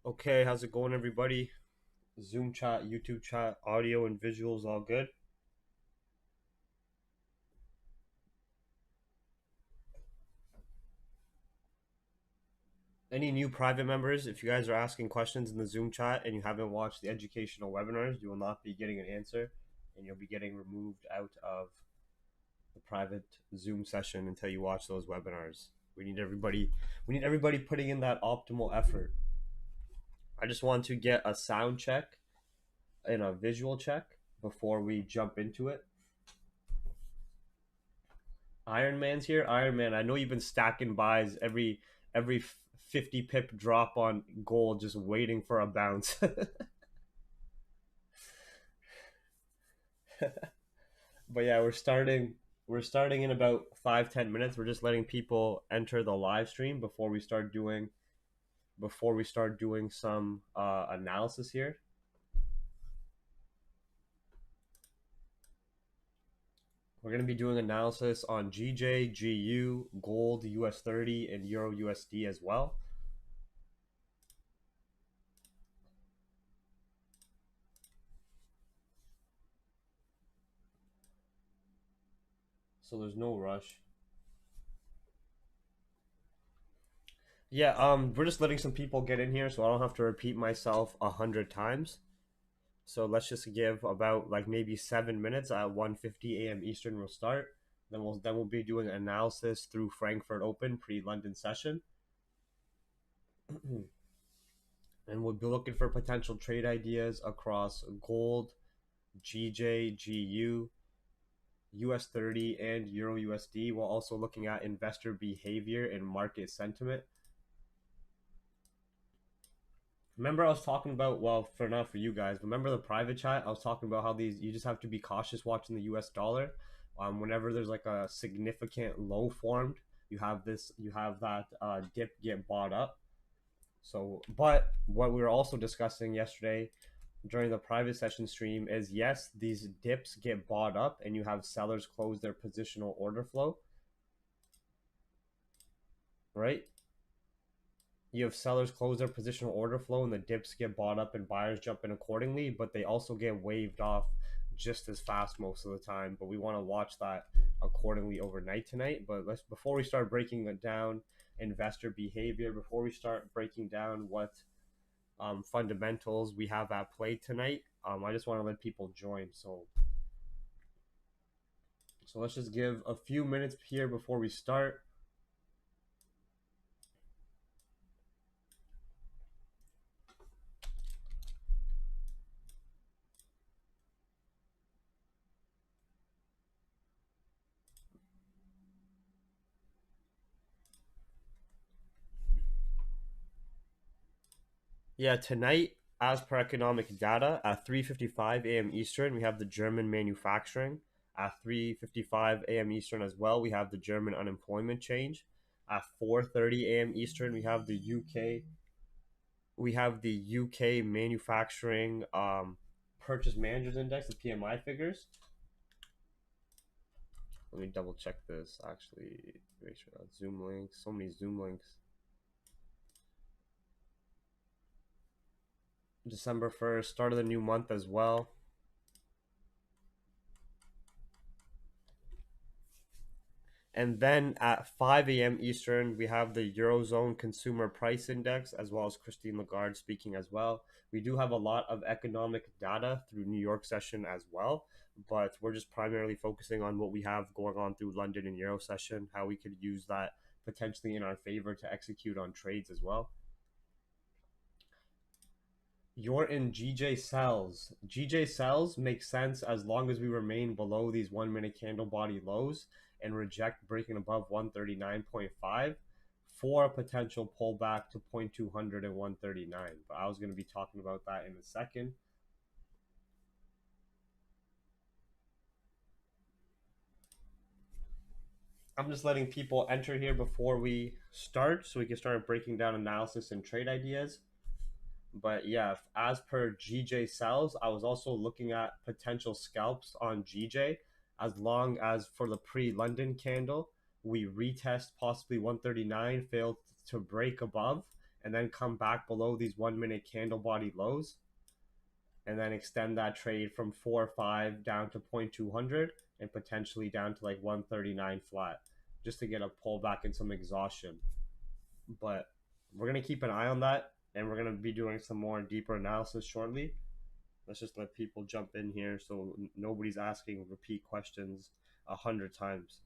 Okay, how's it going, everybody? Zoom chat, YouTube chat, audio and visuals all good? Any new private members, if you guys are asking questions in the Zoom chat and you haven't watched the educational webinars, you will not be getting an answer and you'll be getting removed out of the private Zoom session until you watch those webinars. We need everybody putting in that optimal effort. I just want to get a sound check and a visual check before we jump into it. Iron Man's here. Iron Man, I know you've been stacking buys every 50 pip drop on gold, just waiting for a bounce. But yeah, we're starting in about 5-10 minutes. We're just letting people enter the live stream before we start doing some analysis here. We're going to be doing analysis on GJ, GU, gold, US30, and Euro USD as well. So there's no rush. Yeah, we're just letting some people get in here so I don't have to repeat myself 100 times. So let's just give about like maybe 7 minutes at 1:50 a.m. Eastern. We'll start. Then we'll be doing analysis through Frankfurt Open pre-London session, and we'll be looking for potential trade ideas across gold, GJ, GU, US30, and Euro USD. While also looking at investor behavior and market sentiment. Remember, I was talking about, well, for not for you guys, remember the private chat? I was talking about how these you just have to be cautious watching the US dollar. Whenever there's like a significant low formed, you have that dip get bought up. So, but what we were also discussing yesterday during the private session stream is yes, these dips get bought up and you have sellers close their positional order flow, right? You have sellers close their positional order flow and the dips get bought up and buyers jump in accordingly, but they also get waved off just as fast most of the time. But we want to watch that accordingly overnight tonight. But let's before we start breaking it down investor behavior, before we start breaking down what fundamentals we have at play tonight, I just want to let people join. So let's just give a few minutes here before we start. Yeah, tonight, as per economic data, at 3:55 a.m. Eastern, we have the German manufacturing. At 3:55 a.m. Eastern as well, we have the German unemployment change. At 4:30 a.m. Eastern, we have the UK manufacturing purchase managers index, the PMI figures. Let me double check this actually. Make sure that Zoom links. So many Zoom links. December 1st, start of the new month as well. And then at 5 a.m. Eastern, we have the Eurozone Consumer Price Index, as well as Christine Lagarde speaking as well. We do have a lot of economic data through New York session as well, but we're just primarily focusing on what we have going on through London and Euro session, how we could use that potentially in our favor to execute on trades as well. You're in GJ sells. GJ sells makes sense as long as we remain below these 1 minute candle body lows and reject breaking above 139.5 for a potential pullback to 0.200 and 139. But I was going to be talking about that in a second. I'm just letting people enter here before we start so we can start breaking down analysis and trade ideas. But yeah, as per GJ sells, I was also looking at potential scalps on GJ as long as for the pre-London candle, we retest possibly 139, failed to break above, and then come back below these 1 minute candle body lows, and then extend that trade from 4 or 5 down to 0.200 and potentially down to like 139 flat, just to get a pullback and some exhaustion. But we're gonna keep an eye on that, and we're gonna be doing some more deeper analysis shortly. Let's just let people jump in here so nobody's asking repeat questions 100 times.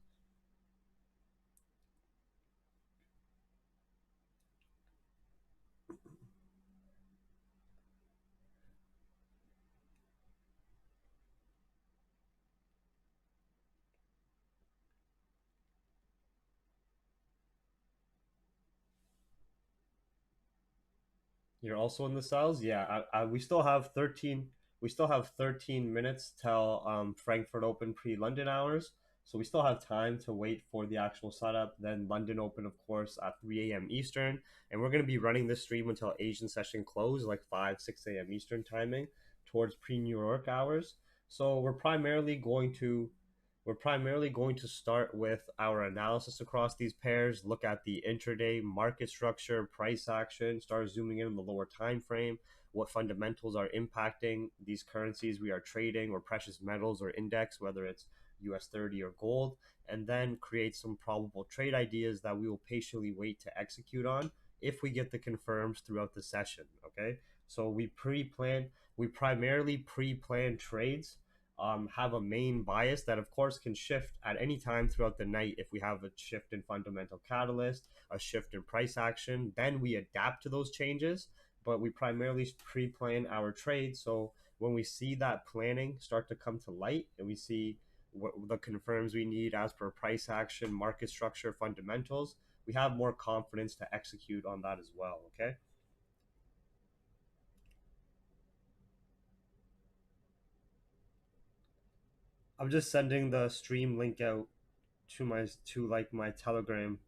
You're also in the cells, yeah. We still have 13. We still have 13 minutes till Frankfurt Open pre-London hours, so we still have time to wait for the actual setup. Then London Open, of course, at 3 a.m. Eastern, and we're going to be running this stream until Asian session close, like 5-6 a.m. Eastern timing, towards pre-New York hours. So we're primarily going to start with our analysis across these pairs, look at the intraday market structure, price action, start zooming in on the lower time frame, what fundamentals are impacting these currencies we are trading, or precious metals or index, whether it's US30 or gold, and then create some probable trade ideas that we will patiently wait to execute on if we get the confirms throughout the session. Okay, so we primarily pre-plan trades, have a main bias that of course can shift at any time throughout the night. If we have a shift in fundamental catalyst, a shift in price action, then we adapt to those changes, but we primarily pre-plan our trades. So when we see that planning start to come to light and we see what the confirms we need as per price action, market structure, fundamentals, we have more confidence to execute on that as well. Okay, I'm just sending the stream link out to like my Telegram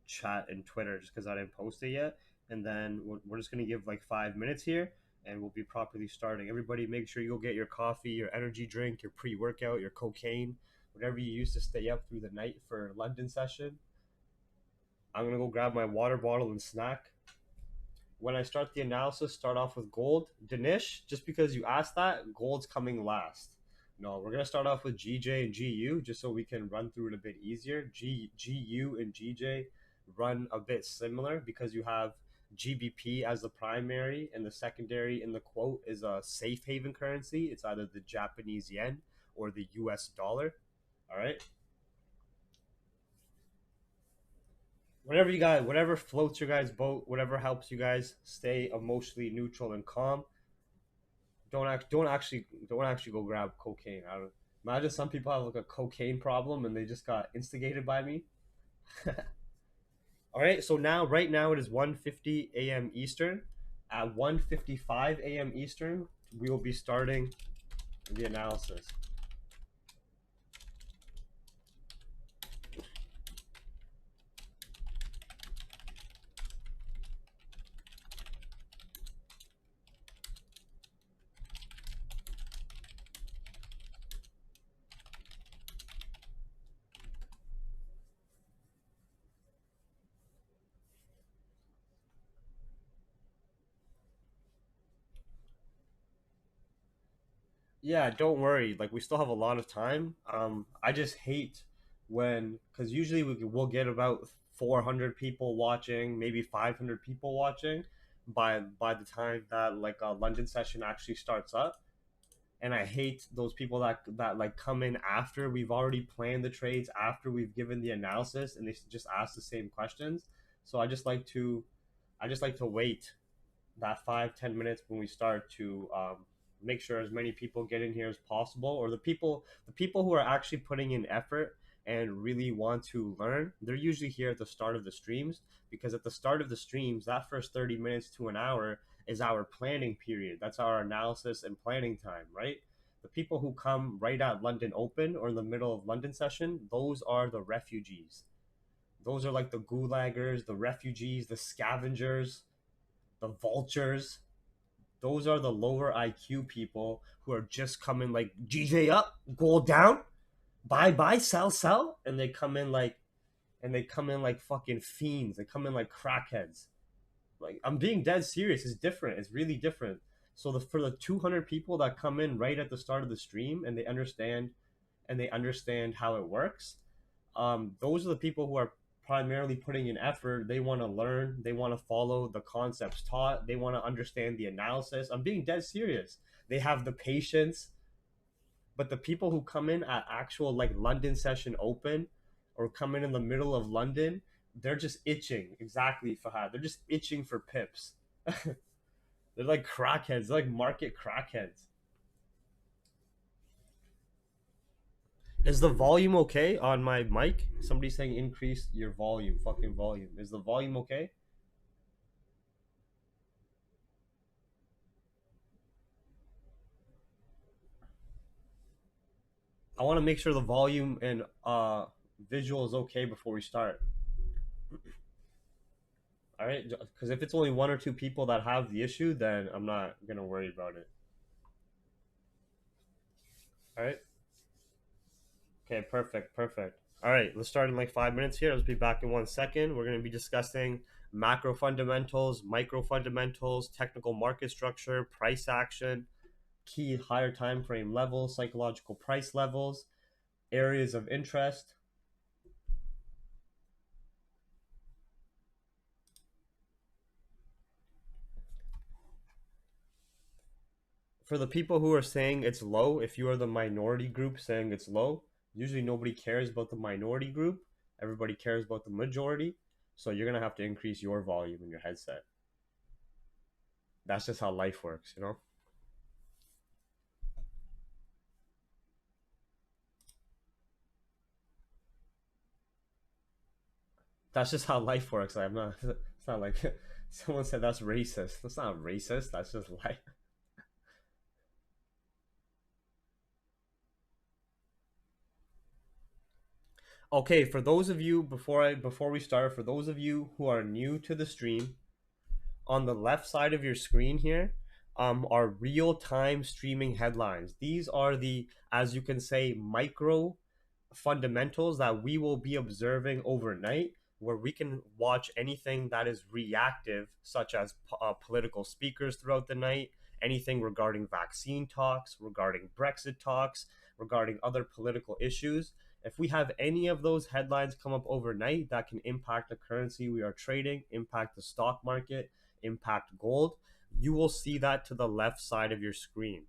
chat and Twitter, just because I didn't post it yet. And then we're just gonna give like 5 minutes here, and we'll be properly starting. Everybody, make sure you go get your coffee, your energy drink, your pre-workout, your cocaine, whatever you use to stay up through the night for London session. I'm gonna go grab my water bottle and snack. When I start the analysis, start off with gold. Danish, just because you asked that, gold's coming last. No, we're gonna start off with GJ and GU just so we can run through it a bit easier. GU and GJ run a bit similar because you have GBP as the primary, and the secondary in the quote is a safe haven currency. It's either the Japanese yen or the US dollar. All right. Whatever floats your guys' boat, whatever helps you guys stay emotionally neutral and calm. Don't actually go grab cocaine. I don't imagine some people have like a cocaine problem and they just got instigated by me. All right, so right now it is 1:50 a.m. Eastern. At 1:55 a.m. Eastern, we will be starting the analysis. Yeah, don't worry. Like we still have a lot of time. I just hate when, because usually we'll get about 400 people watching, maybe 500 people watching by the time that like a London session actually starts up. And I hate those people that like come in after we've already planned the trades, after we've given the analysis, and they just ask the same questions. So I just like to wait that 5-10 minutes when we start to make sure as many people get in here as possible, or the people who are actually putting in effort and really want to learn. They're usually here at the start of the streams, because at the start of the streams, that first 30 minutes to an hour is our planning period. That's our analysis and planning time, right? The people who come right at London Open or in the middle of London session, those are the refugees. Those are like the gulaggers, the refugees, the scavengers, the vultures. Those are the lower IQ people who are just coming like GJ up, gold down, buy, sell, and they come in like fucking fiends. They come in like crackheads. Like I'm being dead serious. It's different. It's really different. So for the 200 people that come in right at the start of the stream and they understand how it works, those are the people who are primarily putting in effort. They want to learn. They want to follow the concepts taught. They want to understand the analysis. I'm being dead serious. They have the patience. But the people who come in at actual like London session open or come in the middle of London, they're just itching. Exactly, Fahad. They're just itching for pips. They're like crackheads. They're like market crackheads. Is the volume okay on my mic? Somebody's saying increase your volume. Fucking volume. Is the volume okay? I want to make sure the volume and visual is okay before we start. All right, because if it's only one or two people that have the issue, then I'm not gonna worry about it. All right. Okay, perfect, perfect. All right, let's start in like 5 minutes here. Let's be back in 1 second. We're going to be discussing macro fundamentals, micro fundamentals, technical market structure, price action, key higher time frame levels, psychological price levels, areas of interest. For the people who are saying it's low, if you are the minority group saying it's low, usually nobody cares about the minority group. Everybody cares about the majority. So you're going to have to increase your volume in your headset. That's just how life works, you know? That's just how life works. I'm not. It's not like someone said that's racist. That's not racist. That's just life. Okay, for those of you before we start, for those of you who are new to the stream, on the left side of your screen here, are real time streaming headlines. These are the, as you can say, micro fundamentals that we will be observing overnight, where we can watch anything that is reactive, such as political speakers throughout the night, anything regarding vaccine talks, regarding Brexit talks, regarding other political issues. If we have any of those headlines come up overnight that can impact the currency we are trading, impact the stock market, impact gold, you will see that to the left side of your screen.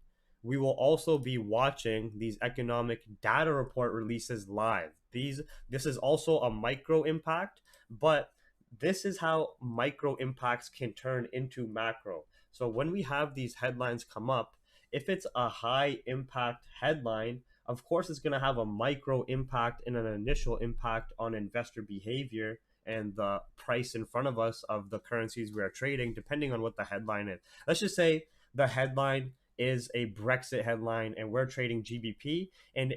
We will also be watching these economic data report releases live. This is also a micro impact, but this is how micro impacts can turn into macro. So when we have these headlines come up, if it's a high impact headline, of course it's going to have a micro impact and an initial impact on investor behavior and the price in front of us of the currencies we are trading, depending on what the headline is. Let's just say the headline is a Brexit headline and we're trading GBP. And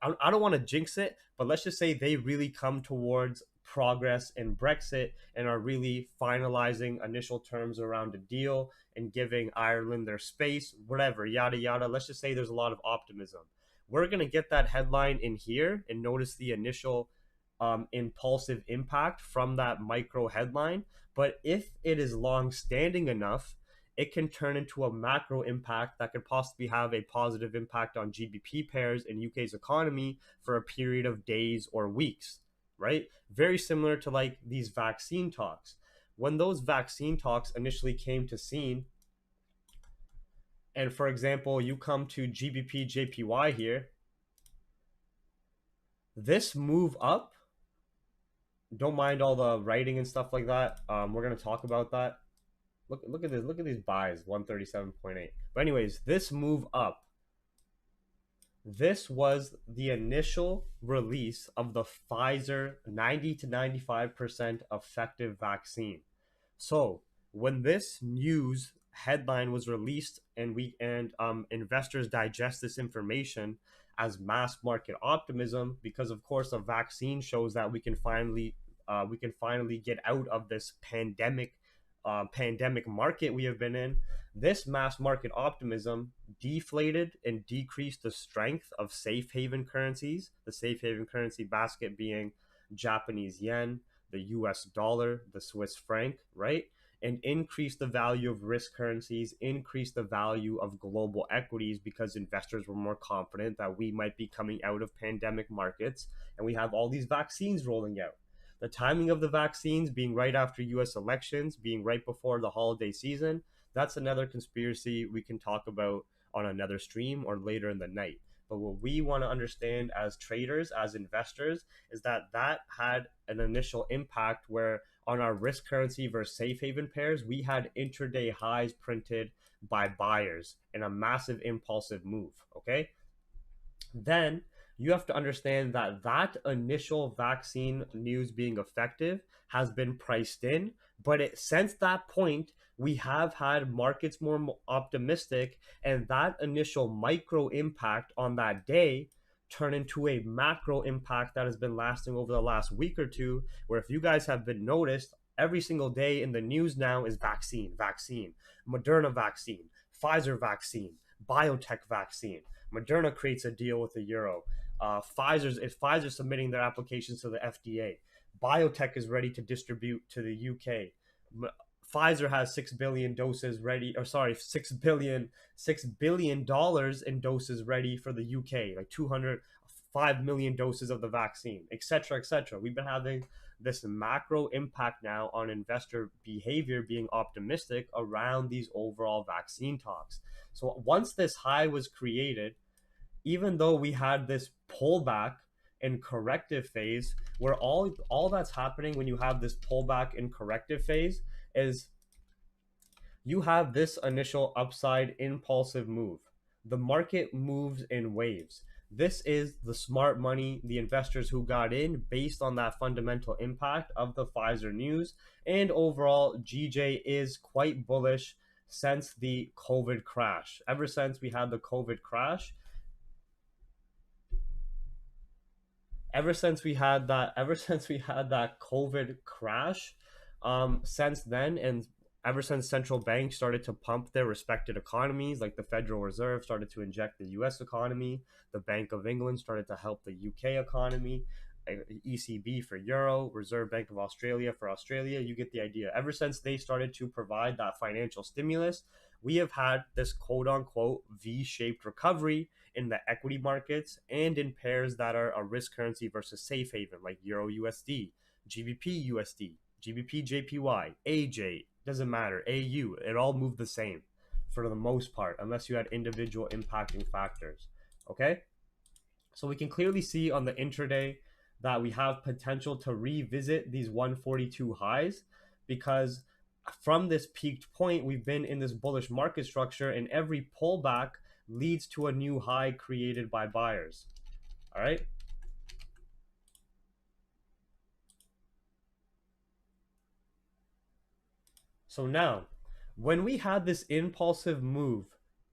I don't want to jinx it, but let's just say they really come towards progress in Brexit and are really finalizing initial terms around a deal and giving Ireland their space, whatever, yada, yada. Let's just say there's a lot of optimism. We're going to get that headline in here and notice the initial impulsive impact from that micro headline. But if it is long standing enough, it can turn into a macro impact that could possibly have a positive impact on GBP pairs in UK's economy for a period of days or weeks, right? Very similar to like these vaccine talks. When those vaccine talks initially came to scene, and for example, you come to GBPJPY here, this move up, don't mind all the writing and stuff like that. We're gonna talk about that. Look at this. Look at these buys, 137.8. But anyways, this move up, this was the initial release of the Pfizer 90 to 95% effective vaccine. So when this news headline was released and investors digest this information as mass market optimism, because of course a vaccine shows that we can finally get out of this pandemic market we have been in. This mass market optimism deflated and decreased the strength of safe haven currencies, the safe haven currency basket being Japanese yen, the US dollar, the Swiss franc, right? and increased the value of risk currencies, increased the value of global equities because investors were more confident that we might be coming out of pandemic markets, and we have all these vaccines rolling out. The timing of the vaccines being right after US elections, being right before the holiday season, that's another conspiracy we can talk about on another stream or later in the night. But what we want to understand as traders, as investors, is that that had an initial impact where on our risk currency versus safe haven pairs, we had intraday highs printed by buyers in a massive impulsive move. Okay. Then you have to understand that that initial vaccine news being effective has been priced in, but since that point, we have had markets more optimistic, and that initial micro impact on that day turn into a macro impact that has been lasting over the last week or two, where if you guys have been noticed, every single day in the news now is vaccine, Moderna vaccine, Pfizer vaccine, biotech vaccine. Moderna creates a deal with the euro. Pfizer submitting their applications to the FDA. Biotech is ready to distribute to the UK. Pfizer has 6 billion doses ready, or sorry, $6 billion in doses ready for the UK, like 205 million doses of the vaccine, etc., etc. We've been having this macro impact now on investor behavior being optimistic around these overall vaccine talks. So once this high was created, even though we had this pullback and corrective phase, where all that's happening when you have this pullback and corrective phase is you have this initial upside impulsive move. The market moves in waves. This is the smart money, the investors who got in based on that fundamental impact of the Pfizer news. And overall, GJ is quite bullish since the COVID crash. Ever since we had the COVID crash, ever since we had that COVID crash, since then, and ever since central banks started to pump their respected economies, like the Federal Reserve started to inject the US economy, the Bank of England started to help the UK economy, ECB for Euro, Reserve Bank of Australia for Australia, you get the idea. Ever since they started to provide that financial stimulus, we have had this quote unquote V-shaped recovery in the equity markets and in pairs that are a risk currency versus safe haven, like EURUSD, GBPUSD, GBPJPY, AJ, doesn't matter, AU, it all moved the same for the most part, unless you had individual impacting factors. Okay, so we can clearly see on the intraday that we have potential to revisit these 142 highs, because from this peaked point, we've been in this bullish market structure, and every pullback leads to a new high created by buyers. All right. So now, when we had this impulsive move,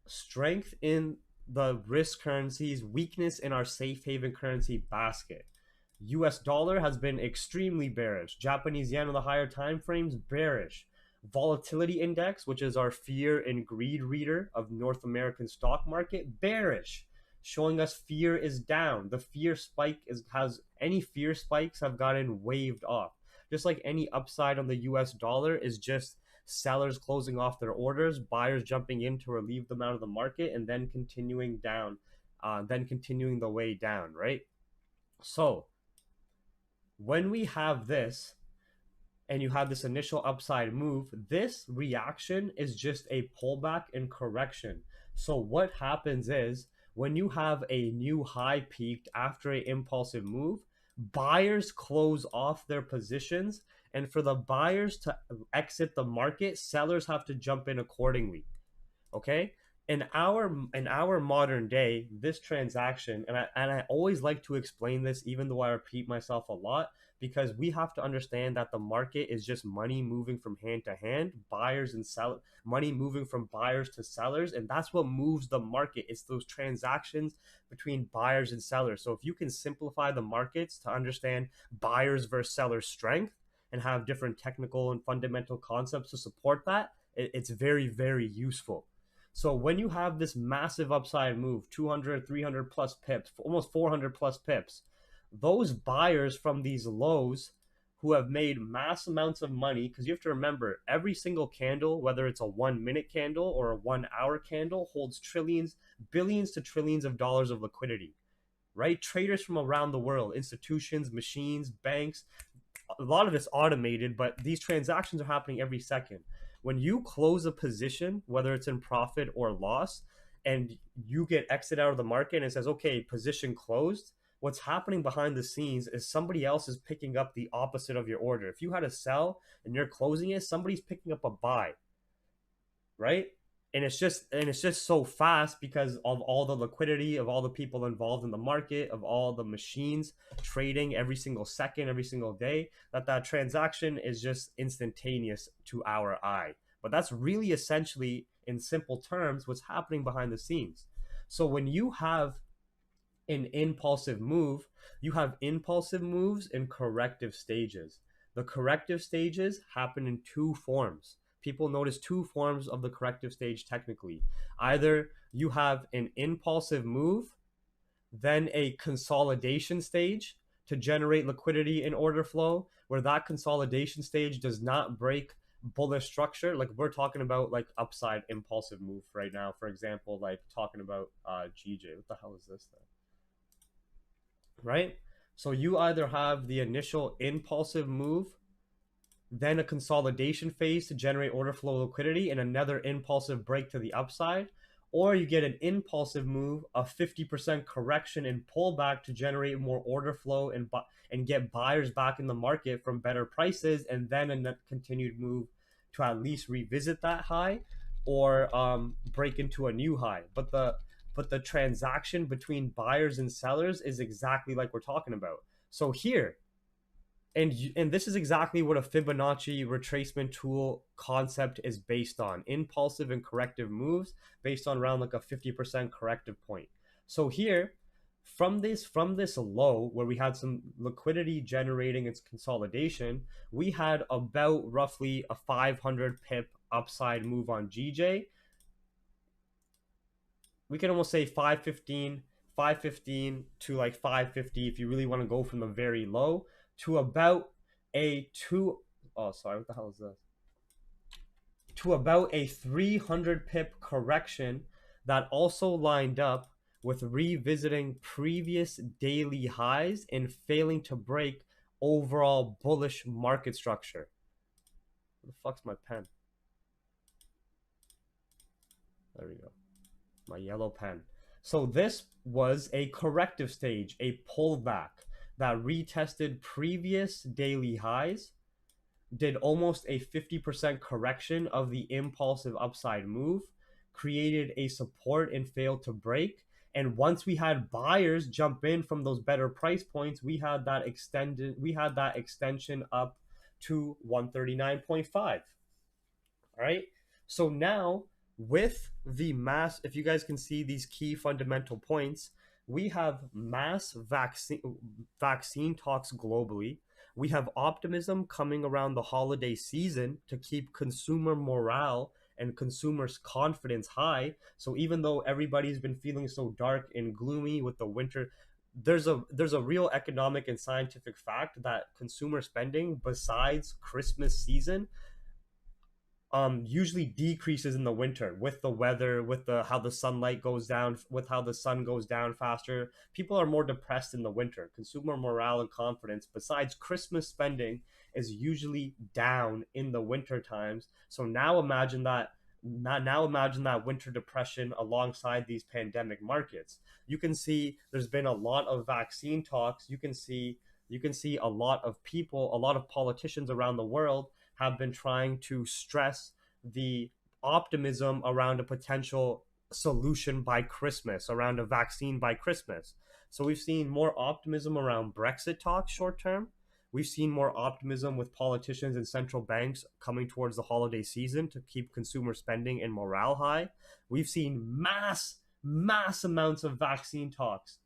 strength in the risk currencies, weakness in our safe haven currency basket, US dollar has been extremely bearish. Japanese yen on the higher time frames, bearish. Volatility index, which is our fear and greed reader of North American stock market, bearish, showing us fear is down. The fear spike has any fear spikes have gotten waved off. Just like any upside on the US dollar is just sellers closing off their orders, buyers jumping in to relieve them out of the market, and then continuing down, then continuing the way down, right? So when we have this, and you have this initial upside move, this reaction is just a pullback and correction. So what happens is when you have a new high peaked after an impulsive move, buyers close off their positions, and for the buyers to exit the market, sellers have to jump in accordingly. Okay, in our modern day, this transaction, and I always like to explain this, even though I repeat myself a lot, because we have to understand that the market is just money moving from hand to hand, buyers and sellers, money moving from buyers to sellers, and that's what moves the market. It's those transactions between buyers and sellers. So if you can simplify the markets to understand buyers versus sellers strength and have different technical and fundamental concepts to support that, it's very, very useful. So when you have this massive upside move, 200, 300 plus pips, almost 400 plus pips, those buyers from these lows who have made mass amounts of money, because you have to remember every single candle, whether it's a 1 minute candle or a 1 hour candle, holds trillions, billions to trillions of dollars of liquidity, right? Traders from around the world, institutions, machines, banks, a lot of it's automated, but these transactions are happening every second. When you close a position, whether it's in profit or loss, and you get exit out of the market and it says, okay, position closed, what's happening behind the scenes is somebody else is picking up the opposite of your order. If you had a sell and you're closing it, somebody's picking up a buy, right? And it's just so fast because of all the liquidity, of all the people involved in the market, of all the machines trading every single second, every single day, that transaction is just instantaneous to our eye. But that's really essentially, in simple terms, what's happening behind the scenes. So when you have an impulsive move, you have impulsive moves in corrective stages. The corrective stages happen in two forms. People notice two forms of the corrective stage technically. Either you have an impulsive move, then a consolidation stage to generate liquidity and order flow, where that consolidation stage does not break bullish structure. Like we're talking about like upside impulsive move right now, for example, like talking about GJ. What the hell is this thing? Right? So you either have the initial impulsive move, then a consolidation phase to generate order flow liquidity, and another impulsive break to the upside, or you get an impulsive move, a 50% correction and pullback to generate more order flow and get buyers back in the market from better prices, and then a continued move to at least revisit that high or break into a new high. But the transaction between buyers and sellers is exactly like we're talking about. So here, and this is exactly what a Fibonacci retracement tool concept is based on: impulsive and corrective moves based on around like a 50% corrective point. So here, from this low where we had some liquidity generating its consolidation, we had about roughly a 500 pip upside move on GJ. We can almost say 515 to like 550 if you really want to go from the very low to about a two. Oh, sorry, what the hell is this? To about a 300 pip correction that also lined up with revisiting previous daily highs and failing to break overall bullish market structure. Where the fuck's my pen? There we go. My yellow pen. So this was a corrective stage, a pullback that retested previous daily highs, did almost a 50% correction of the impulsive upside move, created a support and failed to break. And once we had buyers jump in from those better price points, we had that extension up to 139.5. All right. So now with the mass, if you guys can see these key fundamental points, we have mass vaccine talks globally. We have optimism coming around the holiday season to keep consumer morale and consumers' confidence high. So even though everybody's been feeling so dark and gloomy with the winter, there's a real economic and scientific fact that consumer spending besides Christmas season usually decreases in the winter with the weather, with the how the sunlight goes down, with how the sun goes down faster. People are more depressed in the winter. Consumer morale and confidence, besides Christmas spending, is usually down in the winter times. So now imagine that winter depression alongside these pandemic markets. You can see there's been a lot of vaccine talks. You can see a lot of people, a lot of politicians around the world have been trying to stress the optimism around a potential solution by Christmas, around a vaccine by Christmas. So we've seen more optimism around Brexit talks short term. We've seen more optimism with politicians and central banks coming towards the holiday season to keep consumer spending and morale high. We've seen mass amounts of vaccine talks.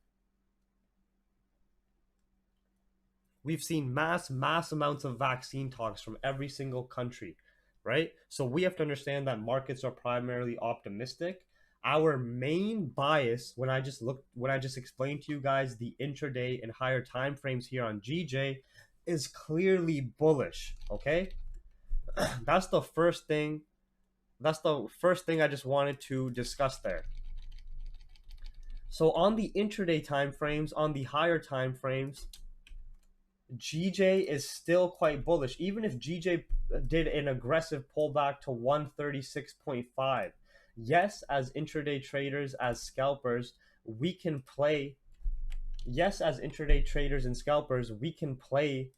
We've seen mass amounts of vaccine talks from every single country, right? So we have to understand that markets are primarily optimistic. Our main bias, when I just explained to you guys the intraday and higher time frames here on GJ, is clearly bullish. Okay, that's the first thing. That's the first thing I just wanted to discuss there. So on the intraday time frames, on the higher time frames, GJ is still quite bullish, even if GJ did an aggressive pullback to 136.5. Yes, as intraday traders, as scalpers, we can play. Yes, as intraday traders and scalpers, we can play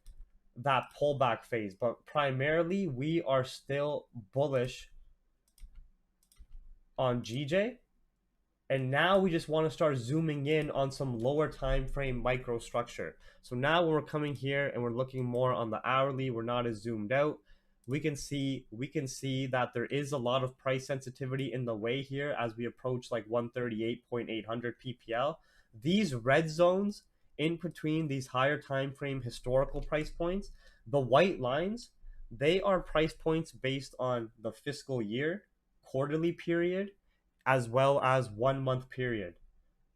that pullback phase, but primarily we are still bullish on GJ. And now we just want to start zooming in on some lower time frame microstructure. So now when we're coming here and we're looking more on the hourly, we're not as zoomed out. We can see that there is a lot of price sensitivity in the way here as we approach like 138.800 ppl. These red zones in between these higher time frame historical price points, the white lines, they are price points based on the fiscal year, quarterly period, as well as 1 month period.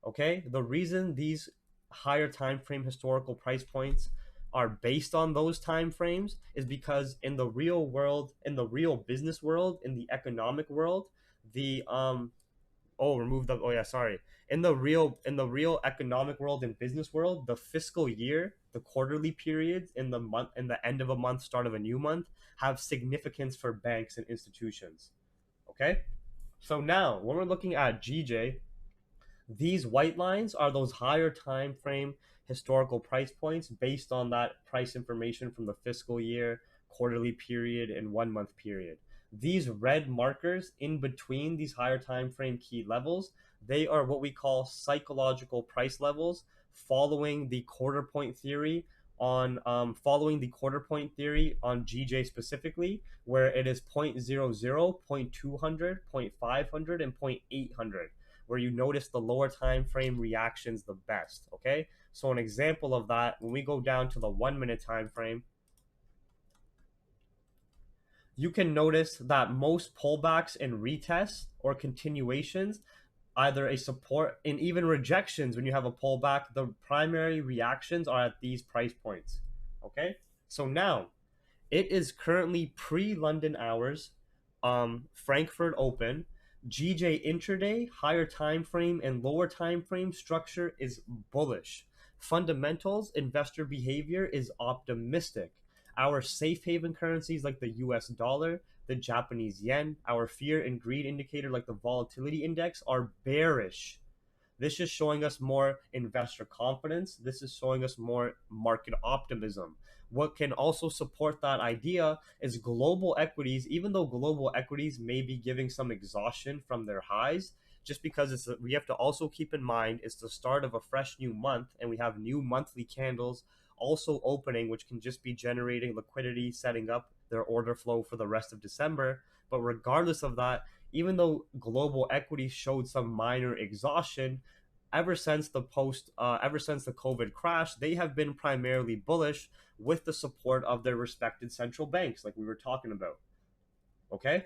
Okay, the reason these higher time frame historical price points are based on those time frames is because in the real world, in the real business world, in the economic world, the remove the oh yeah sorry in the real economic world and business world, the fiscal year, the quarterly periods in the month, in the end of a month, start of a new month, have significance for banks and institutions. Okay, so now when we're looking at GJ, these white lines are those higher time frame historical price points based on that price information from the fiscal year, quarterly period, and 1 month period. These red markers in between these higher time frame key levels, they are what we call psychological price levels following the quarter point theory on GJ specifically, where it is 0.00, 0.200, 0.500, and 0.800, where you notice the lower time frame reactions the best. Okay, so an example of that, when we go down to the 1 minute time frame, you can notice that most pullbacks and retests or continuations, either a support and even rejections, when you have a pullback, the primary reactions are at these price points. Okay, so now it is currently pre-London hours, Frankfurt Open. GJ intraday, higher time frame and lower time frame structure is bullish. Fundamentals, investor behavior is optimistic. Our safe haven currencies like the US dollar, the Japanese yen, our fear and greed indicator like the volatility index are bearish. This is showing us more investor confidence. This is showing us more market optimism. What can also support that idea is global equities, even though global equities may be giving some exhaustion from their highs, just because we have to also keep in mind it's the start of a fresh new month and we have new monthly candles also opening, which can just be generating liquidity, setting up their order flow for the rest of December. But regardless of that, even though global equities showed some minor exhaustion, ever since the COVID crash, they have been primarily bullish with the support of their respected central banks, like we were talking about. Okay,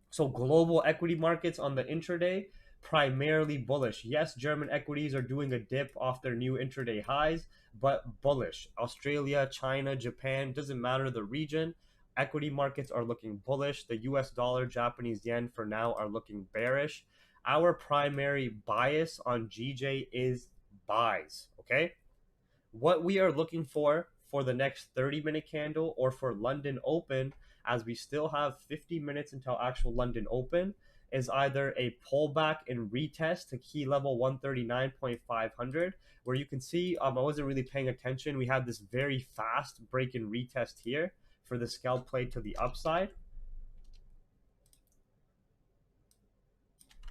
so global equity markets on the intraday, primarily bullish. Yes, German equities are doing a dip off their new intraday highs, but bullish. Australia, China, Japan, doesn't matter the region. Equity markets are looking bullish. The US dollar, Japanese yen for now are looking bearish. Our primary bias on GJ is buys. Okay, what we are looking for the next 30-minute candle or for London Open, as we still have 50 minutes until actual London Open, is either a pullback and retest to key level 139.500, where you can see I wasn't really paying attention. We had this very fast break and retest here for the scalp play to the upside,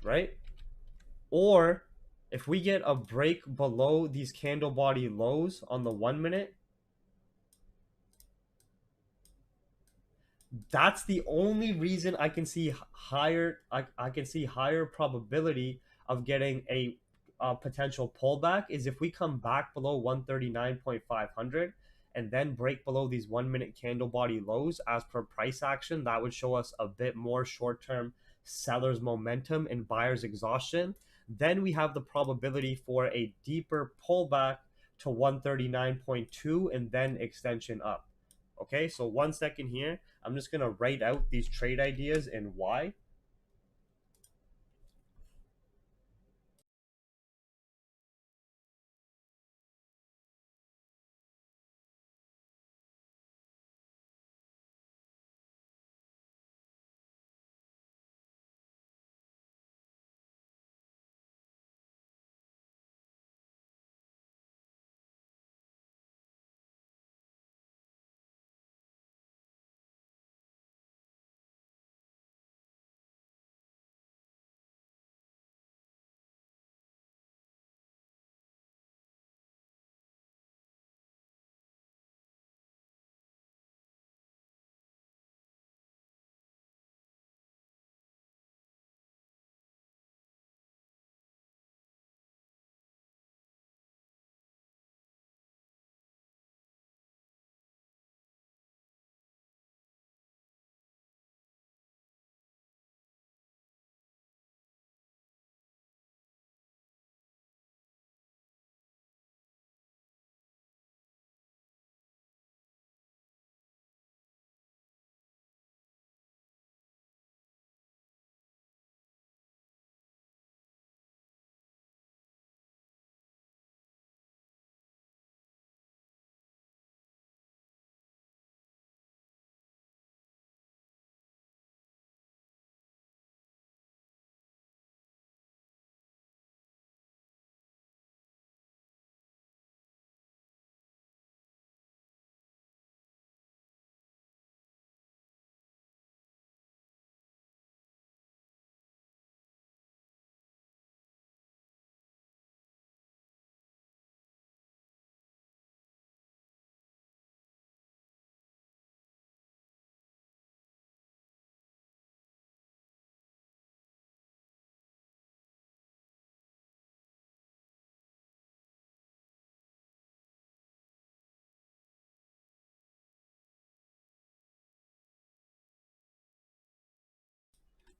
right? Or if we get a break below these candle body lows on the 1 minute, that's the only reason I can see higher. I can see higher probability of getting a potential pullback is if we come back below 139.500 and then break below these 1 minute candle body lows as per price action. That would show us a bit more short-term sellers momentum and buyers exhaustion. Then we have the probability for a deeper pullback to 139.2 and then extension up. Okay, so 1 second here. I'm just going to write out these trade ideas and why.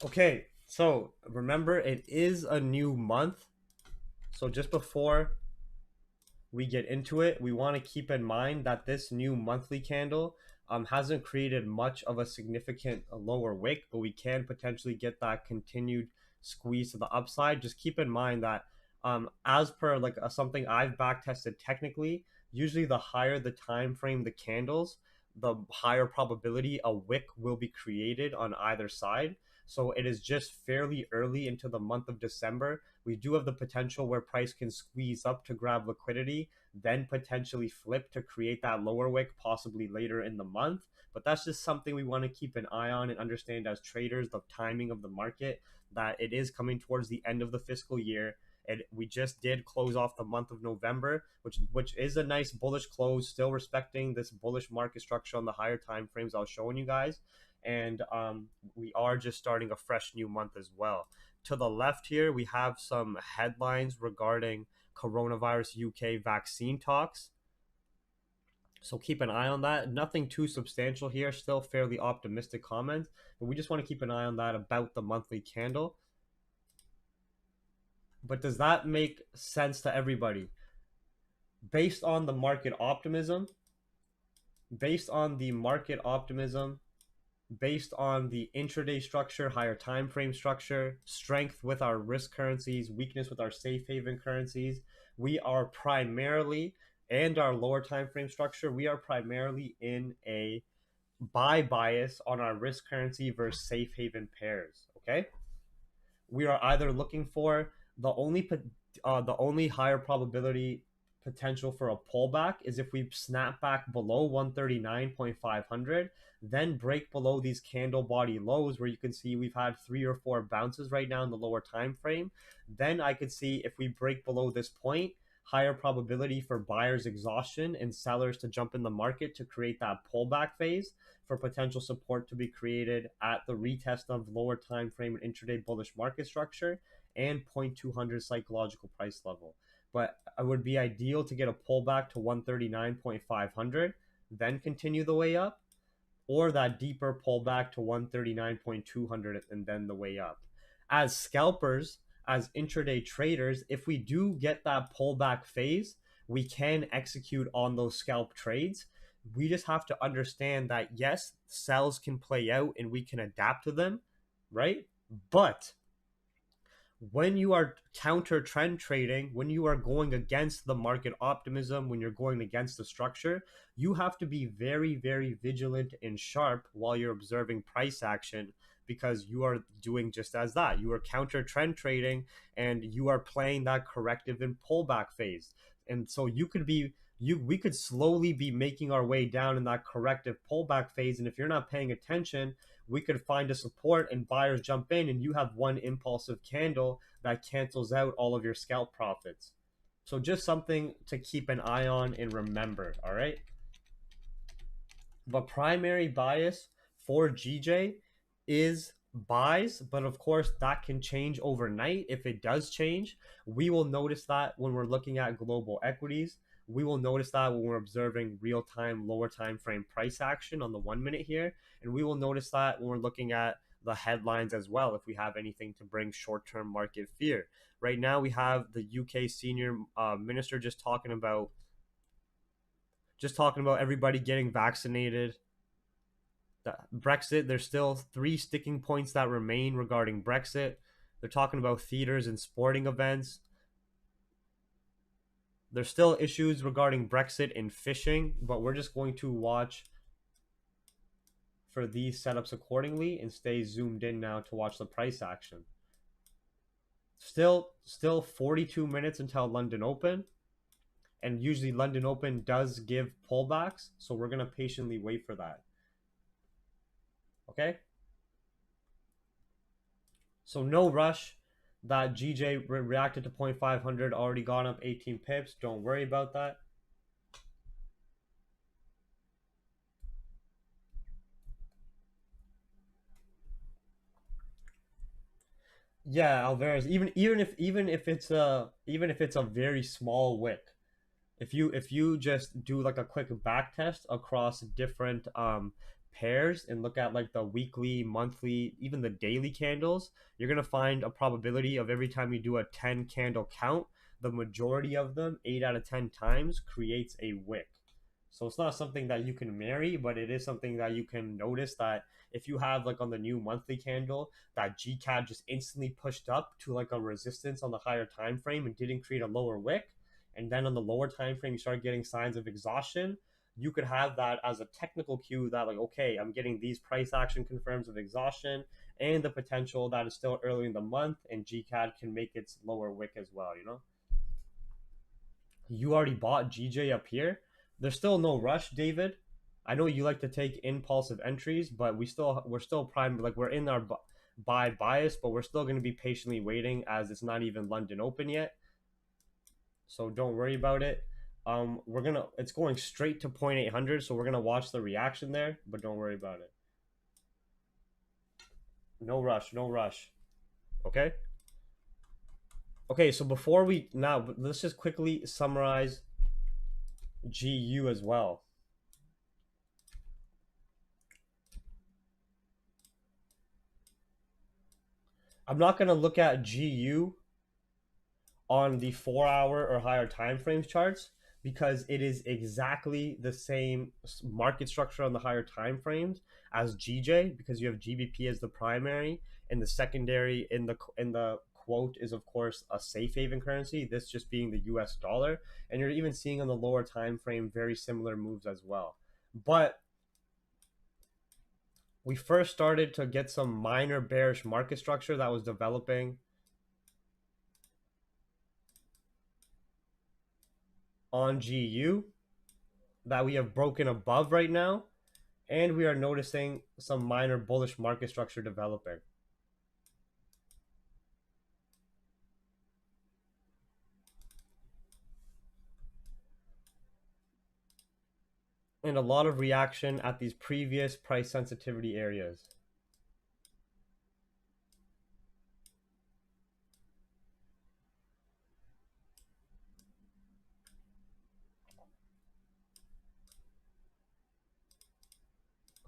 Okay, so remember it is a new month. So just before we get into it, we want to keep in mind that this new monthly candle hasn't created much of a significant lower wick, but we can potentially get that continued squeeze to the upside. Just keep in mind that as per like something I've back tested technically, usually the higher the time frame the candles, the higher probability a wick will be created on either side. So it is just fairly early into the month of December. We do have the potential where price can squeeze up to grab liquidity, then potentially flip to create that lower wick possibly later in the month. But that's just something we want to keep an eye on and understand as traders, the timing of the market, that it is coming towards the end of the fiscal year. And we just did close off the month of November, which is a nice bullish close, still respecting this bullish market structure on the higher time frames I was showing you guys. And we are just starting a fresh new month as well. To the left here, we have some headlines regarding coronavirus UK vaccine talks. So keep an eye on that. Nothing too substantial here, still fairly optimistic comments, but we just want to keep an eye on that about the monthly candle. But does that make sense to everybody? Based on the market optimism, based on the market optimism, based on the intraday structure, higher time frame structure, strength with our risk currencies, weakness with our safe haven currencies, we are primarily, and our lower time frame structure, we are primarily in a buy bias on our risk currency versus safe haven pairs. Okay, we are either looking for the only higher probability potential for a pullback is if we snap back below 139.500, then break below these candle body lows where you can see we've had 3 or 4 bounces right now in the lower time frame. Then I could see if we break below this point, higher probability for buyers exhaustion and sellers to jump in the market to create that pullback phase for potential support to be created at the retest of lower time frame and intraday bullish market structure and 0.200 psychological price level. But it would be ideal to get a pullback to 139.500, then continue the way up, or that deeper pullback to 139.200 and then the way up. As scalpers, as intraday traders, if we do get that pullback phase, we can execute on those scalp trades. We just have to understand that yes, sells can play out and we can adapt to them, right? But when you are counter trend trading, when you are going against the market optimism, when you're going against the structure, you have to be very, very vigilant and sharp while you're observing price action, because you are doing just as that. You are counter trend trading and you are playing that corrective and pullback phase. And so we could slowly be making our way down in that corrective pullback phase. And if you're not paying attention, we could find a support and buyers jump in and you have one impulsive candle that cancels out all of your scalp profits. So just something to keep an eye on and remember, all right? The primary bias for GJ is buys, but of course that can change overnight. If it does change, we will notice that when we're looking at global equities. We will notice that when we're observing real-time lower time frame price action on the 1 minute here, and we will notice that when we're looking at the headlines as well, if we have anything to bring short-term market fear. Right now we have the UK senior minister just talking about everybody getting vaccinated. Brexit, there's still 3 sticking points that remain regarding Brexit. They're talking about theaters and sporting events. There's still issues regarding Brexit and fishing, but we're just going to watch for these setups accordingly and stay zoomed in now to watch the price action. Still 42 minutes until London Open, and usually London Open does give pullbacks, so we're going to patiently wait for that. Okay? So no rush. That GJ reacted to 0.500, already gone up 18 pips. Don't worry about that. Yeah, Alvarez. Even if it's a very small wick, if you just do like a quick back test across different pairs and look at like the weekly, monthly, even the daily candles, you're gonna find a probability of every time you do a 10 candle count, the majority of them, 8 out of 10 times, creates a wick. So it's not something that you can marry, but it is something that you can notice that if you have like on the new monthly candle that GCAD just instantly pushed up to like a resistance on the higher time frame and didn't create a lower wick, and then on the lower time frame you start getting signs of exhaustion, you could have that as a technical cue that like, okay, I'm getting these price action confirms of exhaustion and the potential that is still early in the month and GCAD can make its lower wick as well, you know? You already bought GJ up here. There's still no rush, David. I know you like to take impulsive entries, but we're still prime, like we're in our buy bias, but we're still going to be patiently waiting as it's not even London Open yet. So don't worry about it. It's going straight to 0.800, so we're gonna watch the reaction there, but don't worry about it. No rush, no rush. Okay. Okay, so let's just quickly summarize GU as well. I'm not gonna look at GU on the 4-hour or higher time frames charts because it is exactly the same market structure on the higher time frames as GJ, because you have GBP as the primary and the secondary in the quote is of course a safe haven currency, this just being the US dollar, and you're even seeing on the lower time frame very similar moves as well. But we first started to get some minor bearish market structure that was developing on GU that we have broken above right now, and we are noticing some minor bullish market structure developing. And a lot of reaction at these previous price sensitivity areas.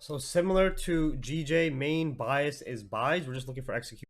So similar to GJ, main bias is buys. We're just looking for execution.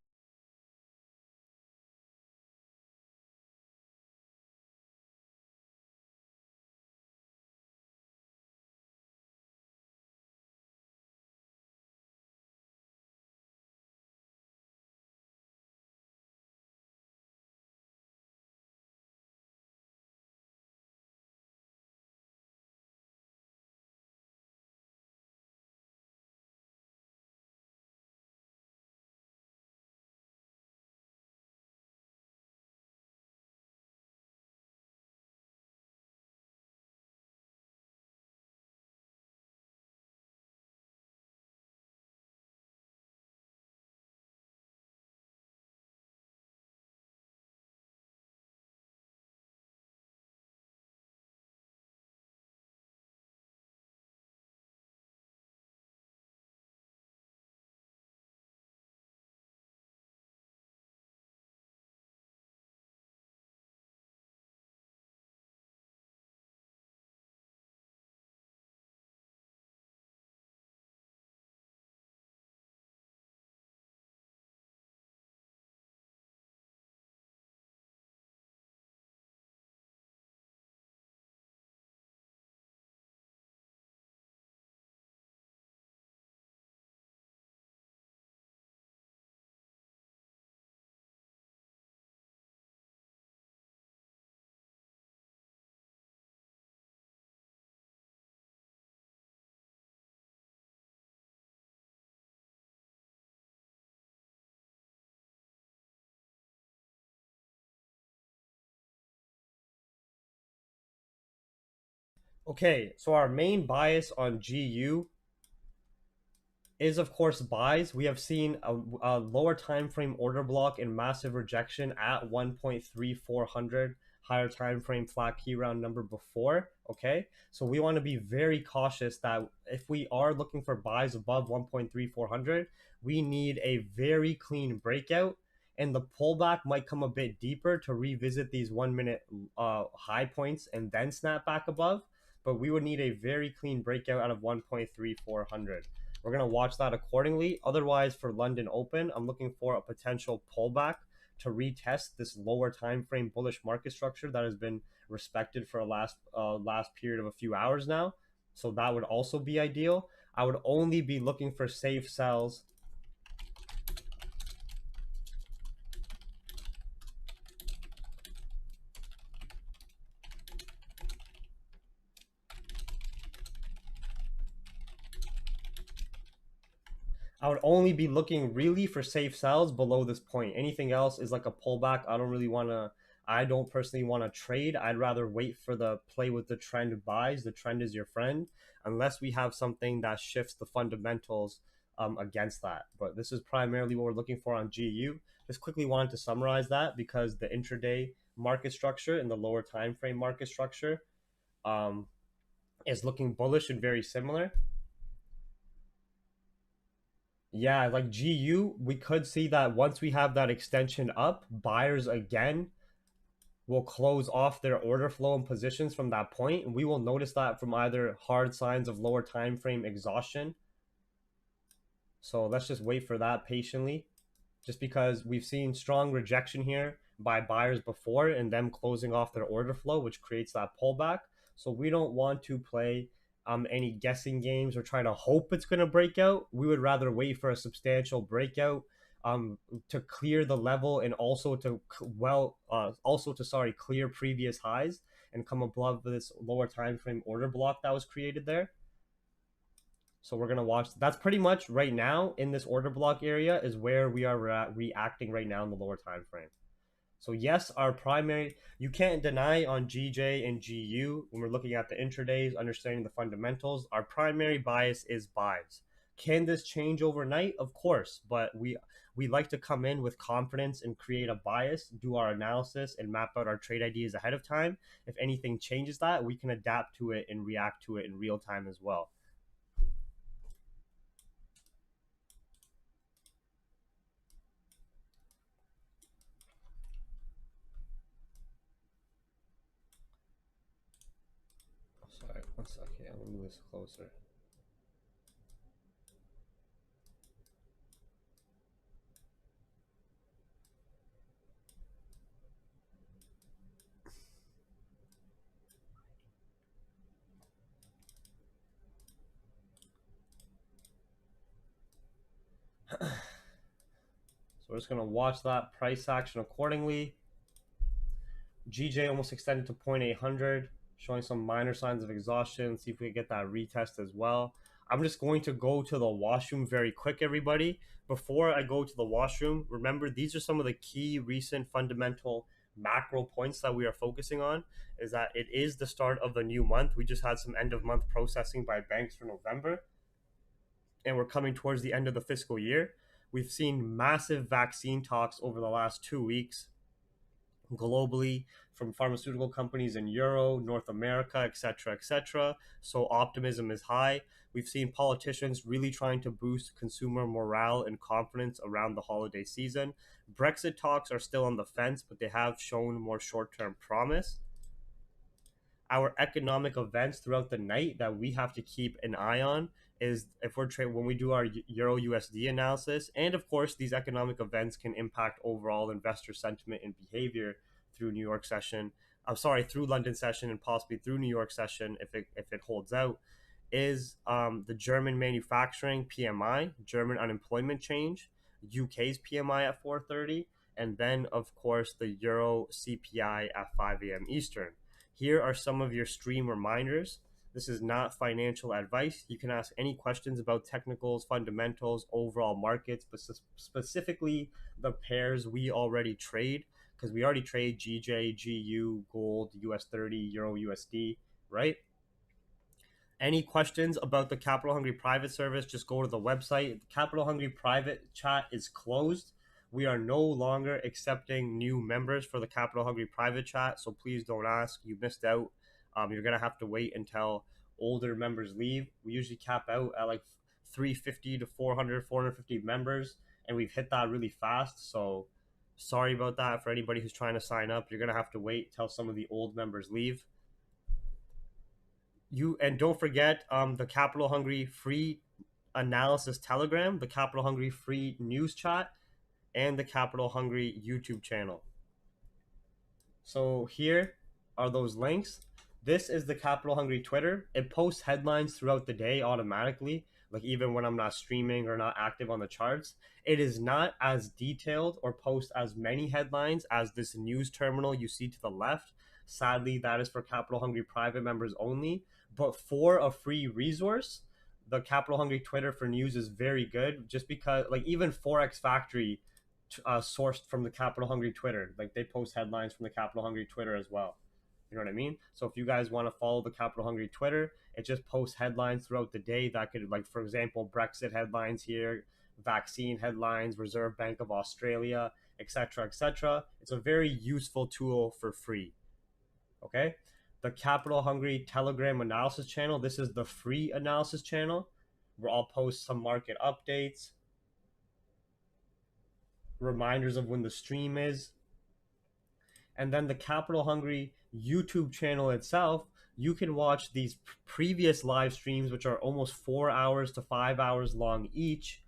Okay, so our main bias on GU is of course buys. We have seen a lower time frame order block and massive rejection at 1.3400, higher time frame flat key round number before. Okay, so we want to be very cautious that if we are looking for buys above 1.3400, we need a very clean breakout, and the pullback might come a bit deeper to revisit these 1 minute high points and then snap back above. But we would need a very clean breakout out of 1.3400. We're going to watch that accordingly. Otherwise, for London Open, I'm looking for a potential pullback to retest this lower time frame bullish market structure that has been respected for a last period of a few hours now. So that would also be ideal. I would only be looking for safe sells. I would only be looking really for safe sells below this point. Anything else is like a pullback. I don't personally want to trade. I'd rather wait for the play with the trend buys. The trend is your friend, unless we have something that shifts the fundamentals against that. But this is primarily what we're looking for on GU. Just quickly wanted to summarize that because the intraday market structure and the lower time frame market structure um, is looking bullish and very similar. Yeah, like GU, we could see that once we have that extension up, buyers again will close off their order flow and positions from that point. And we will notice that from either hard signs of lower time frame exhaustion. So let's just wait for that patiently, just because we've seen strong rejection here by buyers before and them closing off their order flow, which creates that pullback. So we don't want to play any guessing games or try to hope it's going to break out. We would rather wait for a substantial breakout to clear the level and also to clear previous highs and come above this lower time frame order block that was created there. So we're going to watch. That's pretty much right now in this order block area is where we are reacting right now in the lower time frame. So yes, our primary, you can't deny on GJ and GU when we're looking at the intradays, understanding the fundamentals, our primary bias is buys. Can this change overnight? Of course, but we like to come in with confidence and create a bias, do our analysis and map out our trade ideas ahead of time. If anything changes that, we can adapt to it and react to it in real time as well. Sorry, one second. I'm gonna move this closer. So we're just gonna watch that price action accordingly. GJ almost extended to 0.800, showing some minor signs of exhaustion. See if we can get that retest as well. I'm just going to go to the washroom very quick, everybody. Before I go to the washroom, remember these are some of the key recent fundamental macro points that we are focusing on. Is that it is the start of the new month. We just had some end of month processing by banks for November, and we're coming towards the end of the fiscal year. We've seen massive vaccine talks over the last 2 weeks globally from pharmaceutical companies in Euro, North America, etc., etc. So optimism is high. We've seen politicians really trying to boost consumer morale and confidence around the holiday season. Brexit talks are still on the fence, but they have shown more short-term promise. Our economic events throughout the night that we have to keep an eye on is if we're when we do our Euro USD analysis, and of course these economic events can impact overall investor sentiment and behavior through New York session. I'm sorry, through London session and possibly through New York session if it holds out. Is the German manufacturing PMI, German unemployment change, UK's PMI at 4:30, and then of course the Euro CPI at 5 a.m. Eastern. Here are some of your stream reminders. This is not financial advice. You can ask any questions about technicals, fundamentals, overall markets, but specifically the pairs we already trade, because we already trade GJ, GU, gold, US30, Euro USD, right? Any questions about the Capital Hungry private service, just go to the website. The Capital Hungry private chat is closed. We are no longer accepting new members for the Capital Hungry private chat, so please don't ask. You missed out. You're going to have to wait until older members leave. We usually cap out at like 350 to 400, 450 members, and we've hit that really fast. So sorry about that for anybody who's trying to sign up. You're going to have to wait till some of the old members leave. And don't forget the Capital Hungry free analysis Telegram, the Capital Hungry free news chat, and the Capital Hungry YouTube channel. So here are those links. This is the Capital Hungry Twitter. It posts headlines throughout the day automatically, like even when I'm not streaming or not active on the charts. It is not as detailed or post as many headlines as this news terminal you see to the left. Sadly, that is for Capital Hungry private members only. But for a free resource, the Capital Hungry Twitter for news is very good, just because like even Forex Factory sourced from the Capital Hungry Twitter. Like they post headlines from the Capital Hungry Twitter as well. You know what I mean? So if you guys want to follow the Capital Hungry Twitter, it just posts headlines throughout the day that could, like, for example, Brexit headlines here, vaccine headlines, Reserve Bank of Australia, etc., etc. It's a very useful tool for free. Okay? The Capital Hungry Telegram analysis channel, this is the free analysis channel where I'll post some market updates, reminders of when the stream is. And then the Capital Hungry YouTube channel itself, you can watch these previous live streams, which are almost 4 hours to 5 hours long each,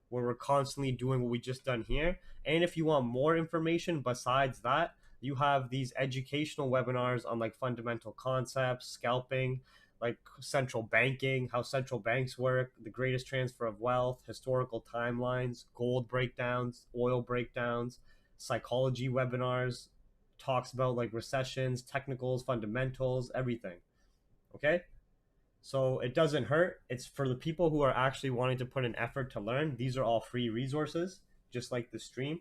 where we're constantly doing what we just done here. And if you want more information besides that, you have these educational webinars on like fundamental concepts, scalping, like central banking, how central banks work, the greatest transfer of wealth, historical timelines, gold breakdowns, oil breakdowns, psychology webinars, talks about like recessions, technicals, fundamentals, everything. Okay? So it doesn't hurt. It's for the people who are actually wanting to put an effort to learn. These are all free resources, just like the stream.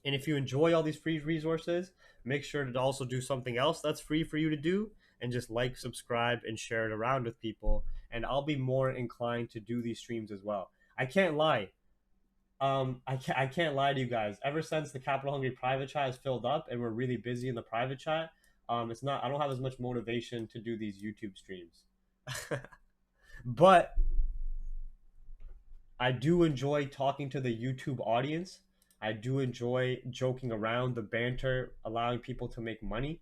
And if you enjoy all these free resources, make sure to also do something else that's free for you to do, and just like, subscribe, and share it around with people. And I'll be more inclined to do these streams as well. I can't lie. I can't lie to you guys. Ever since the Capital Hungry private chat is filled up and we're really busy in the private chat, it's not. I don't have as much motivation to do these YouTube streams. But I do enjoy talking to the YouTube audience. I do enjoy joking around, the banter, allowing people to make money.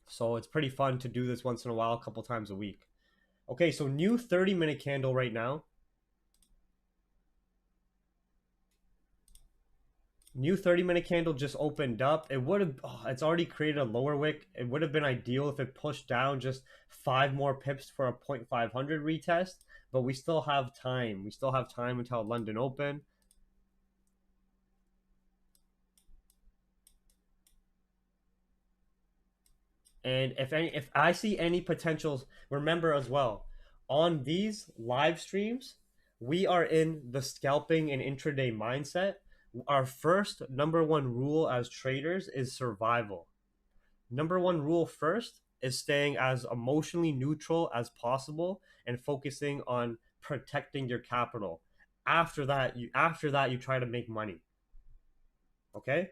So it's pretty fun to do this once in a while, a couple times a week. Okay, so new 30-minute candle right now. New 30-minute candle just opened up. It would have, it's already created a lower wick. It would have been ideal if it pushed down just 5 more pips for a 0.500 retest, but we still have time. We still have time until London Open. And if I see any potentials, remember as well, on these live streams, we are in the scalping and intraday mindset. Our first number one rule as traders is survival. Number one rule first is staying as emotionally neutral as possible and focusing on protecting your capital. After that, you try to make money. Okay?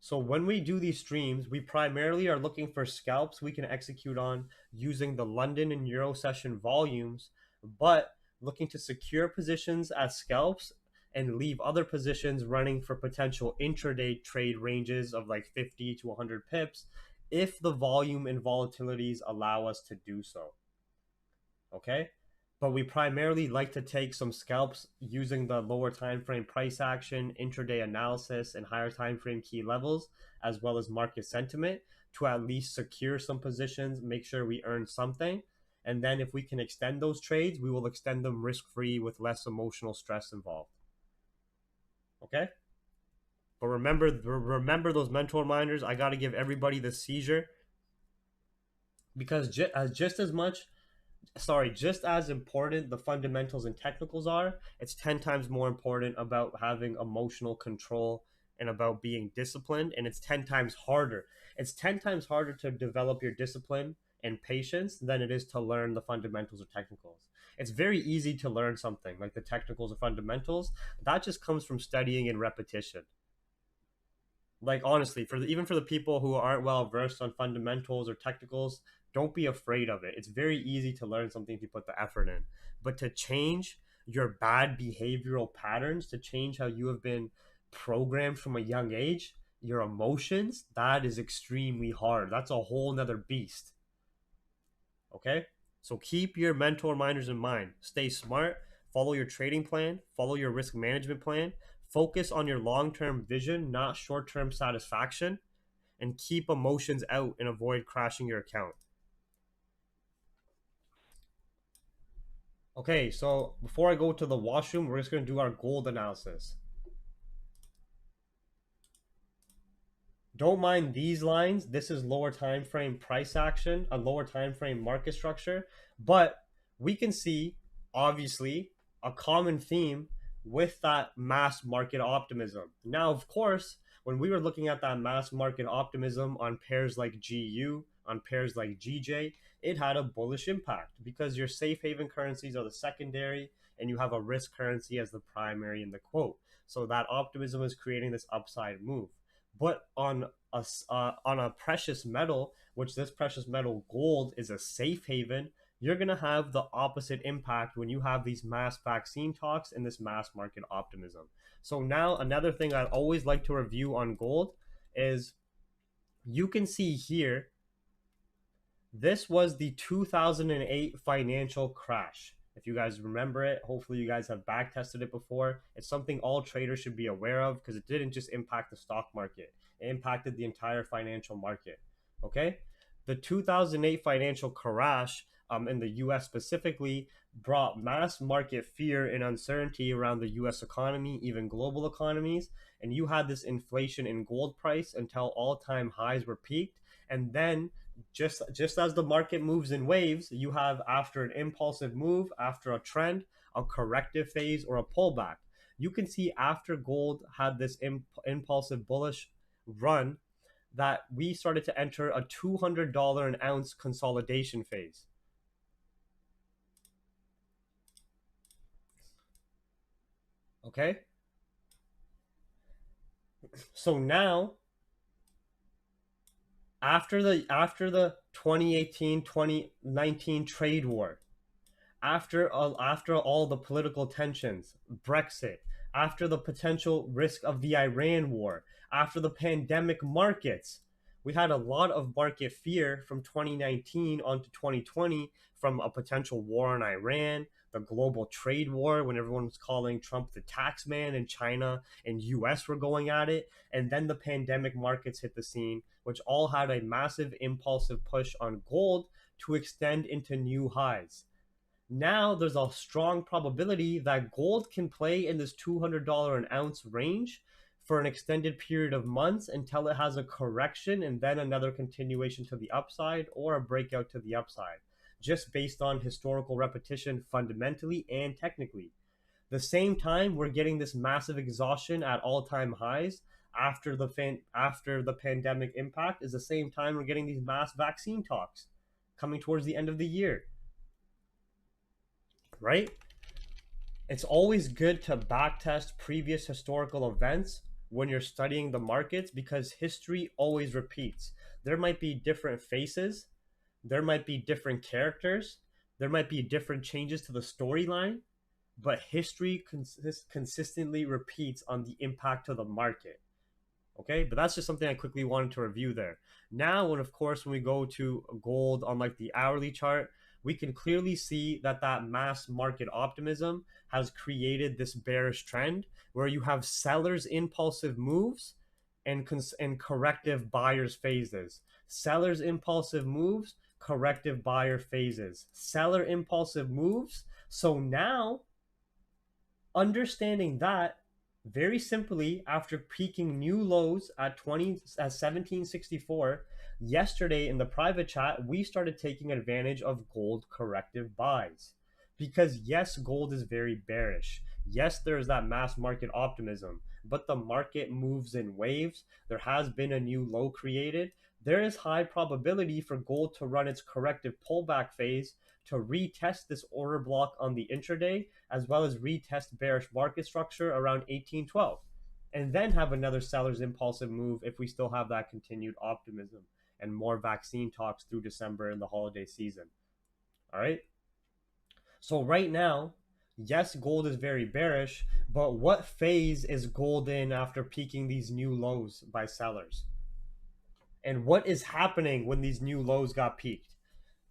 So when we do these streams, we primarily are looking for scalps we can execute on using the London and Euro session volumes, but looking to secure positions as scalps and leave other positions running for potential intraday trade ranges of like 50 to 100 pips if the volume and volatilities allow us to do so. Okay? But we primarily like to take some scalps using the lower time frame price action, intraday analysis, and higher time frame key levels, as well as market sentiment, to at least secure some positions, make sure we earn something. And then if we can extend those trades, we will extend them risk-free with less emotional stress involved. Okay? But remember those mental reminders. I got to give everybody the seizure, because just as important the fundamentals and technicals are, it's 10 times more important about having emotional control and about being disciplined. And it's 10 times harder. It's 10 times harder to develop your discipline and patience than it is to learn the fundamentals or technicals. It's very easy to learn something like the technicals or fundamentals. That just comes from studying and repetition. Like honestly, even for the people who aren't well versed on fundamentals or technicals, don't be afraid of it. It's very easy to learn something if you put the effort in. But to change your bad behavioral patterns, to change how you have been programmed from a young age, your emotions, that is extremely hard. That's a whole nother beast. Okay? So keep your mental reminders in mind. Stay smart, follow your trading plan, follow your risk management plan, focus on your long term vision, not short term satisfaction, and keep emotions out and avoid crashing your account. Okay, so before I go to the washroom, we're just going to do our gold analysis. Don't mind these lines. This is lower time frame price action, a lower time frame market structure, but we can see obviously a common theme with that mass market optimism. Now, of course, when we were looking at that mass market optimism on pairs like GU, on pairs like GJ, it had a bullish impact because your safe haven currencies are the secondary and you have a risk currency as the primary in the quote. So that optimism is creating this upside move. But on a precious metal, which this precious metal gold is a safe haven, you're going to have the opposite impact when you have these mass vaccine talks and this mass market optimism. So now another thing I always like to review on gold is you can see here this was the 2008 financial crash. If you guys remember it, hopefully you guys have back tested it before. It's something all traders should be aware of because it didn't just impact the stock market, it impacted the entire financial market. Okay? The 2008 financial crash in the US specifically brought mass market fear and uncertainty around the US economy, even global economies. And you had this inflation in gold price until all time highs were peaked. And then just as the market moves in waves, you have after an impulsive move, after a trend, a corrective phase or a pullback. You can see after gold had this impulsive bullish run that we started to enter a $200 an ounce consolidation phase. Okay? So now after the 2018-2019 trade war, after all the political tensions, Brexit, after the potential risk of the Iran war, after the pandemic markets, we had a lot of market fear from 2019 onto 2020 from a potential war in Iran, the global trade war when everyone was calling Trump the tax man and China and US were going at it, and then the pandemic markets hit the scene, which all had a massive impulsive push on gold to extend into new highs. Now there's a strong probability that gold can play in this $200 an ounce range for an extended period of months until it has a correction and then another continuation to the upside or a breakout to the upside, just based on historical repetition fundamentally and technically. The same time, we're getting this massive exhaustion at all-time highs after the pandemic impact is the same time we're getting these mass vaccine talks coming towards the end of the year, right? It's always good to backtest previous historical events when you're studying the markets because history always repeats. There might be different faces, there might be different characters, there might be different changes to the storyline, but history consistently repeats on the impact of the market. Okay, but that's just something I quickly wanted to review there. Now, when we go to gold on like the hourly chart, we can clearly see that that mass market optimism has created this bearish trend where you have sellers impulsive moves and corrective buyers phases. Sellers impulsive moves, corrective buyer phases. Seller impulsive moves. So now understanding that very simply after peaking new lows at 1764 yesterday in the private chat, we started taking advantage of gold corrective buys because yes, gold is very bearish. Yes, there's that mass market optimism, but the market moves in waves. There has been a new low created, there is high probability for gold to run its corrective pullback phase to retest this order block on the intraday, as well as retest bearish market structure around 1812, and then have another seller's impulsive move if we still have that continued optimism and more vaccine talks through December and the holiday season. All right. So right now, yes, gold is very bearish, but what phase is gold in after peaking these new lows by sellers? And what is happening when these new lows got peaked?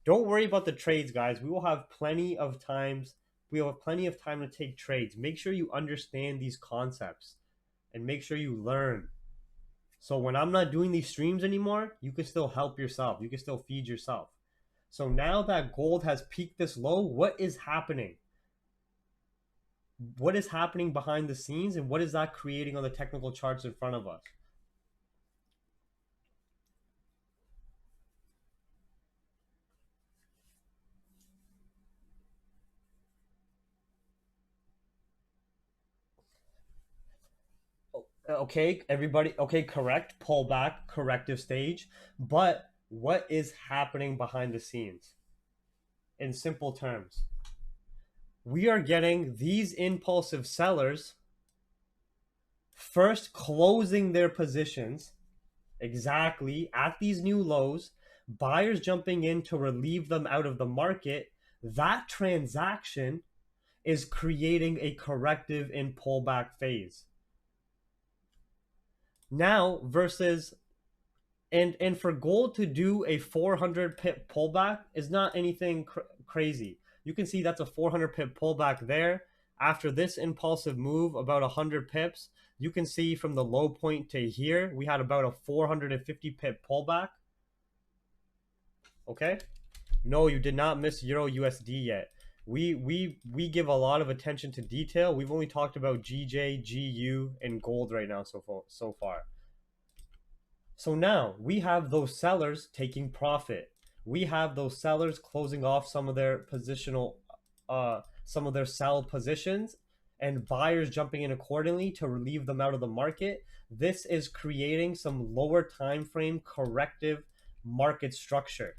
Don't worry about the trades, guys. We will have plenty of times. We will have plenty of time to take trades. Make sure you understand these concepts and make sure you learn. So when I'm not doing these streams anymore, you can still help yourself. You can still feed yourself. So now that gold has peaked this low, what is happening? What is happening behind the scenes, and what is that creating on the technical charts in front of us? Okay, everybody. Okay, correct. Pullback, corrective stage. But what is happening behind the scenes? In simple terms, we are getting these impulsive sellers first closing their positions exactly at these new lows, buyers jumping in to relieve them out of the market. That transaction is creating a corrective in pullback phase. Now versus and for gold to do a 400 pip pullback is not anything crazy. You can see that's a 400 pip pullback there. After this impulsive move, about 100 pips, you can see from the low point to here, we had about a 450 pip pullback. Okay. No, you did not miss Euro USD yet. We give a lot of attention to detail. We've only talked about GJ, GU, and gold right now so far. So now we have those sellers taking profit. We have those sellers closing off some of their some of their sell positions, and buyers jumping in accordingly to relieve them out of the market. This is creating some lower time frame corrective market structure.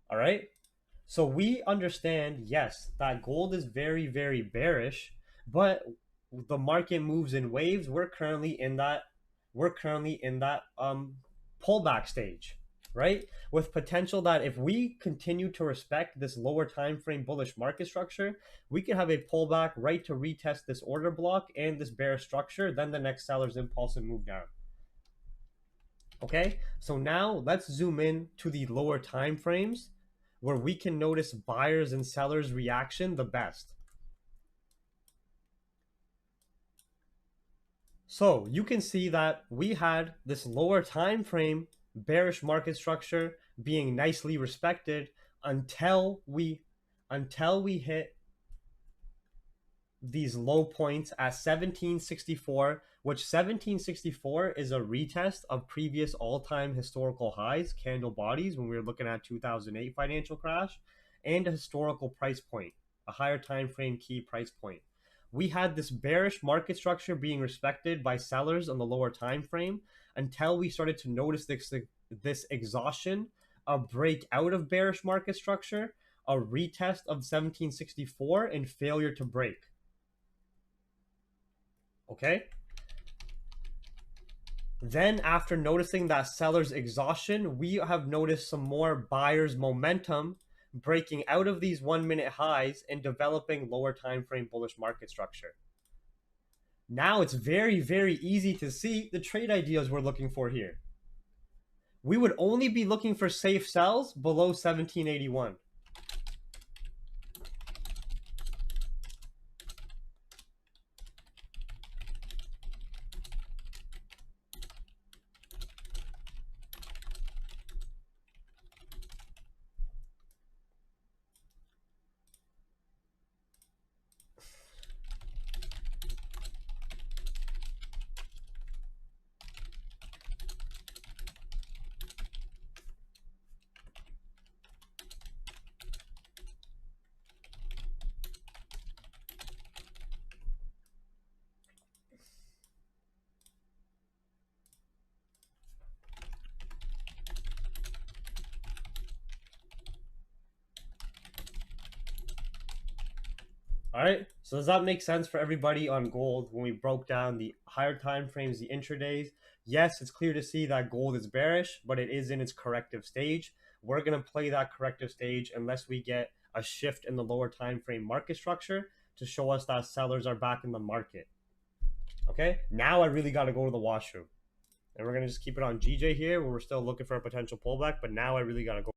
All right. So we understand, yes, that gold is very, very bearish, but the market moves in waves. We're currently in that pullback stage, right? With potential that if we continue to respect this lower time frame bullish market structure, we could have a pullback right to retest this order block and this bearish structure, then the next seller's impulsive move down. Okay, so now let's zoom in to the lower time frames where we can notice buyers and sellers reaction the best. So you can see that we had this lower time frame bearish market structure being nicely respected until we hit these low points at 1764, which 1764 is a retest of previous all-time historical highs, candle bodies, when we were looking at 2008 financial crash, and a historical price point, a higher time frame key price point. We had this bearish market structure being respected by sellers on the lower time frame until we started to notice this exhaustion, a break out of bearish market structure, a retest of 1764, and failure to break. Okay. Then after noticing that seller's exhaustion, we have noticed some more buyers momentum breaking out of these 1 minute highs and developing lower time frame bullish market structure. Now it's very, very easy to see the trade ideas we're looking for here. We would only be looking for safe sells below 1781. All right. So does that make sense for everybody on gold when we broke down the higher time frames, the intradays? Yes, it's clear to see that gold is bearish, but it is in its corrective stage. We're going to play that corrective stage unless we get a shift in the lower time frame market structure to show us that sellers are back in the market. Okay? Now I really got to go to the washroom. And we're going to just keep it on GJ here where we're still looking for a potential pullback, but now I really got to go.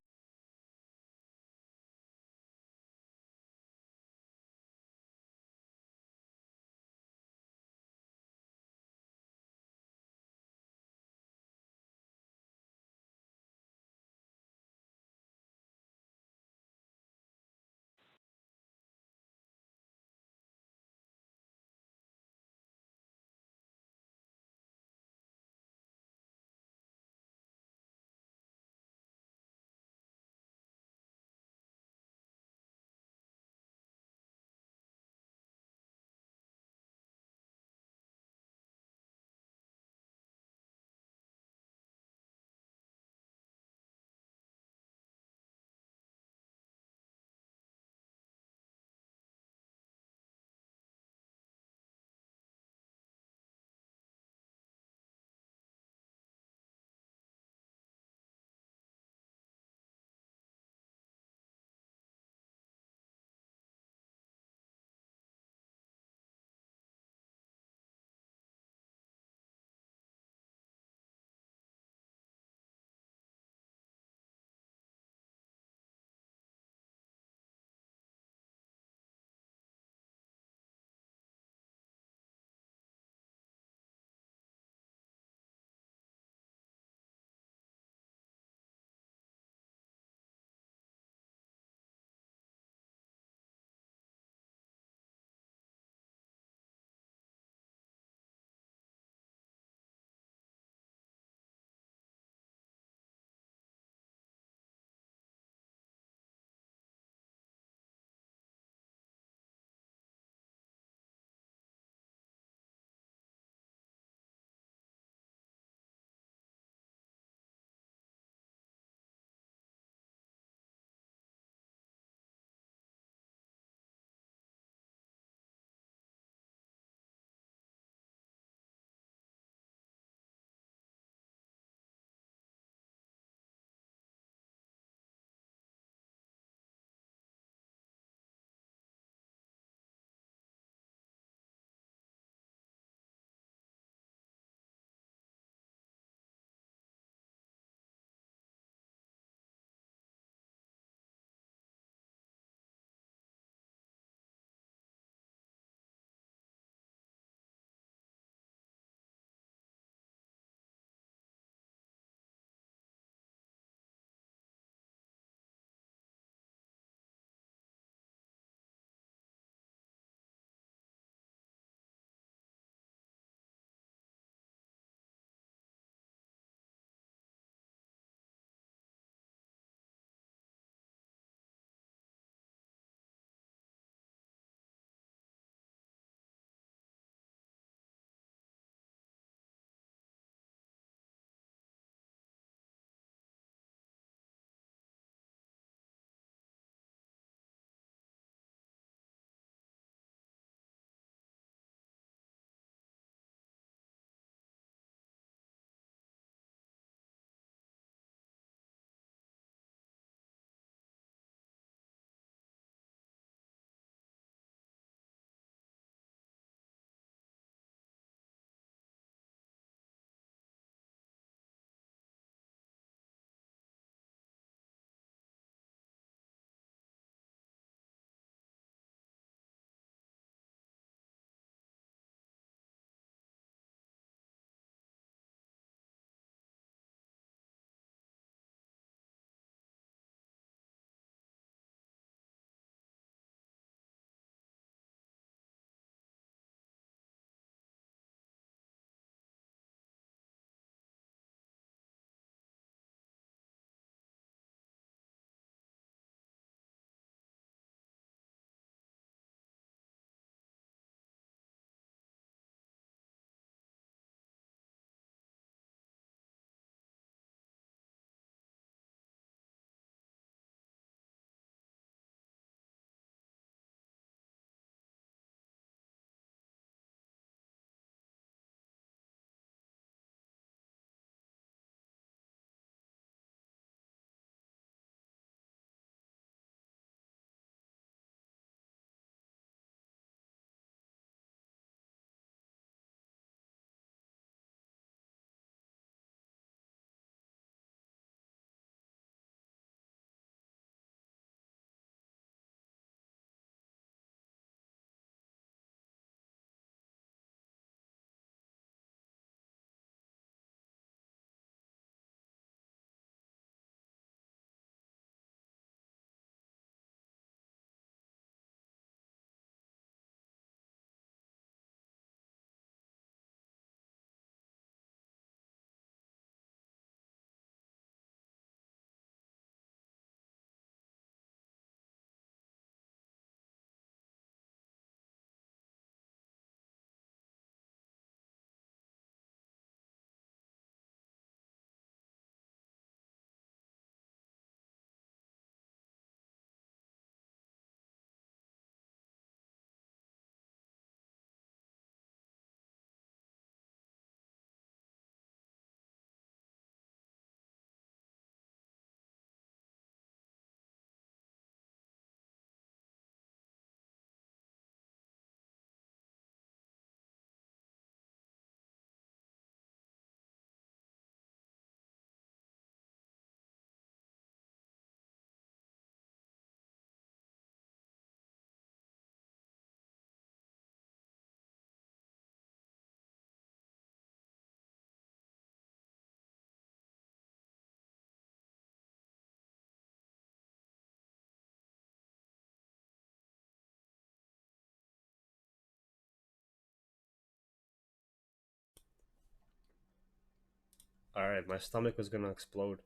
All right, my stomach was gonna explode.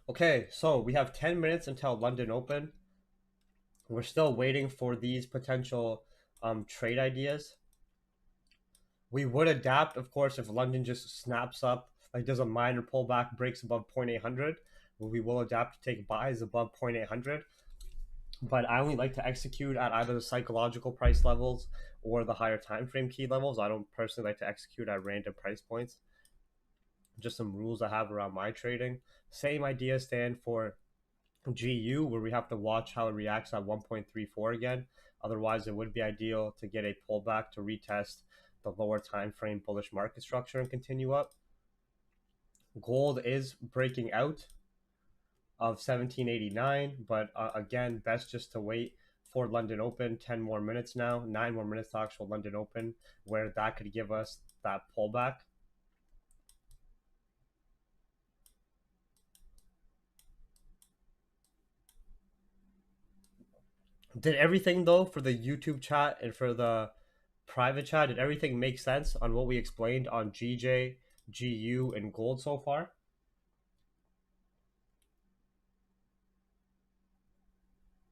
Okay, so we have 10 minutes until London Open. We're still waiting for these potential trade ideas. We would adapt, of course, if London just snaps up, like does a minor pullback, breaks above 0.800. We will adapt to take buys above 0.800. But I only like to execute at either the psychological price levels or the higher time frame key levels. I don't personally like to execute at random price points. Just some rules I have around my trading. Same idea stand for GU, where we have to watch how it reacts at 1.34 again. Otherwise, it would be ideal to get a pullback to retest the lower time frame bullish market structure and continue up. Gold is breaking out of 1789, but again, best just to wait for London Open. 10 more minutes now, 9 more minutes to actual London Open, where that could give us that pullback. Did everything though for the YouTube chat and for the private chat, did everything make sense on what we explained on GJ, GU, and gold so far?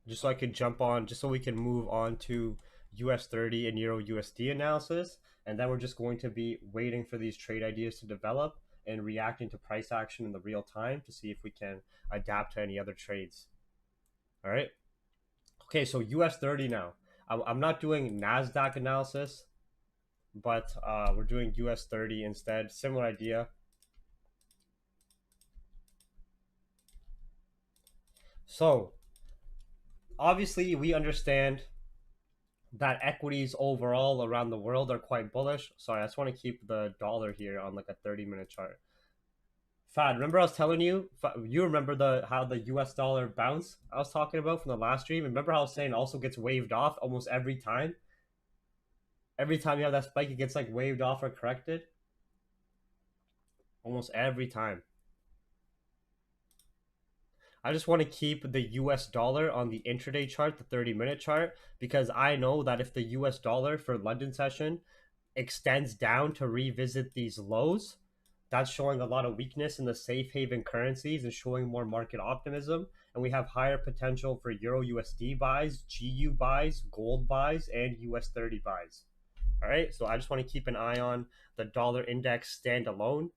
Just so I could jump on, just so we can move on to US30 and Euro USD analysis. And then we're just going to be waiting for these trade ideas to develop and reacting to price action in the real time to see if we can adapt to any other trades. All right. Okay, so US30 now. I'm not doing NASDAQ analysis, but we're doing US30 instead. Similar idea. So obviously we understand that equities overall around the world are quite bullish. Sorry, I just want to keep the dollar here on like a 30-minute chart. Fad, remember I was telling you, you remember how the US dollar bounce I was talking about from the last stream? Remember how I was saying also gets waved off almost every time? Every time you have that spike, it gets like waved off or corrected. Almost every time. I just want to keep the US dollar on the intraday chart, the 30-minute chart, because I know that if the US dollar for London session extends down to revisit these lows, that's showing a lot of weakness in the safe haven currencies and showing more market optimism. And we have higher potential for Euro USD buys, GU buys, gold buys, and US30 buys. All right, so I just want to keep an eye on the dollar index standalone,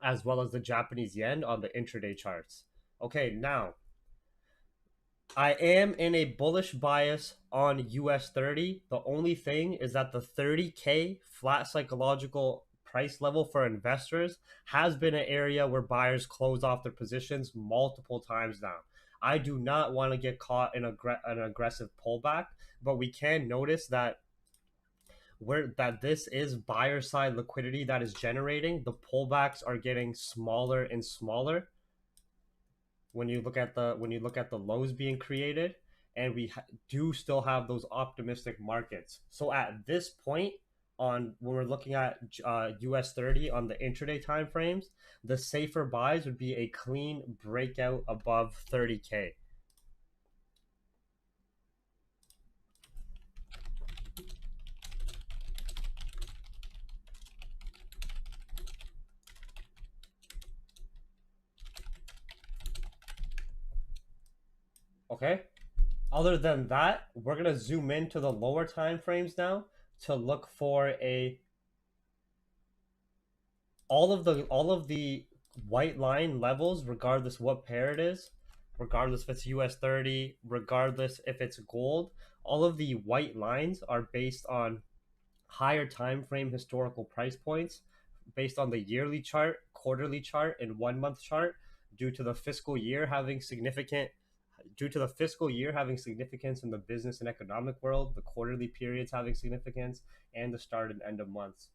as well as the Japanese yen on the intraday charts. Okay, now I am in a bullish bias on US30. The only thing is that the 30K flat psychological price level for investors has been an area where buyers close off their positions multiple times now. I do not want to get caught in an aggressive pullback, but we can notice that this is buyer side liquidity that is generating. The pullbacks are getting smaller and smaller when you look at the lows being created, and we do still have those optimistic markets. So at this point, on when we're looking at US30 on the intraday time frames, the safer buys would be a clean breakout above 30K. Okay, other than that, we're gonna zoom into the lower time frames now to look for a all of the white line levels, regardless what pair it is, regardless if it's US30, regardless if it's gold, all of the white lines are based on higher time frame historical price points, based on the yearly chart, quarterly chart, and 1 month chart, due to the fiscal year having significant due to the fiscal year having significance in the business and economic world, the quarterly periods having significance, and the start and end of months.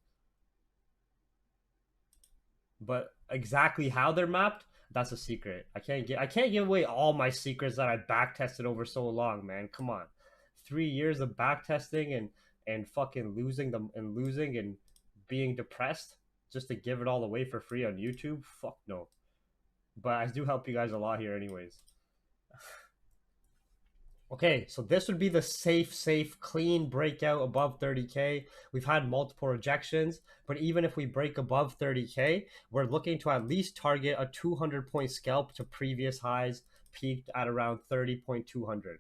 But exactly how they're mapped, that's a secret. I can't give away all my secrets that I back tested over so long, man. Come on. 3 years of back testing and fucking losing and being depressed just to give it all away for free on YouTube. Fuck no. But I do help you guys a lot here anyways. Okay, so this would be the safe, clean breakout above 30K. We've had multiple rejections, but even if we break above 30K, we're looking to at least target a 200-point scalp to previous highs, peaked at around 30.200.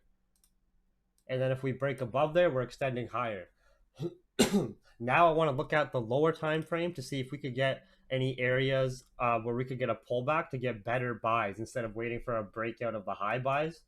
And then if we break above there, we're extending higher. Now I want to look at the lower time frame to see if we could get any areas where we could get a pullback to get better buys instead of waiting for a breakout of the high buys.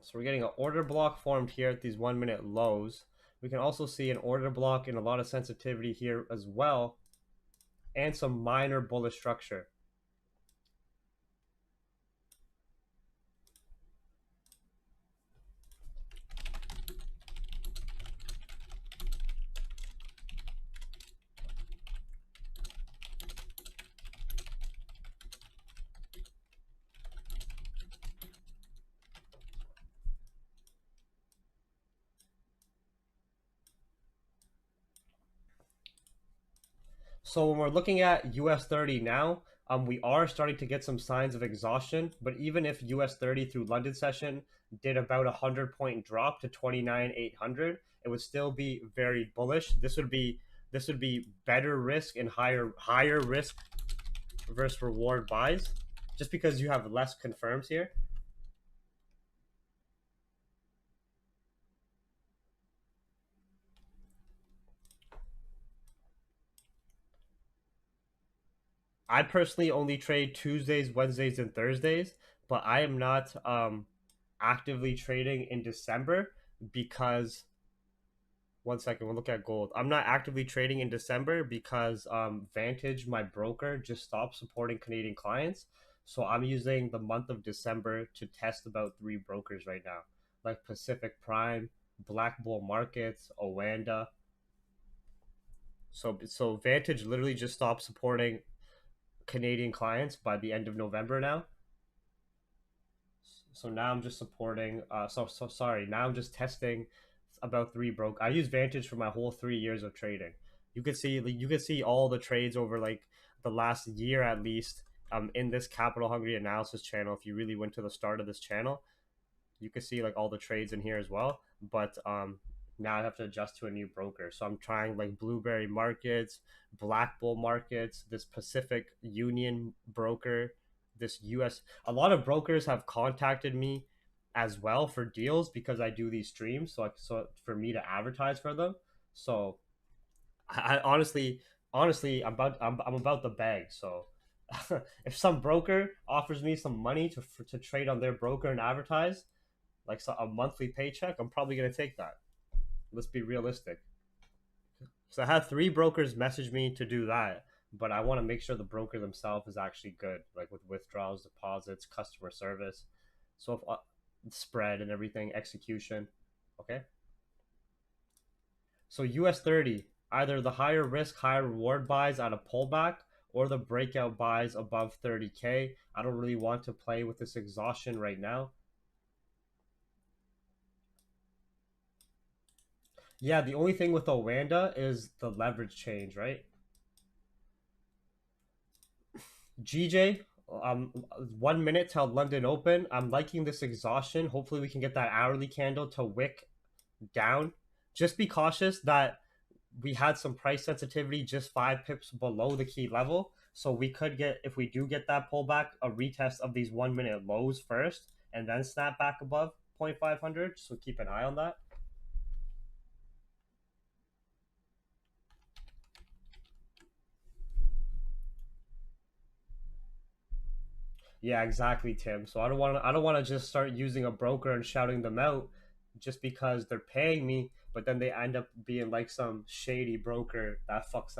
So we're getting an order block formed here at these 1 minute lows. We can also see an order block and a lot of sensitivity here as well, and some minor bullish structure. So when we're looking at US30 now, we are starting to get some signs of exhaustion. But even if US30 through London session did about a 100-point drop to 29,800, it would still be very bullish. This would be better risk and higher risk versus reward buys, just because you have less confirms here. I personally only trade Tuesdays, Wednesdays, and Thursdays, but I am not actively trading in December because 1 second, we'll look at gold. I'm not actively trading in December because Vantage, my broker, just stopped supporting Canadian clients. So I'm using the month of December to test about 3 brokers right now, like Pacific Prime, Black Bull Markets, Owanda. So Vantage literally just stopped supporting Canadian clients by the end of November now. So now I'm just supporting. So sorry. Now I'm just testing about 3 broke. I use Vantage for my whole 3 years of trading. You could see all the trades over like the last year at least. In this capital hungry analysis channel. If you really went to the start of this channel, you could see like all the trades in here as well. But now I have to adjust to a new broker. So I'm trying like Blueberry Markets, Black Bull Markets, this Pacific Union broker, this US. A lot of brokers have contacted me as well for deals because I do these streams. So for me to advertise for them. So I honestly, I'm about the bag. So if some broker offers me some money to trade on their broker and advertise, like a monthly paycheck, I'm probably gonna take that. Let's be realistic. So I had 3 brokers message me to do that, but I want to make sure the broker themselves is actually good, like with withdrawals, deposits, customer service, so if, spread and everything, execution. Okay. So US30, either the higher risk, higher reward buys at a pullback or the breakout buys above 30K. I don't really want to play with this exhaustion right now. Yeah, the only thing with Owanda is the leverage change, right? GJ, 1 minute till London Open. I'm liking this exhaustion. Hopefully, we can get that hourly candle to wick down. Just be cautious that we had some price sensitivity just 5 pips below the key level. So we could get, if we do get that pullback, a retest of these 1 minute lows first and then snap back above 0.500. So keep an eye on that. Yeah, exactly, Tim. So I don't want to just start using a broker and shouting them out just because they're paying me, but then they end up being like some shady broker that fucks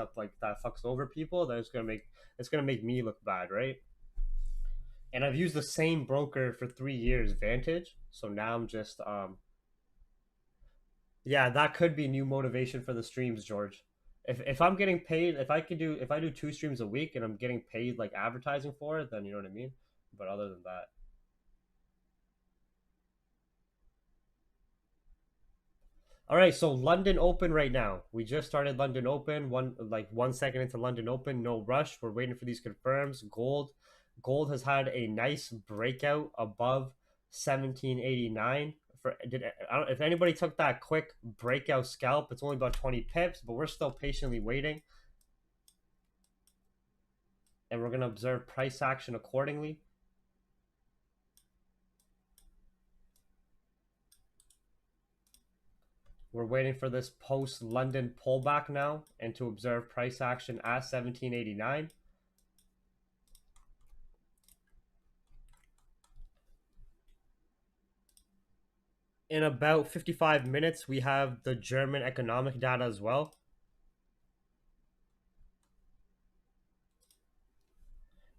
over people. It's gonna make me look bad, right? And I've used the same broker for 3 years, Vantage. So now I'm just yeah, that could be new motivation for the streams, George. If I'm getting paid, if I do 2 streams a week and I'm getting paid like advertising for it, then you know what I mean. But other than that, All right, so London Open right now. We just started London Open. 1 second into London Open. No rush. We're waiting for these confirms. Gold has had a nice breakout above 1789. I don't, if anybody took that quick breakout scalp, it's only about 20 pips, but we're still patiently waiting, and we're gonna observe price action accordingly. We're waiting for this post London pullback now, and to observe price action at 1789. In about 55 minutes, we have the German economic data as well.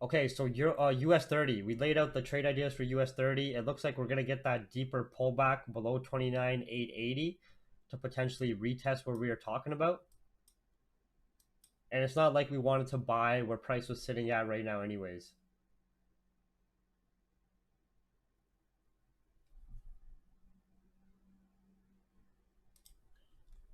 Okay, so US30. We laid out the trade ideas for US30. It looks like we're going to get that deeper pullback below 29,880 to potentially retest where we are talking about. And it's not like we wanted to buy where price was sitting at right now anyways.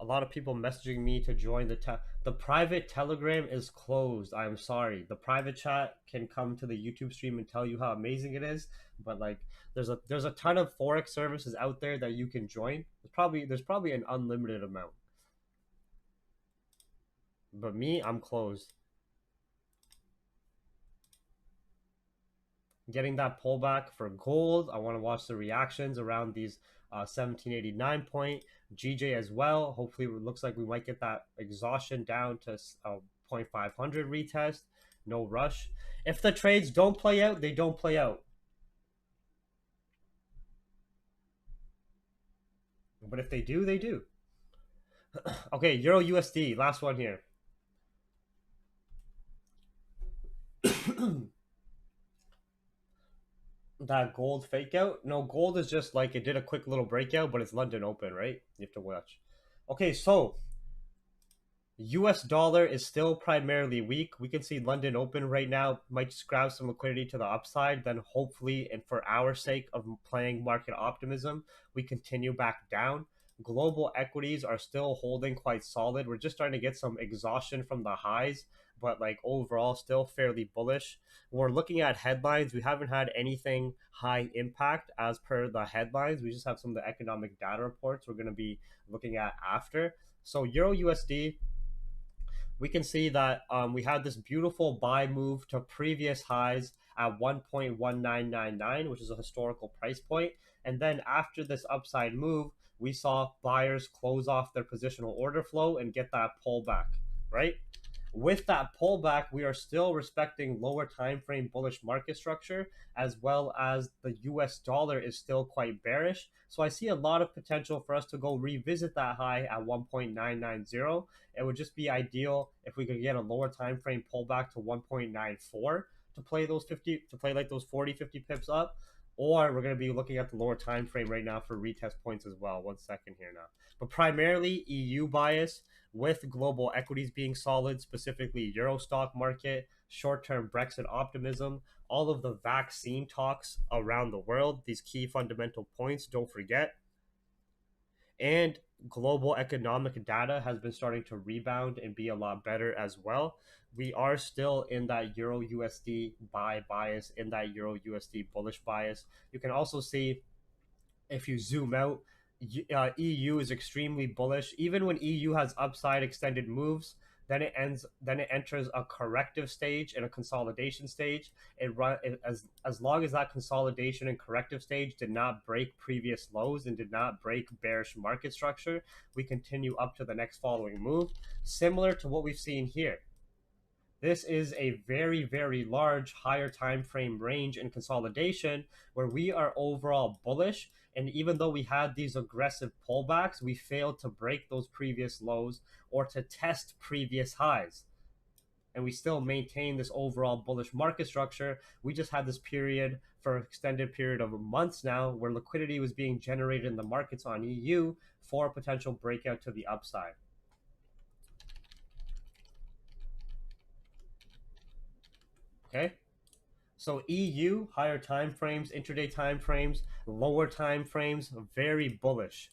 A lot of people messaging me to join the private Telegram is closed. I'm sorry. The private chat can come to the YouTube stream and tell you how amazing it is, but like there's a ton of forex services out there that you can join. There's probably an unlimited amount. But me, I'm closed. Getting that pullback for gold. I want to watch the reactions around these 1789 point. GJ as well. Hopefully, it looks like we might get that exhaustion down to 0.500 retest. No rush. If the trades don't play out, they don't play out. But if they do, they do. Okay, Euro USD. Last one here. That gold fake out? No, gold is just like it did a quick little breakout, but it's London Open, right? You have to watch. Okay, so US dollar is still primarily weak. We can see London Open right now might just grab some liquidity to the upside. Then hopefully, and for our sake of playing market optimism, we continue back down. Global equities are still holding quite solid. We're just starting to get some exhaustion from the highs, but like overall, still fairly bullish. When we're looking at headlines, we haven't had anything high impact as per the headlines. We just have some of the economic data reports we're going to be looking at after. So Euro USD, we can see that we had this beautiful buy move to previous highs at 1.1999, which is a historical price point. And then after this upside move, we saw buyers close off their positional order flow and get that pullback, right? With that pullback, we are still respecting lower time frame bullish market structure, as well as the US dollar is still quite bearish. So I see a lot of potential for us to go revisit that high at 1.990. It would just be ideal if we could get a lower time frame pullback to 1.94 to play those 50 to play like those 40-50 pips up. Or we're going to be looking at the lower time frame right now for retest points as well. 1 second here now. But primarily EU bias, with global equities being solid, specifically Euro stock market, short-term Brexit optimism, all of the vaccine talks around the world, these key fundamental points, don't forget. And global economic data has been starting to rebound and be a lot better as well. We are still in that Euro USD buy bias, in that Euro USD bullish bias. You can also see, if you zoom out, EU is extremely bullish. Even when EU has upside extended moves, then it enters a corrective stage and a consolidation stage. As long as that consolidation and corrective stage did not break previous lows and did not break bearish market structure, we continue up to the next following move, similar to what we've seen here. This is a very, very large higher time frame range in consolidation where we are overall bullish. And even though we had these aggressive pullbacks, we failed to break those previous lows or to test previous highs. And we still maintain this overall bullish market structure. We just had this period for an extended period of months now where liquidity was being generated in the markets on EU for a potential breakout to the upside. Okay. So EU, higher time frames, intraday time frames, lower time frames, very bullish.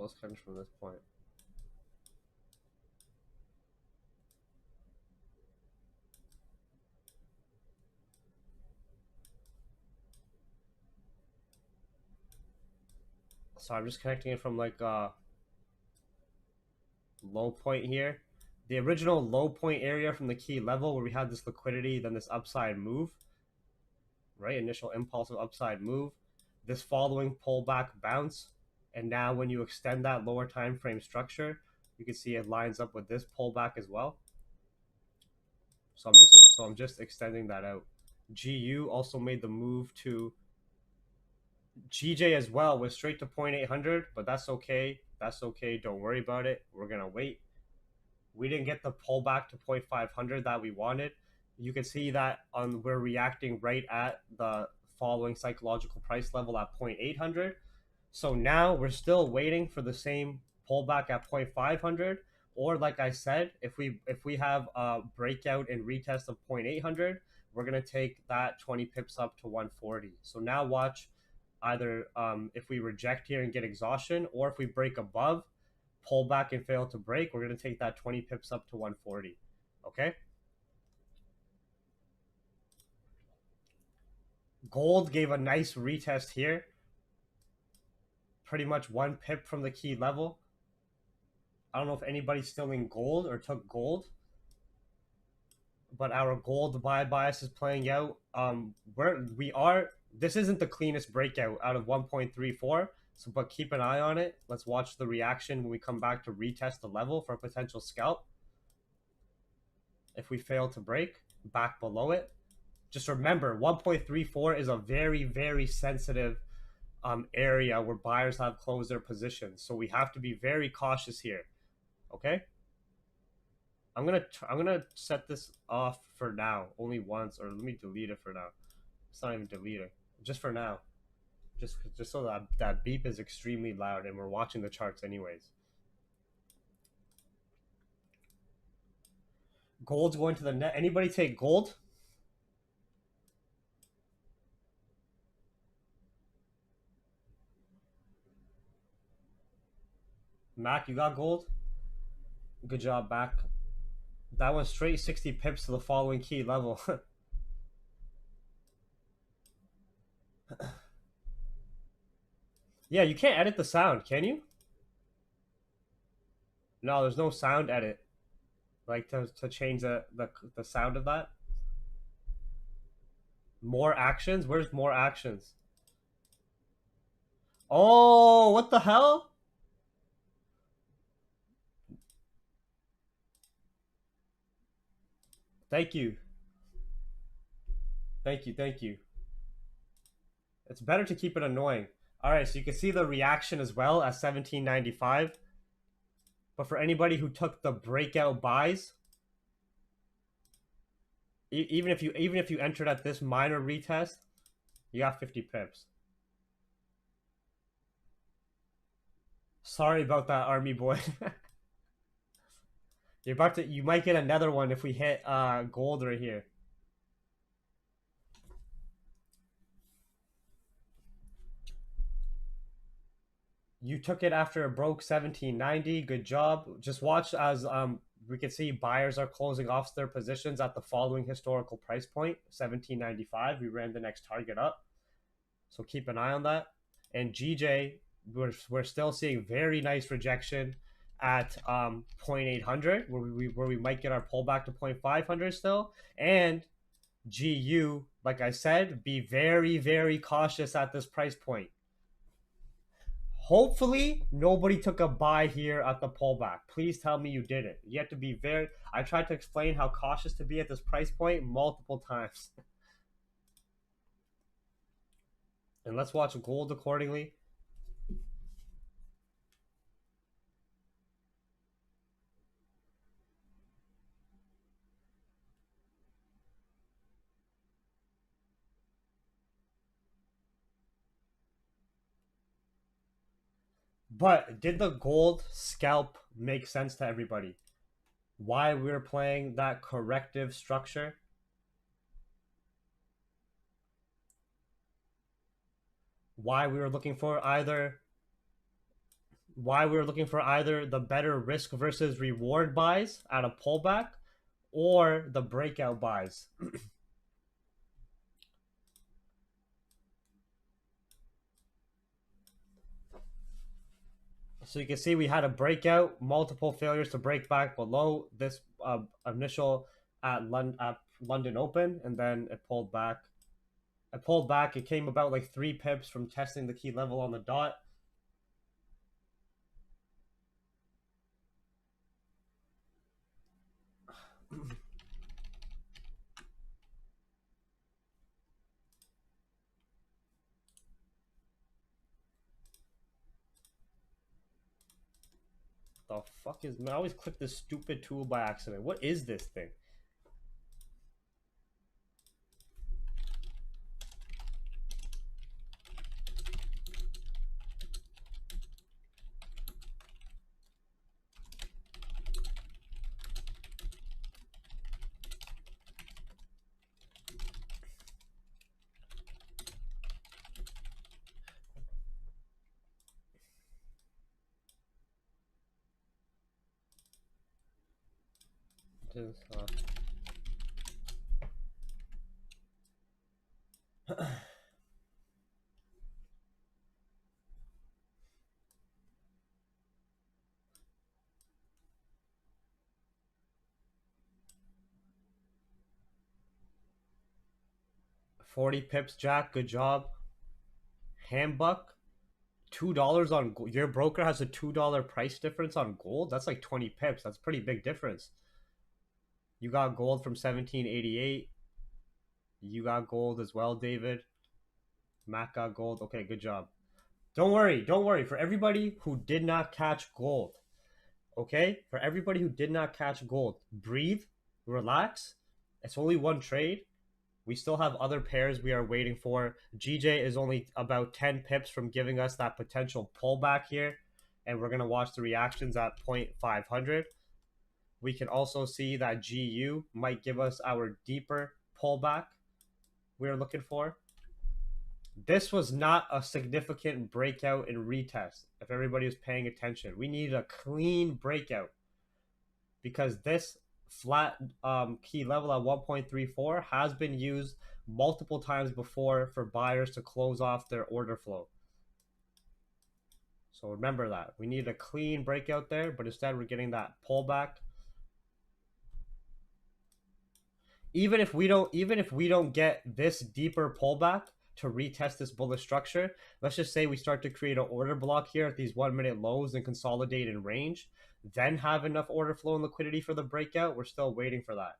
let's finish from this point. So I'm just connecting it from like low point here. The original low point area from the key level where we had this liquidity, then this upside move, right? Initial impulsive upside move, this following pullback bounce, and now when you extend that lower time frame structure, you can see it lines up with this pullback as well. So I'm just extending that out. GU also made the move to GJ as well, went straight to 0.800, but that's okay. That's okay. Don't worry about it. We're gonna wait. We didn't get the pullback to 0.500 that we wanted. You can see that we're reacting right at the following psychological price level at 0.800. So now we're still waiting for the same pullback at 0.500, or like I said, if we have a breakout and retest of 0.800, we're gonna take that 20 pips up to 140. So now watch either if we reject here and get exhaustion, or if we break above, pull back and fail to break, we're gonna take that 20 pips up to 140. Okay. Gold gave a nice retest here, pretty much 1 pip from the key level. I don't know if anybody's still in gold or took gold, but our gold buy bias is playing out. This isn't the cleanest breakout out of 1.34, so but keep an eye on it. Let's watch the reaction when we come back to retest the level for a potential scalp. If we fail to break back below it, just remember 1.34 is a very, very sensitive area where buyers have closed their positions, so we have to be very cautious here. Okay, I'm gonna set this off for now, only once, or let me delete it for now. It's not even delete it, just for now, just so that beep is extremely loud, and we're watching the charts anyways. Gold's going to the net. Anybody take gold? Mac, you got gold? Good job, Mac. That went straight 60 pips to the following key level. Yeah, you can't edit the sound, can you? No, there's no sound edit. Like to change the sound of that. More actions? Where's more actions? Oh, what the hell? Thank you. Thank you. Thank you. It's better to keep it annoying. All right, so you can see the reaction as well at 1795. But for anybody who took the breakout buys, even if you entered at this minor retest, you got 50 pips. Sorry about that, army boy. You might get another one if we hit gold right here. You took it after it broke 1790. Good job. Just watch as we can see buyers are closing off their positions at the following historical price point, 1795. We ran the next target up, so keep an eye on that. And GJ, we're still seeing very nice rejection at 0.800, where we might get our pullback to 0.500 still. And GU, like I said, be very, very cautious at this price point. Hopefully, nobody took a buy here at the pullback. Please tell me you didn't. You have to be very... I tried to explain how cautious to be at this price point multiple times. And let's watch gold accordingly. But did the gold scalp make sense to everybody? Why we're playing that corrective structure? Why we were looking for either why we were looking for either the better risk versus reward buys at a pullback or the breakout buys. So you can see we had a breakout, multiple failures to break back below this initial at London Open, and then it pulled back. It pulled back. It came about like 3 pips from testing the key level on the dot. The fuck is? I always click this stupid tool by accident. What is this thing? Just, 40 pips, Jack. Good job. Handbuck. $2 on gold. Your broker has a $2 price difference on gold. That's like 20 pips. That's a pretty big difference. You got gold from 1788. You got gold as well, David. Mac got gold. Okay, good job. Don't worry. Don't worry. For everybody who did not catch gold, okay? For everybody who did not catch gold, breathe, relax. It's only one trade. We still have other pairs we are waiting for. GJ is only about 10 pips from giving us that potential pullback here. And we're going to watch the reactions at 0.500. We can also see that GU might give us our deeper pullback we're looking for. This was not a significant breakout and retest, if everybody was paying attention. We needed a clean breakout because this flat key level at 1.34 has been used multiple times before for buyers to close off their order flow. So remember that. We need a clean breakout there, but instead we're getting that pullback. Even if we don't get this deeper pullback to retest this bullish structure, let's just say we start to create an order block here at these 1 minute lows and consolidate in range, then have enough order flow and liquidity for the breakout. We're still waiting for that.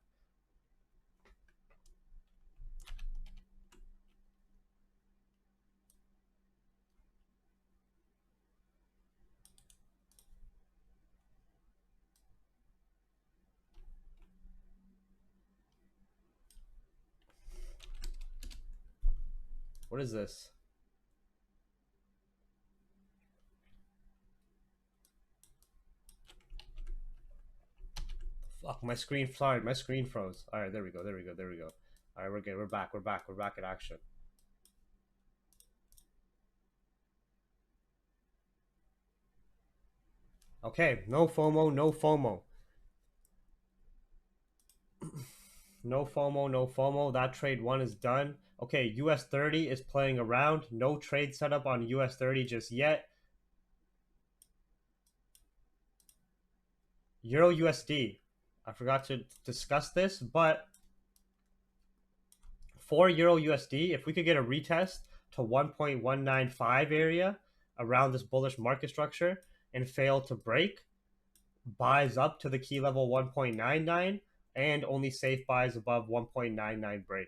What is this? Fuck, my screen, sorry, my screen froze. All right, there we go. All right, we're good. We're back in action. Okay, no FOMO, no FOMO. No FOMO. That trade 1 is done. Okay, US30 is playing around. No trade setup on US30 just yet. Euro USD. I forgot to discuss this, but for Euro USD, if we could get a retest to 1.195 area around this bullish market structure and fail to break, buys up to the key level 1.99 and only safe buys above 1.99 break.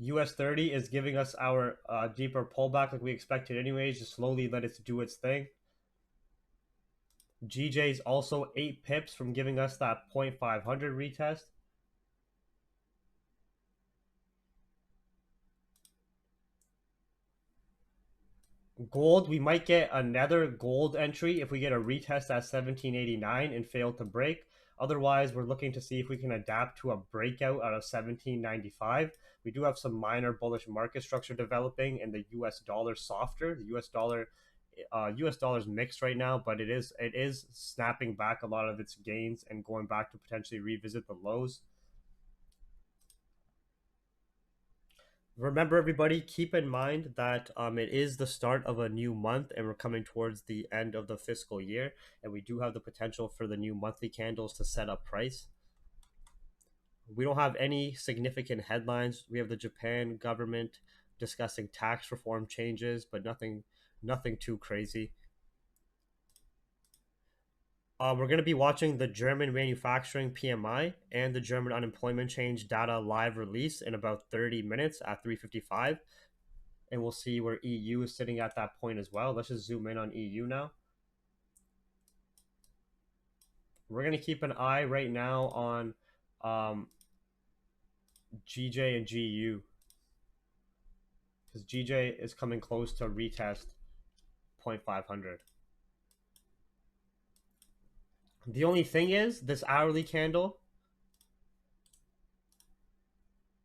US30 is giving us our deeper pullback like we expected anyways. Just slowly let it do its thing. GJ is also 8 pips from giving us that 0.500 retest. Gold, we might get another gold entry if we get a retest at 1789 and fail to break. Otherwise, we're looking to see if we can adapt to a breakout out of 1795. We do have some minor bullish market structure developing, and the US dollar softer. The US dollar is mixed right now, but it is snapping back a lot of its gains and going back to potentially revisit the lows. Remember, everybody, keep in mind that it is the start of a new month and we're coming towards the end of the fiscal year, and we do have the potential for the new monthly candles to set up price. We don't have any significant headlines. We have the Japan government discussing tax reform changes, but nothing too crazy. We're going to be watching the German manufacturing PMI and the German unemployment change data live release in about 30 minutes at 3:55. And we'll see where EU is sitting at that point as well. Let's just zoom in on EU now. We're going to keep an eye right now on GJ and GU, because GJ is coming close to retest 0.500. The only thing is this hourly candle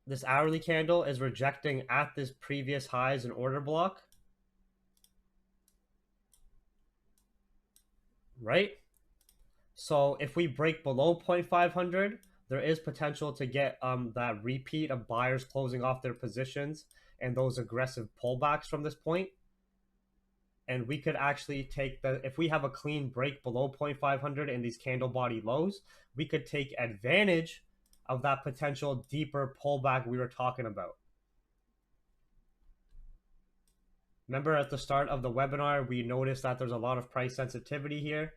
is rejecting at this previous highs and order block, right? So if we break below 0.500, there is potential to get that repeat of buyers closing off their positions and those aggressive pullbacks from this point. And we could actually take if we have a clean break below 0.500 in these candle body lows, we could take advantage of that potential deeper pullback we were talking about. Remember at the start of the webinar, we noticed that there's a lot of price sensitivity here.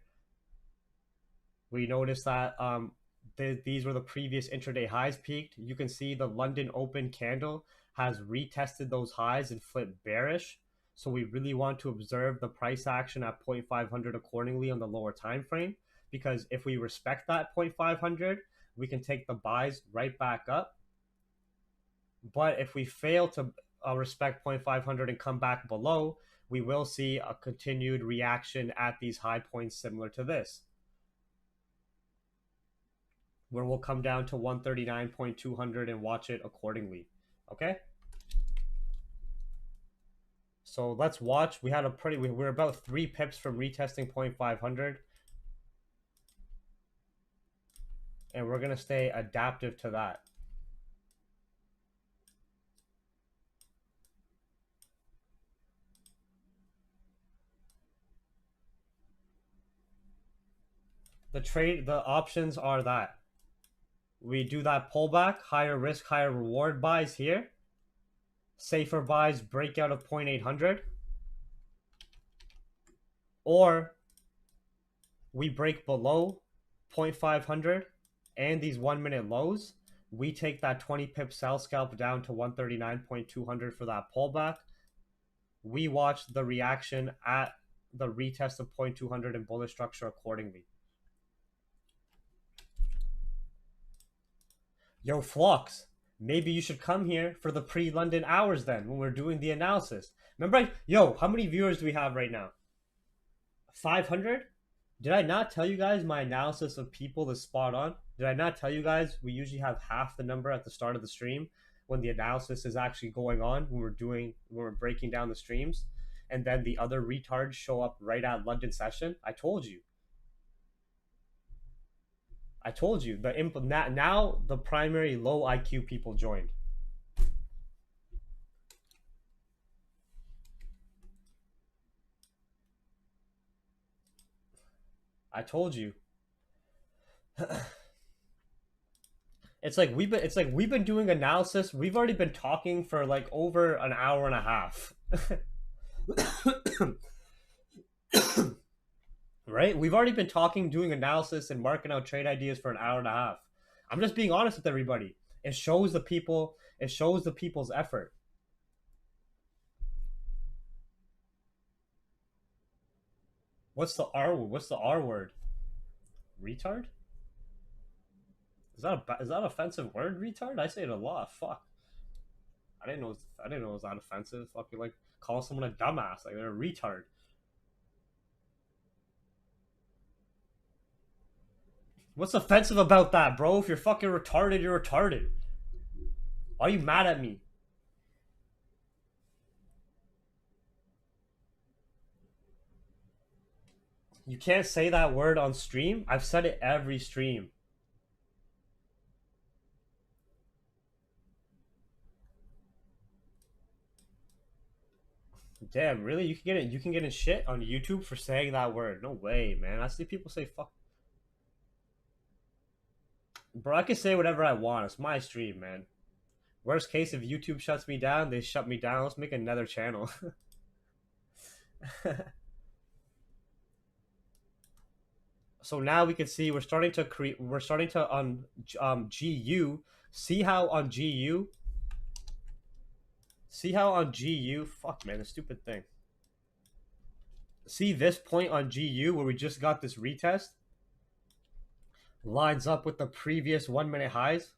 We noticed that these were the previous intraday highs peaked. You can see the London open candle has retested those highs and flipped bearish. So we really want to observe the price action at 0.500 accordingly on the lower time frame, because if we respect that 0.500, we can take the buys right back up. But if we fail to respect 0.500 and come back below, we will see a continued reaction at these high points similar to this, where we'll come down to 139.200 and watch it accordingly. Okay? So let's watch. We had a we're about 3 pips from retesting 0.500. And we're going to stay adaptive to that. The options are that we do that pullback, higher risk, higher reward buys here. Safer buys, breakout of 0.800. Or we break below 0.500 and these 1 minute lows. We take that 20 pip sell scalp down to 139.200 for that pullback. We watch the reaction at the retest of 0.200 and bullish structure accordingly. Yo, Flux, maybe you should come here for the pre-London hours then when we're doing the analysis. Remember, yo, how many viewers do we have right now? 500? Did I not tell you guys my analysis of people is spot on? Did I not tell you guys we usually have half the number at the start of the stream when the analysis is actually going on, when we're breaking down the streams, and then the other retards show up right at London session? I told you. Now the primary low IQ people joined. I told you. It's like we've been doing analysis. We've already been talking for like over an hour and a half. Right? We've already been talking, doing analysis and marking out trade ideas for an hour and a half. I'm just being honest with everybody. It shows the people, It shows the people's effort. What's the R? What's the R word? Retard? Is that offensive word? Retard? I say it a lot. Fuck. I didn't know it was that offensive. Fucking like call someone a dumbass. Like they're a retard. What's offensive about that, bro? If you're fucking retarded, you're retarded. Why are you mad at me? You can't say that word on stream? I've said it every stream. Damn, really? You can get in shit on YouTube for saying that word. No way, man. I see people say fuck. Bro, I can say whatever I want. It's my stream, man. Worst case, if YouTube shuts me down, they shut me down. Let's make another channel. So now we can see we're starting to create. We're starting to on GU. See how on GU. See how on GU. Fuck, man, the stupid thing. See this point on GU where we just got this retest lines up with the previous 1 minute highs.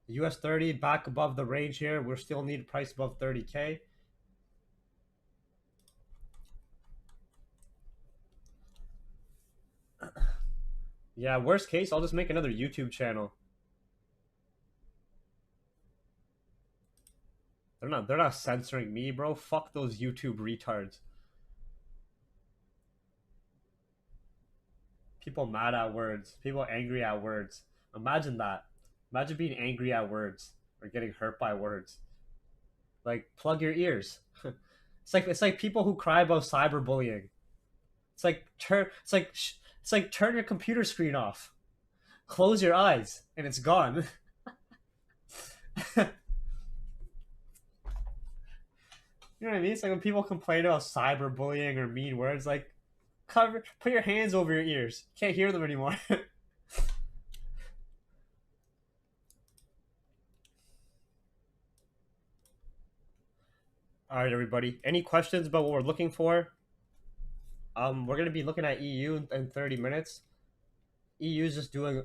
US30 back above the range here. We still need price above 30K. Yeah, worst case, I'll just make another YouTube channel. They're not censoring me, bro. Fuck those YouTube retards. People mad at words. People angry at words. Imagine that. Imagine being angry at words or getting hurt by words. Like plug your ears. It's like people who cry about cyberbullying. It's like turn your computer screen off. Close your eyes and it's gone. You know what I mean? It's like when people complain about cyberbullying or mean words, like put your hands over your ears. Can't hear them anymore. All right, everybody. Any questions about what we're looking for? We're gonna be looking at EU in 30 minutes. EU is just doing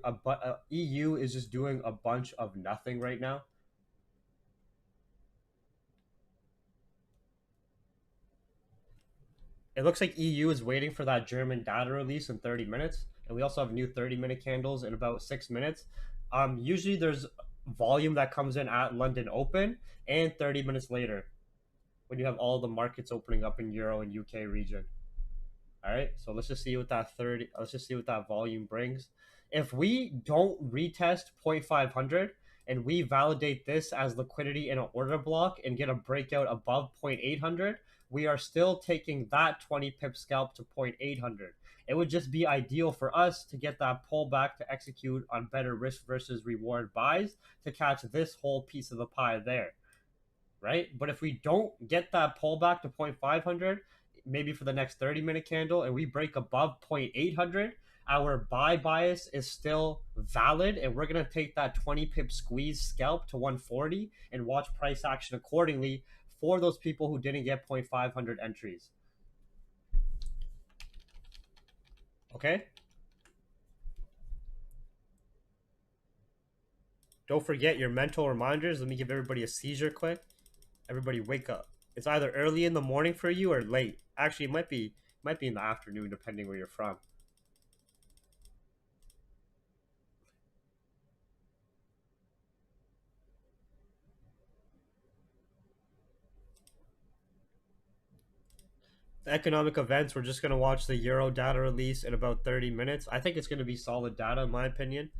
EU is just doing a bunch of nothing right now. It looks like EU is waiting for that German data release in 30 minutes, and we also have new 30-minute candles in about 6 minutes. Usually there's volume that comes in at London Open and 30 minutes later when you have all the markets opening up in Euro and UK region. All right, so let's just see what that 30. Let's just see what that volume brings. If we don't retest 0.500 and we validate this as liquidity in an order block and get a breakout above 0.800, we are still taking that 20 pip scalp to 0.800. It would just be ideal for us to get that pullback to execute on better risk versus reward buys to catch this whole piece of the pie there, right? But if we don't get that pullback to 0.500, maybe for the next 30-minute candle, and we break above 0.800, our buy bias is still valid, and we're going to take that 20 pip squeeze scalp to 140 and watch price action accordingly for those people who didn't get 0.500 entries. Okay? Don't forget your mental reminders. Let me give everybody a seizure quick. Everybody wake up. It's either early in the morning for you or late. Actually, it might be in the afternoon depending where you're from. The economic events, we're just going to watch the Euro data release in about 30 minutes. I think it's going to be solid data in my opinion.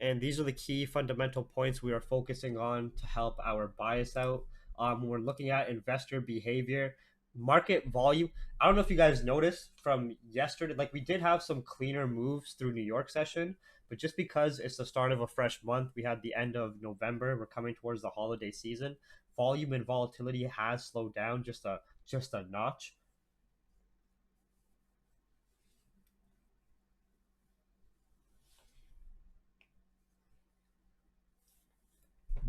And these are the key fundamental points we are focusing on to help our bias out. We're looking at investor behavior, market volume. I don't know if you guys noticed from yesterday, like we did have some cleaner moves through New York session, but just because it's the start of a fresh month, we had the end of November, we're coming towards the holiday season. Volume and volatility has slowed down just a notch.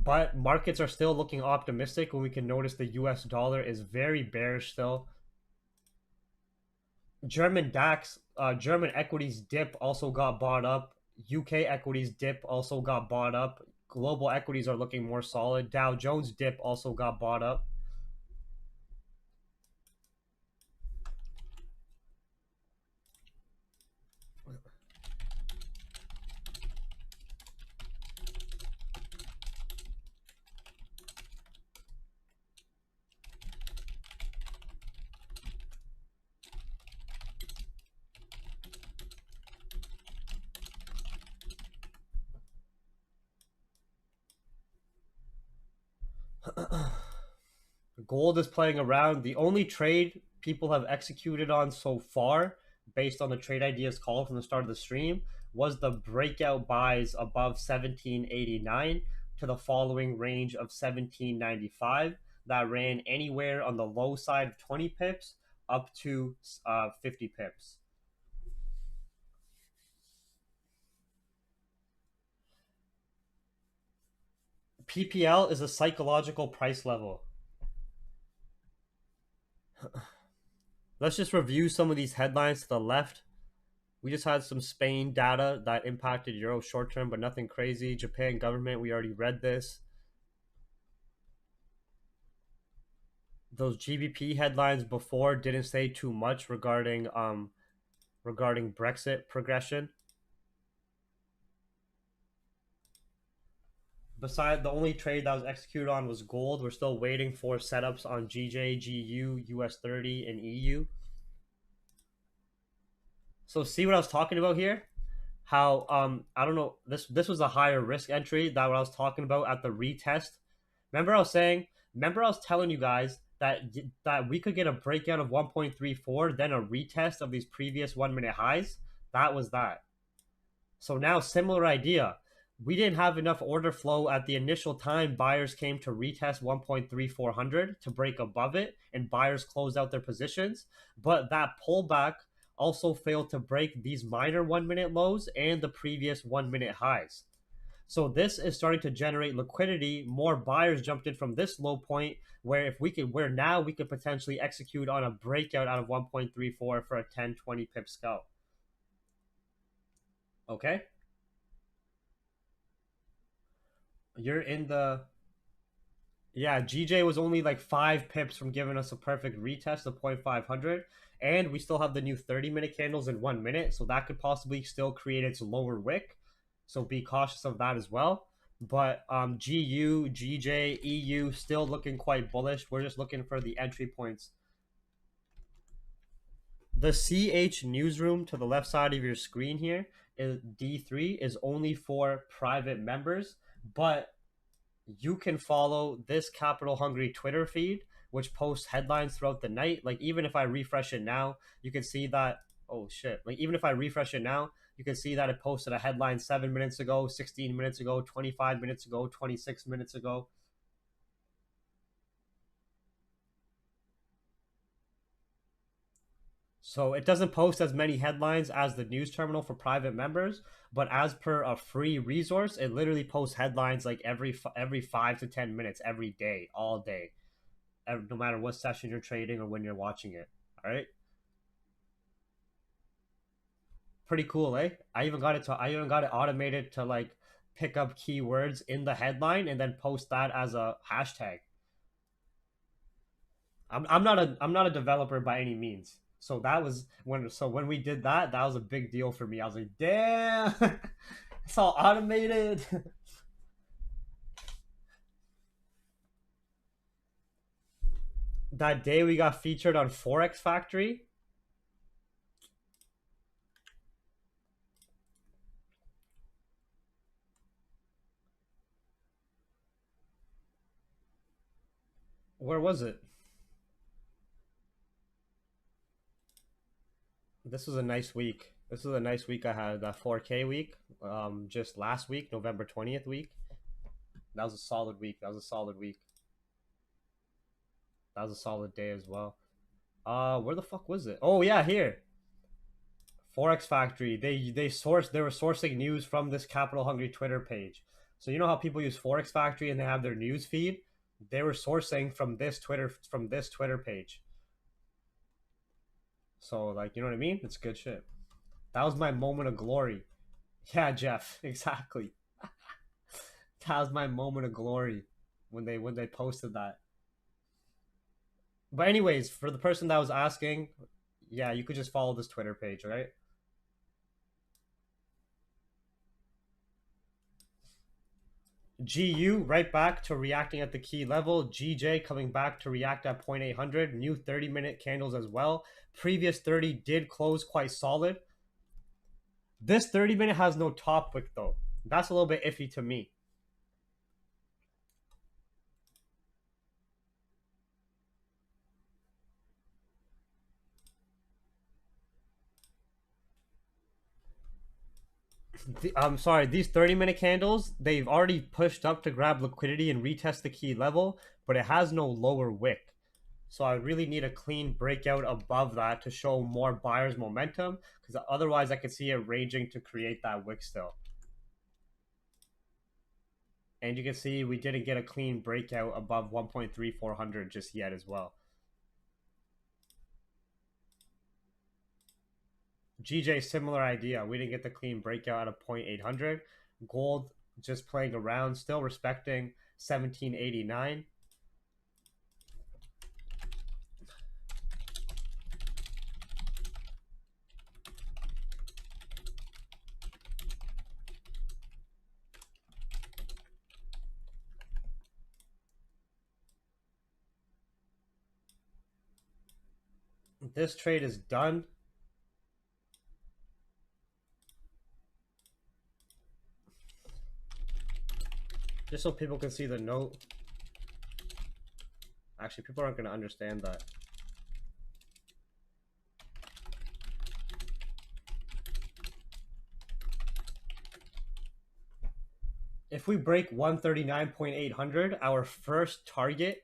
But markets are still looking optimistic when we can notice the US dollar is very bearish still. German DAX, German equities dip also got bought up. UK equities dip also got bought up. Global equities are looking more solid. Dow Jones dip also got bought up. Gold is playing around. The only trade people have executed on so far, based on the trade ideas called from the start of the stream, was the breakout buys above 1789 to the following range of 1795 that ran anywhere on the low side of 20 pips up to 50 pips. PPL is a psychological price level. Let's just review some of these headlines to the left. We just had some Spain data that impacted euro short term, but nothing crazy. Japan government, we already read this. Those GBP headlines before didn't say too much regarding Brexit progression. Besides, the only trade that was executed on was gold. We're still waiting for setups on GJ, GU, US30, and EU. So see what I was talking about here? How I don't know, this was a higher risk entry that what I was talking about at the retest. Remember I was telling you guys that we could get a breakout of 1.34, then a retest of these previous 1 minute highs. That was that. So now similar idea. We didn't have enough order flow at the initial time buyers came to retest 1.3400 to break above it, and buyers closed out their positions. But that pullback also failed to break these minor 1 minute lows and the previous 1 minute highs. So this is starting to generate liquidity. More buyers jumped in from this low point where now we could potentially execute on a breakout out of 1.34 for a 10-20 pip scalp. Okay? You're in the Yeah, GJ was only like 5 pips from giving us a perfect retest of 0.500. And we still have the new 30-minute candles in 1 minute. So that could possibly still create its lower wick. So be cautious of that as well. But GU, GJ, EU still looking quite bullish. We're just looking for the entry points. The CH newsroom to the left side of your screen here is D3 is only for private members. But you can follow this Capital Hungry Twitter feed, which posts headlines throughout the night. Like, even if I refresh it now, you can see that, oh shit. Like, even if I refresh it now, you can see that it posted a headline 7 minutes ago, 16 minutes ago, 25 minutes ago, 26 minutes ago. So it doesn't post as many headlines as the news terminal for private members, but as per a free resource, it literally posts headlines like every 5 to 10 minutes every day, all day, no matter what session you're trading or when you're watching it. All right, pretty cool, eh? I even got it automated to like pick up keywords in the headline and then post that as a hashtag. I'm not a developer by any means. So that was when we did that, that was a big deal for me. I was like, damn, it's all automated. That day we got featured on Forex Factory. Where was it? This was a nice week. This was a nice week. I had that 4K week. Just last week, November 20th week. That was a solid week. That was a solid week. That was a solid day as well. Where the fuck was it? Oh yeah, here. Forex Factory. They were sourcing news from this Capital Hungry Twitter page. So you know how people use Forex Factory and they have their news feed? They were sourcing from this Twitter page. So like, you know what I mean? It's good shit. That was my moment of glory. Yeah, Jeff, exactly. That was my moment of glory when they posted that. But anyways, for the person that was asking, yeah, you could just follow this Twitter page, right? GU right back to reacting at the key level. GJ coming back to react at 0.800. New 30-minute candles as well. Previous 30 did close quite solid. This 30-minute has no top wick though. That's a little bit iffy to me. I'm sorry, these 30-minute candles, they've already pushed up to grab liquidity and retest the key level, but it has no lower wick. So I really need a clean breakout above that to show more buyers momentum, because otherwise I could see it ranging to create that wick still. And you can see we didn't get a clean breakout above 1.3400 just yet as well. GJ, similar idea. We didn't get the clean breakout out of 0.800. Gold just playing around, still respecting 1789. This trade is done. Just so people can see the note. Actually, people aren't going to understand that. If we break 139.800, our first target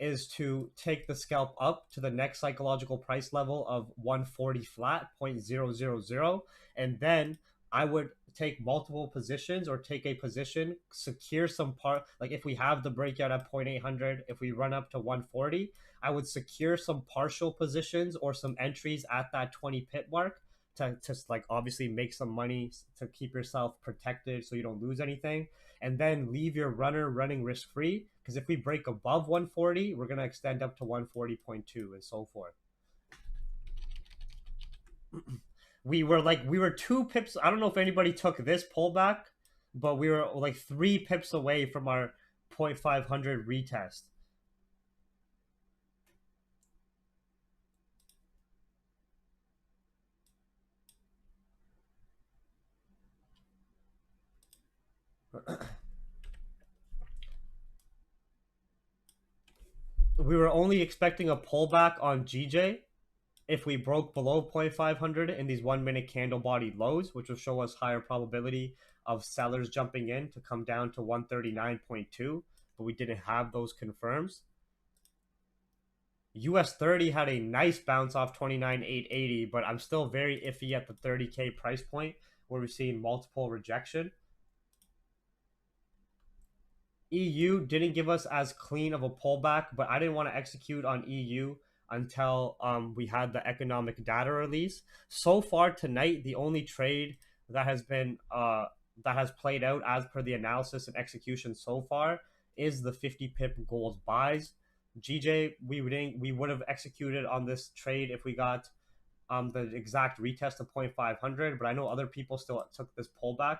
is to take the scalp up to the next psychological price level of 140 flat, 0.000. And then I would take multiple positions or take a position, secure some part. Like if we have the breakout at 0.800, if we run up to 140, I would secure some partial positions or some entries at that 20 pip mark to like obviously make some money to keep yourself protected so you don't lose anything, and then leave your runner running risk free, because if we break above 140, we're going to extend up to 140.2 and so forth. We were 2 pips. I don't know if anybody took this pullback, but we were like 3 pips away from our 0.500 retest. We were only expecting a pullback on GJ if we broke below 0.500 in these 1 minute candle body lows, which will show us higher probability of sellers jumping in to come down to 139.2, but we didn't have those confirms. US30 had a nice bounce off 29,880, but I'm still very iffy at the 30K price point where we're seeing multiple rejection. EU didn't give us as clean of a pullback, but I didn't want to execute on EU until we had the economic data release. So far tonight, the only trade that has been that has played out as per the analysis and execution so far is the 50 pip gold buys. GJ, we would have executed on this trade if we got the exact retest of 0.500, but I know other people still took this pullback.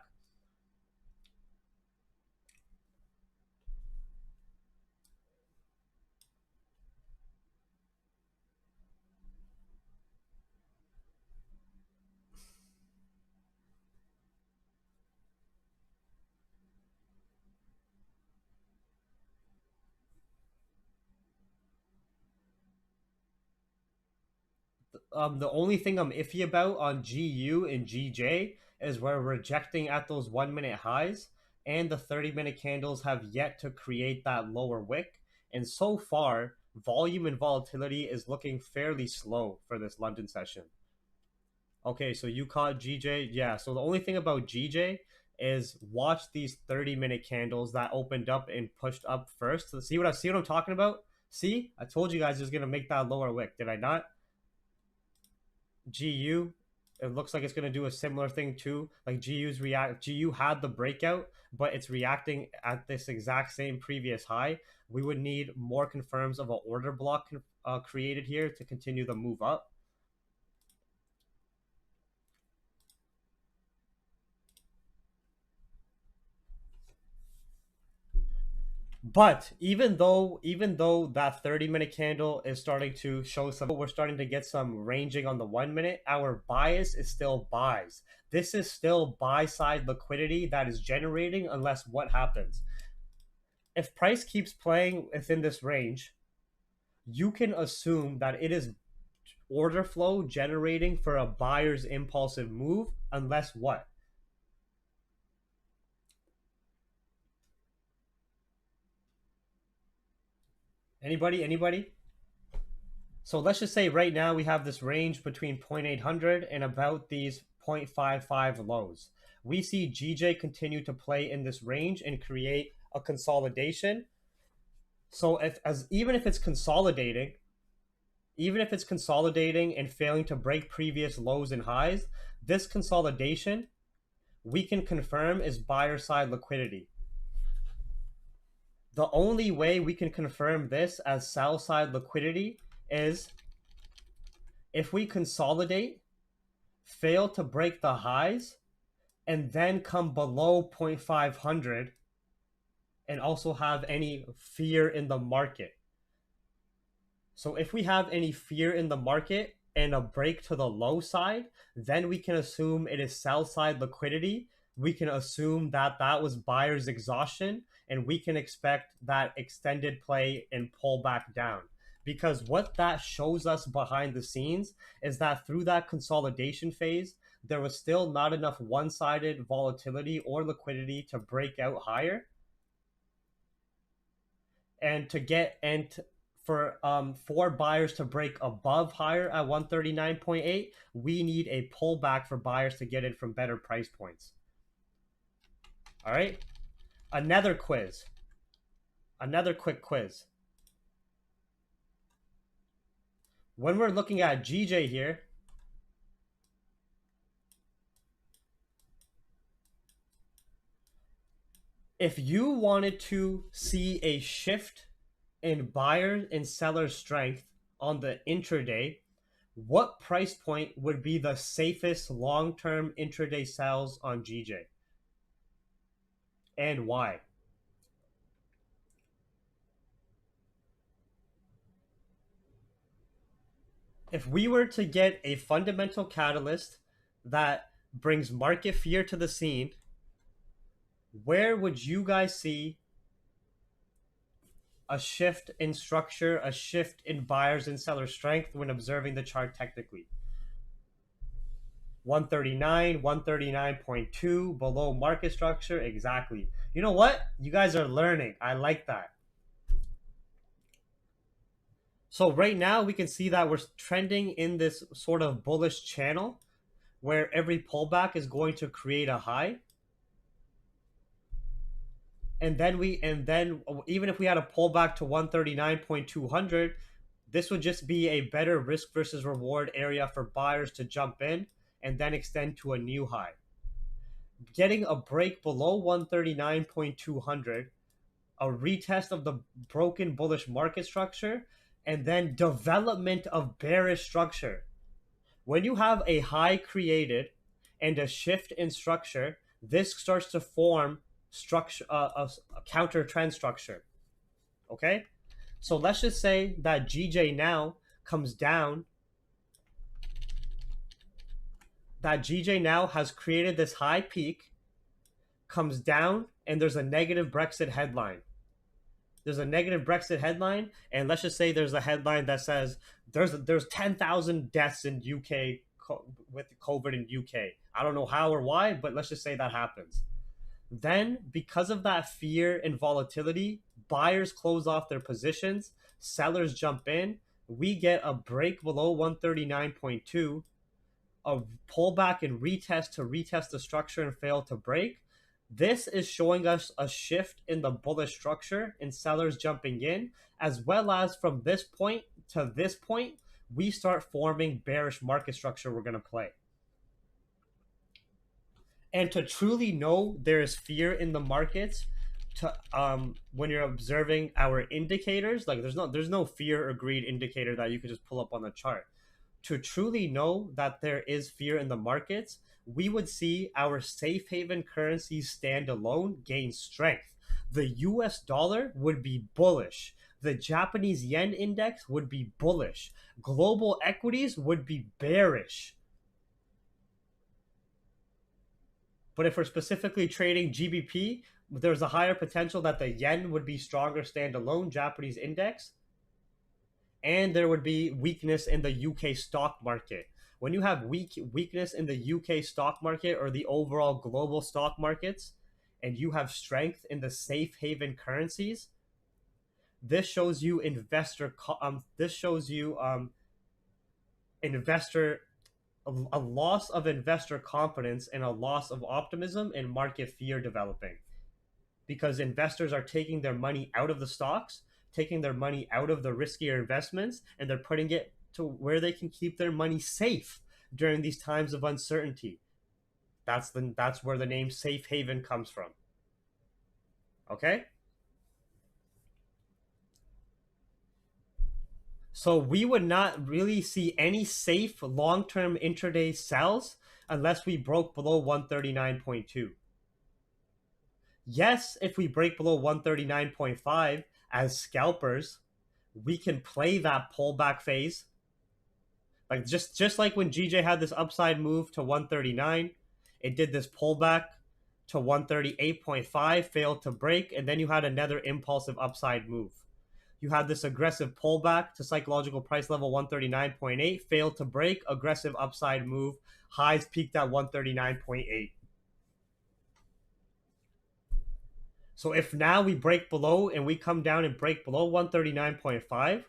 The only thing I'm iffy about on GU and GJ is we're rejecting at those 1 minute highs, and the 30-minute candles have yet to create that lower wick. And so far, volume and volatility is looking fairly slow for this London session. Okay, so you caught GJ. Yeah, so the only thing about GJ is watch these 30-minute candles that opened up and pushed up first. So see what I'm talking about? See, I told you guys it was gonna make that lower wick. Did I not? GU, it looks like it's gonna do a similar thing too. Like GU had the breakout, but it's reacting at this exact same previous high. We would need more confirms of an order block created here to continue the move up. But even though that 30-minute candle is starting to show some, we're starting to get some ranging on the 1 minute, our bias is still buys. This is still buy side liquidity that is generating unless what happens. If price keeps playing within this range, you can assume that it is order flow generating for a buyer's impulsive move unless what? Anybody? So let's just say right now we have this range between 0.800 and about these 0.55 lows. We see GJ continue to play in this range and create a consolidation. So even if it's consolidating and failing to break previous lows and highs, this consolidation we can confirm is buyer side liquidity. The only way we can confirm this as sell side liquidity is if we consolidate, fail to break the highs, and then come below 0.500 and also have any fear in the market. So if we have any fear in the market and a break to the low side, then we can assume it is sell side liquidity. We can assume that that was buyer's exhaustion, and we can expect that extended play and pull back down. Because what that shows us behind the scenes is that through that consolidation phase, there was still not enough one-sided volatility or liquidity to break out higher. And for buyers to break above higher at 139.8, we need a pullback for buyers to get in from better price points. All right, another quick quiz. When we're looking at GJ here, if you wanted to see a shift in buyer and seller strength on the intraday, what price point would be the safest long-term intraday sells on GJ? And why? If we were to get a fundamental catalyst that brings market fear to the scene, where would you guys see a shift in structure, a shift in buyers and seller strength when observing the chart technically? 139, 139.2, below market structure, exactly. You know what? You guys are learning. I like that. So right now we can see that we're trending in this sort of bullish channel where every pullback is going to create a high. And then even if we had a pullback to 139.200, this would just be a better risk versus reward area for buyers to jump in and then extend to a new high. Getting a break below 139.200, a retest of the broken bullish market structure, and then development of bearish structure. When you have a high created and a shift in structure, this starts to form structure, a counter trend structure. Okay, so let's just say that GJ now comes down. That GJ now has created this high peak, comes down, and there's a negative Brexit headline. And let's just say there's a headline that says there's 10,000 deaths in UK with COVID in UK. I don't know how or why, but let's just say that happens. Then, because of that fear and volatility, buyers close off their positions, sellers jump in, we get a break below 139.2, a pullback and retest the structure and fail to break. This is showing us a shift in the bullish structure and sellers jumping in, as well as from this point to this point, we start forming bearish market structure we're going to play. And to truly know there is fear in the markets, to when you're observing our indicators, like there's no fear or greed indicator that you could just pull up on the chart. To truly know that there is fear in the markets, we would see our safe haven currencies stand alone gain strength. The US dollar would be bullish. The Japanese yen index would be bullish. Global equities would be bearish. But if we're specifically trading GBP, there's a higher potential that the yen would be stronger standalone, Japanese index, and there would be weakness in the UK stock market. When you have weakness in the UK stock market or the overall global stock markets, and you have strength in the safe haven currencies, this shows you investor a loss of investor confidence and a loss of optimism and market fear developing, because investors are taking their money out of the stocks, taking their money out of the riskier investments, and they're putting it to where they can keep their money safe during these times of uncertainty. That's where the name safe haven comes from. Okay? So we would not really see any safe long-term intraday sells unless we broke below 139.2. Yes, if we break below 139.5 as scalpers, we can play that pullback phase. Like just like when GJ had this upside move to 139, it did this pullback to 138.5, failed to break, and then you had another impulsive upside move. You had this aggressive pullback to psychological price level 139.8, failed to break, aggressive upside move, highs peaked at 139.8. So if now we break below and we come down and break below 139.5,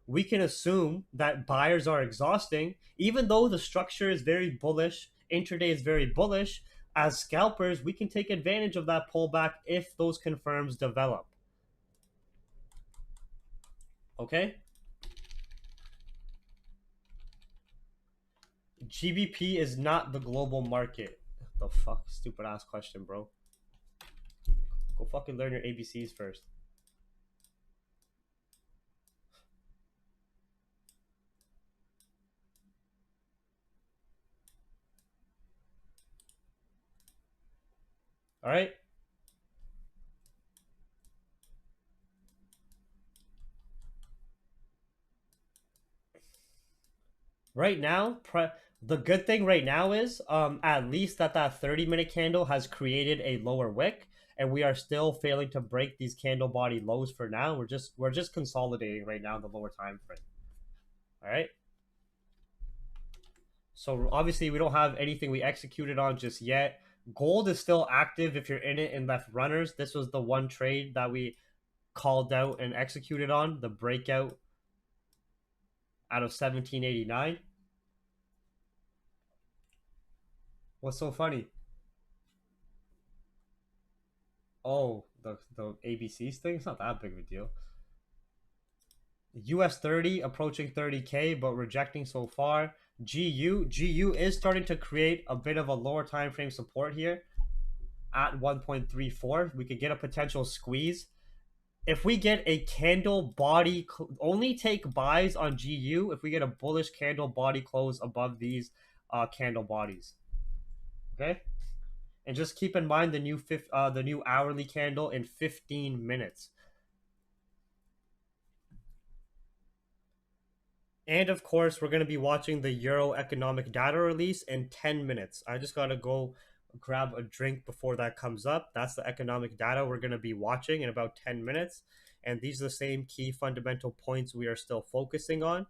we can assume that buyers are exhausting, even though the structure is very bullish, intraday is very bullish. As scalpers, we can take advantage of that pullback if those confirms develop. Okay? GBP is not the global market. The fuck? Stupid ass question, bro. Go fucking learn your ABCs first. All right? Right now, the good thing right now is at least that 30-minute candle has created a lower wick, and we are still failing to break these candle body lows for now. We're just consolidating right now in the lower time frame. All right. So obviously we don't have anything we executed on just yet. Gold is still active if you're in it in left runners. This was the one trade that we called out and executed on, the breakout out of 1789. What's so funny? Oh, the ABCs thing. It's not that big of a deal. US30 approaching 30K, but rejecting so far. GU is starting to create a bit of a lower time frame support here at 1.34. We could get a potential squeeze. If we get a candle body, only take buys on GU if we get a bullish candle body close above these candle bodies. Okay, and just keep in mind the new hourly candle in 15 minutes. And of course, we're going to be watching the Euro economic data release in 10 minutes. I just got to go grab a drink before that comes up. That's the economic data we're going to be watching in about 10 minutes. And these are the same key fundamental points we are still focusing on.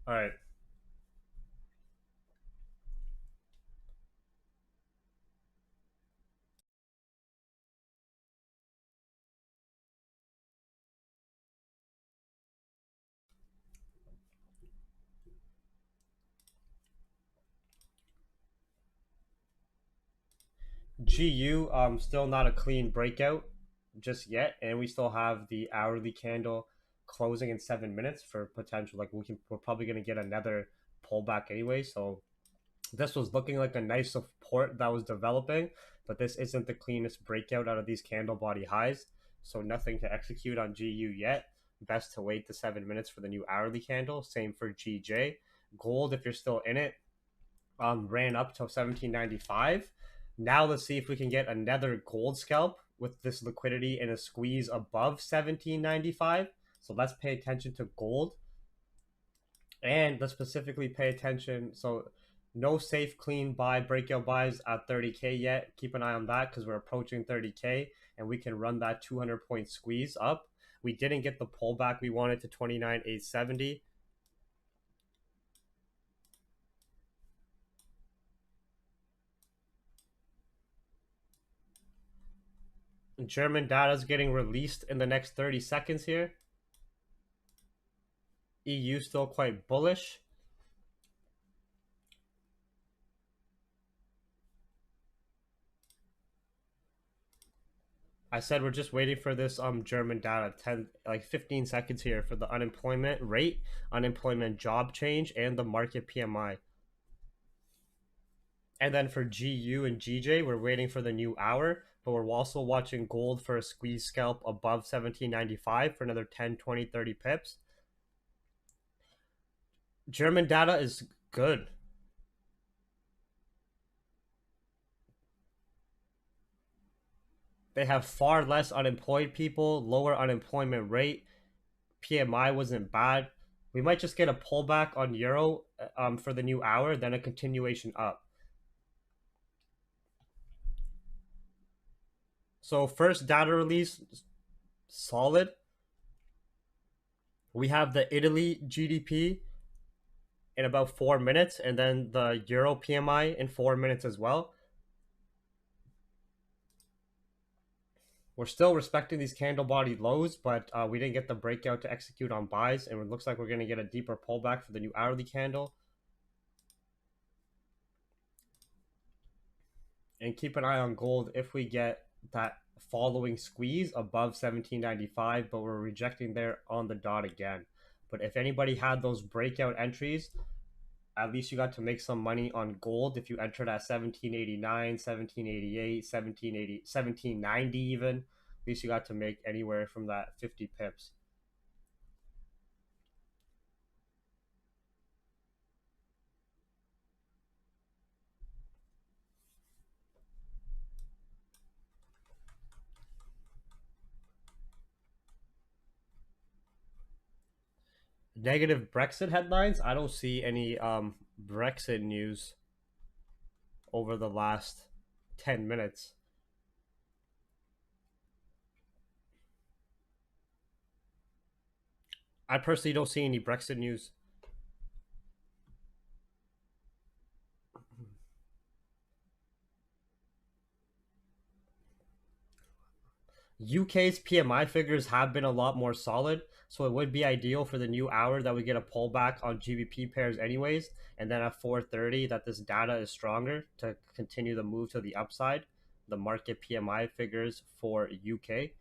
All right. GU still not a clean breakout just yet, and we still have the hourly candle closing in 7 minutes for potential. Like we're probably gonna get another pullback anyway. So this was looking like a nice support that was developing, but this isn't the cleanest breakout out of these candle body highs. So nothing to execute on GU yet. Best to wait the 7 minutes for the new hourly candle. Same for GJ. Gold, if you're still in it, ran up to 1795. Now let's see if we can get another gold scalp with this liquidity and a squeeze above 1795. So let's pay attention to gold, and let's specifically pay attention. So no safe clean buy breakout buys at 30K yet. Keep an eye on that because we're approaching 30K and we can run that 200-point squeeze up. We didn't get the pullback we wanted to 29,870. German data is getting released in the next 30 seconds here. EU still quite bullish. I said we're just waiting for this German data, 15 seconds here for the unemployment rate, unemployment job change, and the market PMI. And then for GU and GJ, we're waiting for the new hour, but we're also watching gold for a squeeze scalp above 1795 for another 10, 20, 30 pips. German data is good. They have far less unemployed people, lower unemployment rate. PMI wasn't bad. We might just get a pullback on euro for the new hour, then a continuation up. So first data release, solid. We have the Italy GDP in about 4 minutes, and then the Euro PMI in 4 minutes as well. We're still respecting these candle body lows, but we didn't get the breakout to execute on buys, and it looks like we're going to get a deeper pullback for the new hourly candle. And keep an eye on gold if we get that following squeeze above 1795, but we're rejecting there on the dot again. But if anybody had those breakout entries, at least you got to make some money on gold if you entered at 1789, 1788, 1780, 1790 even. At least you got to make anywhere from that 50 pips. Negative Brexit headlines. I don't see any Brexit news over the last 10 minutes. I personally don't see any Brexit news. UK's PMI figures have been a lot more solid, so it would be ideal for the new hour that we get a pullback on GBP pairs anyways, and then at 4:30 that this data is stronger to continue the move to the upside. The market PMI figures for UK.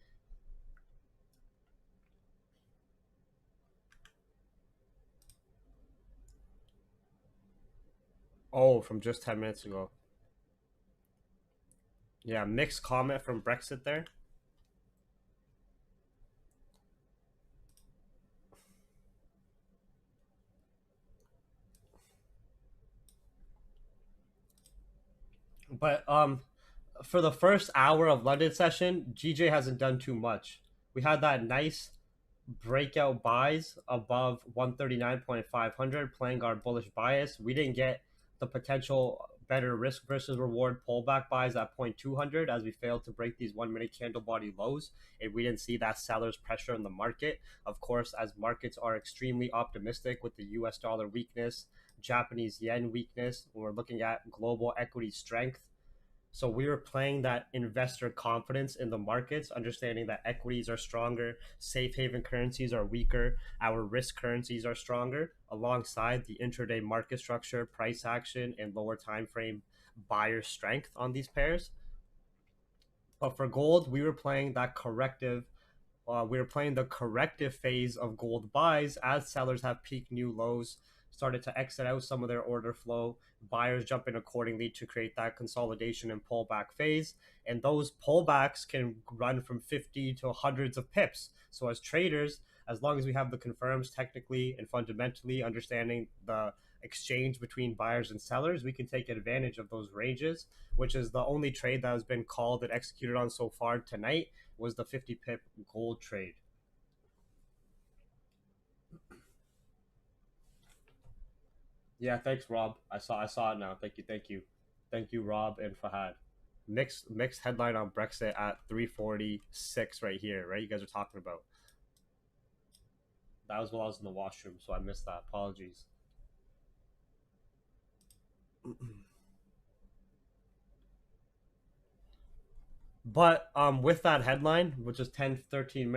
Oh, from just 10 minutes ago. Yeah, mixed comment from Brexit there. But for the first hour of London session, GJ hasn't done too much. We had that nice breakout buys above 139.500, playing our bullish bias. We didn't get the potential better risk versus reward pullback buys at 0.200 as we failed to break these 1 minute candle body lows, and we didn't see that seller's pressure in the market. Of course, as markets are extremely optimistic with the US dollar weakness, Japanese yen weakness, when we're looking at global equity strength. So we were playing that investor confidence in the markets, understanding that equities are stronger, safe haven currencies are weaker, our risk currencies are stronger, alongside the intraday market structure, price action, and lower time frame buyer strength on these pairs. But for gold, we were playing the corrective phase of gold buys as sellers have peaked new lows, started to exit out some of their order flow, buyers jump in accordingly to create that consolidation and pullback phase. And those pullbacks can run from 50 to hundreds of pips. So as traders, as long as we have the confirms technically and fundamentally understanding the exchange between buyers and sellers, we can take advantage of those ranges, which is the only trade that has been called and executed on so far tonight was the 50 pip gold trade. Yeah, thanks, Rob. I saw it now. Thank you, Rob and Fahad. Mixed headline on Brexit at 346 right here, right? You guys are talking about. That was while I was in the washroom, so I missed that. Apologies. But with that headline, which was 10 15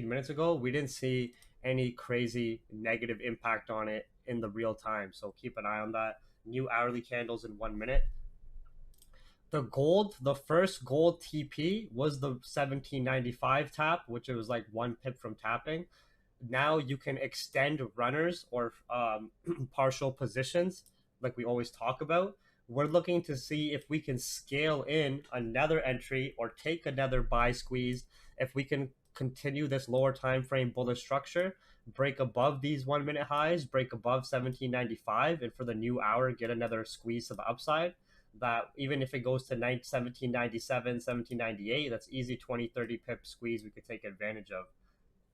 minutes ago, we didn't see any crazy negative impact on it in the real time. So keep an eye on that. New hourly candles in 1 minute. The first gold TP was the 1795 tap, which it was like 1 pip from tapping. Now you can extend runners or partial positions like we always talk about. We're looking to see if we can scale in another entry or take another buy squeeze. If we can continue this lower time frame bullish structure, break above these 1 minute highs, break above 1795, and for the new hour get another squeeze to the upside, that even if it goes to 1797, 1798, that's easy 20-30 pip squeeze we could take advantage of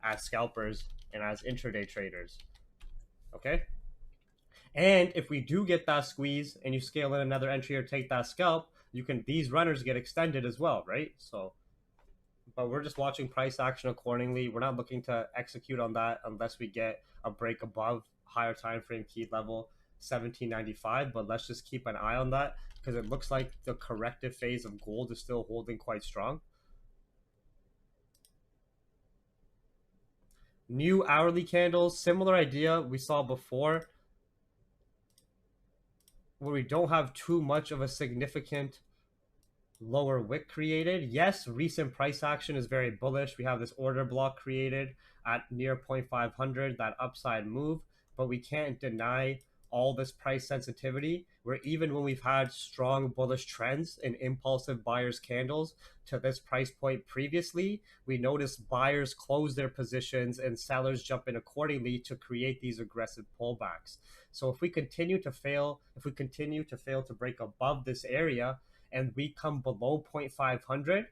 as scalpers and as intraday traders. Okay. And if we do get that squeeze and you scale in another entry or take that scalp, you can, these runners get extended as well, right? So, but we're just watching price action accordingly. We're not looking to execute on that unless we get a break above higher time frame key level 1795. But let's just keep an eye on that because it looks like the corrective phase of gold is still holding quite strong. New hourly candles, similar idea we saw before, where we don't have too much of a significant lower wick created. Yes, recent price action is very bullish. We have this order block created at near 0.500, that upside move, but we can't deny all this price sensitivity where even when we've had strong bullish trends in impulsive buyers candles to this price point previously, we notice buyers close their positions and sellers jump in accordingly to create these aggressive pullbacks. So if we continue to fail to break above this area and we come below 0.500,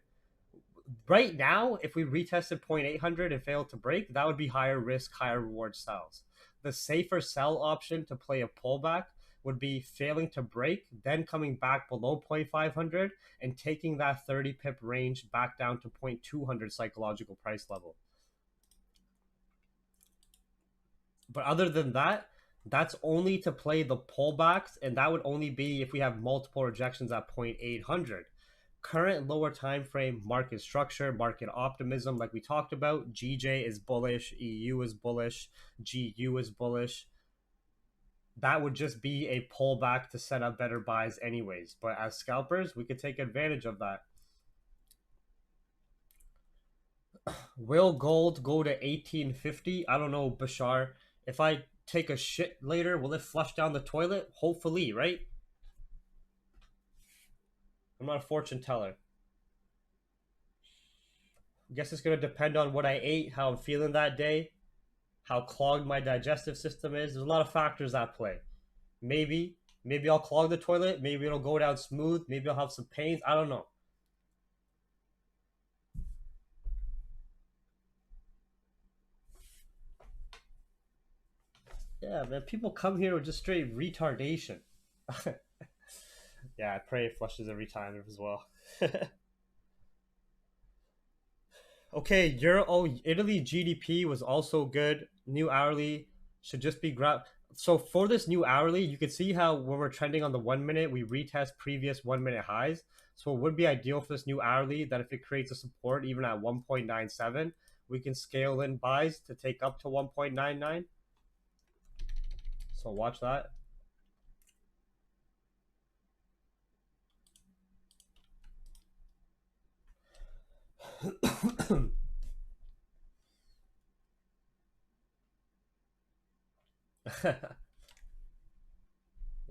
right now, if we retested 0.800 and failed to break, that would be higher risk, higher reward sells. The safer sell option to play a pullback would be failing to break, then coming back below 0.500 and taking that 30 pip range back down to 0.200 psychological price level. But other than that, that's only to play the pullbacks, and that would only be if we have multiple rejections at 0.800. Current lower time frame market structure, market optimism, like we talked about, GJ is bullish, EU is bullish, GU is bullish. That would just be a pullback to set up better buys anyways. But as scalpers, we could take advantage of that. Will gold go to 1850? I don't know, Bashar. If I take a shit later, will it flush down the toilet? Hopefully, right? I'm not a fortune teller. I guess it's going to depend on what I ate, how I'm feeling that day, how clogged my digestive system is. There's a lot of factors at play. Maybe I'll clog the toilet. Maybe it'll go down smooth. Maybe I'll have some pains. I don't know. Yeah, man. People come here with just straight retardation. Yeah, I pray it flushes every time as well. Okay, Euro Italy GDP was also good. New hourly should just be grab. So for this new hourly, you can see how when we're trending on the 1 minute, we retest previous 1 minute highs. So it would be ideal for this new hourly that if it creates a support even at 1.97, we can scale in buys to take up to 1.99. So watch that.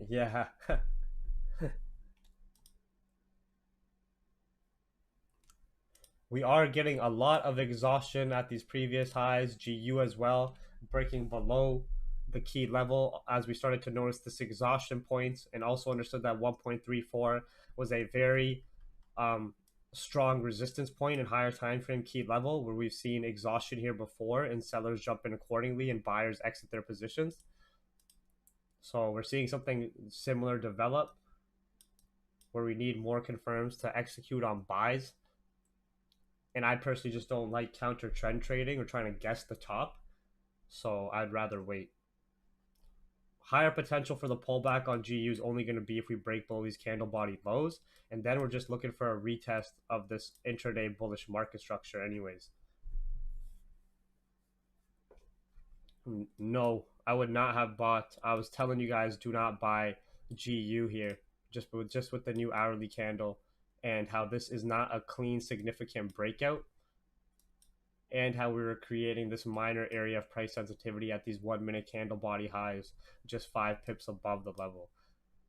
Yeah. We are getting a lot of exhaustion at these previous highs, GU as well, breaking below the key level as we started to notice this exhaustion points, and also understood that 1.34 was a very um, strong resistance point and higher time frame key level where we've seen exhaustion here before and sellers jump in accordingly and buyers exit their positions. So we're seeing something similar develop where we need more confirms to execute on buys. And I personally just don't like counter trend trading or trying to guess the top. So I'd rather wait. Higher potential for the pullback on GU is only going to be if we break below these candle body lows. And then we're just looking for a retest of this intraday bullish market structure anyways. No, I would not have bought. I was telling you guys, do not buy GU here, just with the new hourly candle and how this is not a clean, significant breakout, and how we were creating this minor area of price sensitivity at these 1 minute candle body highs, just 5 pips above the level.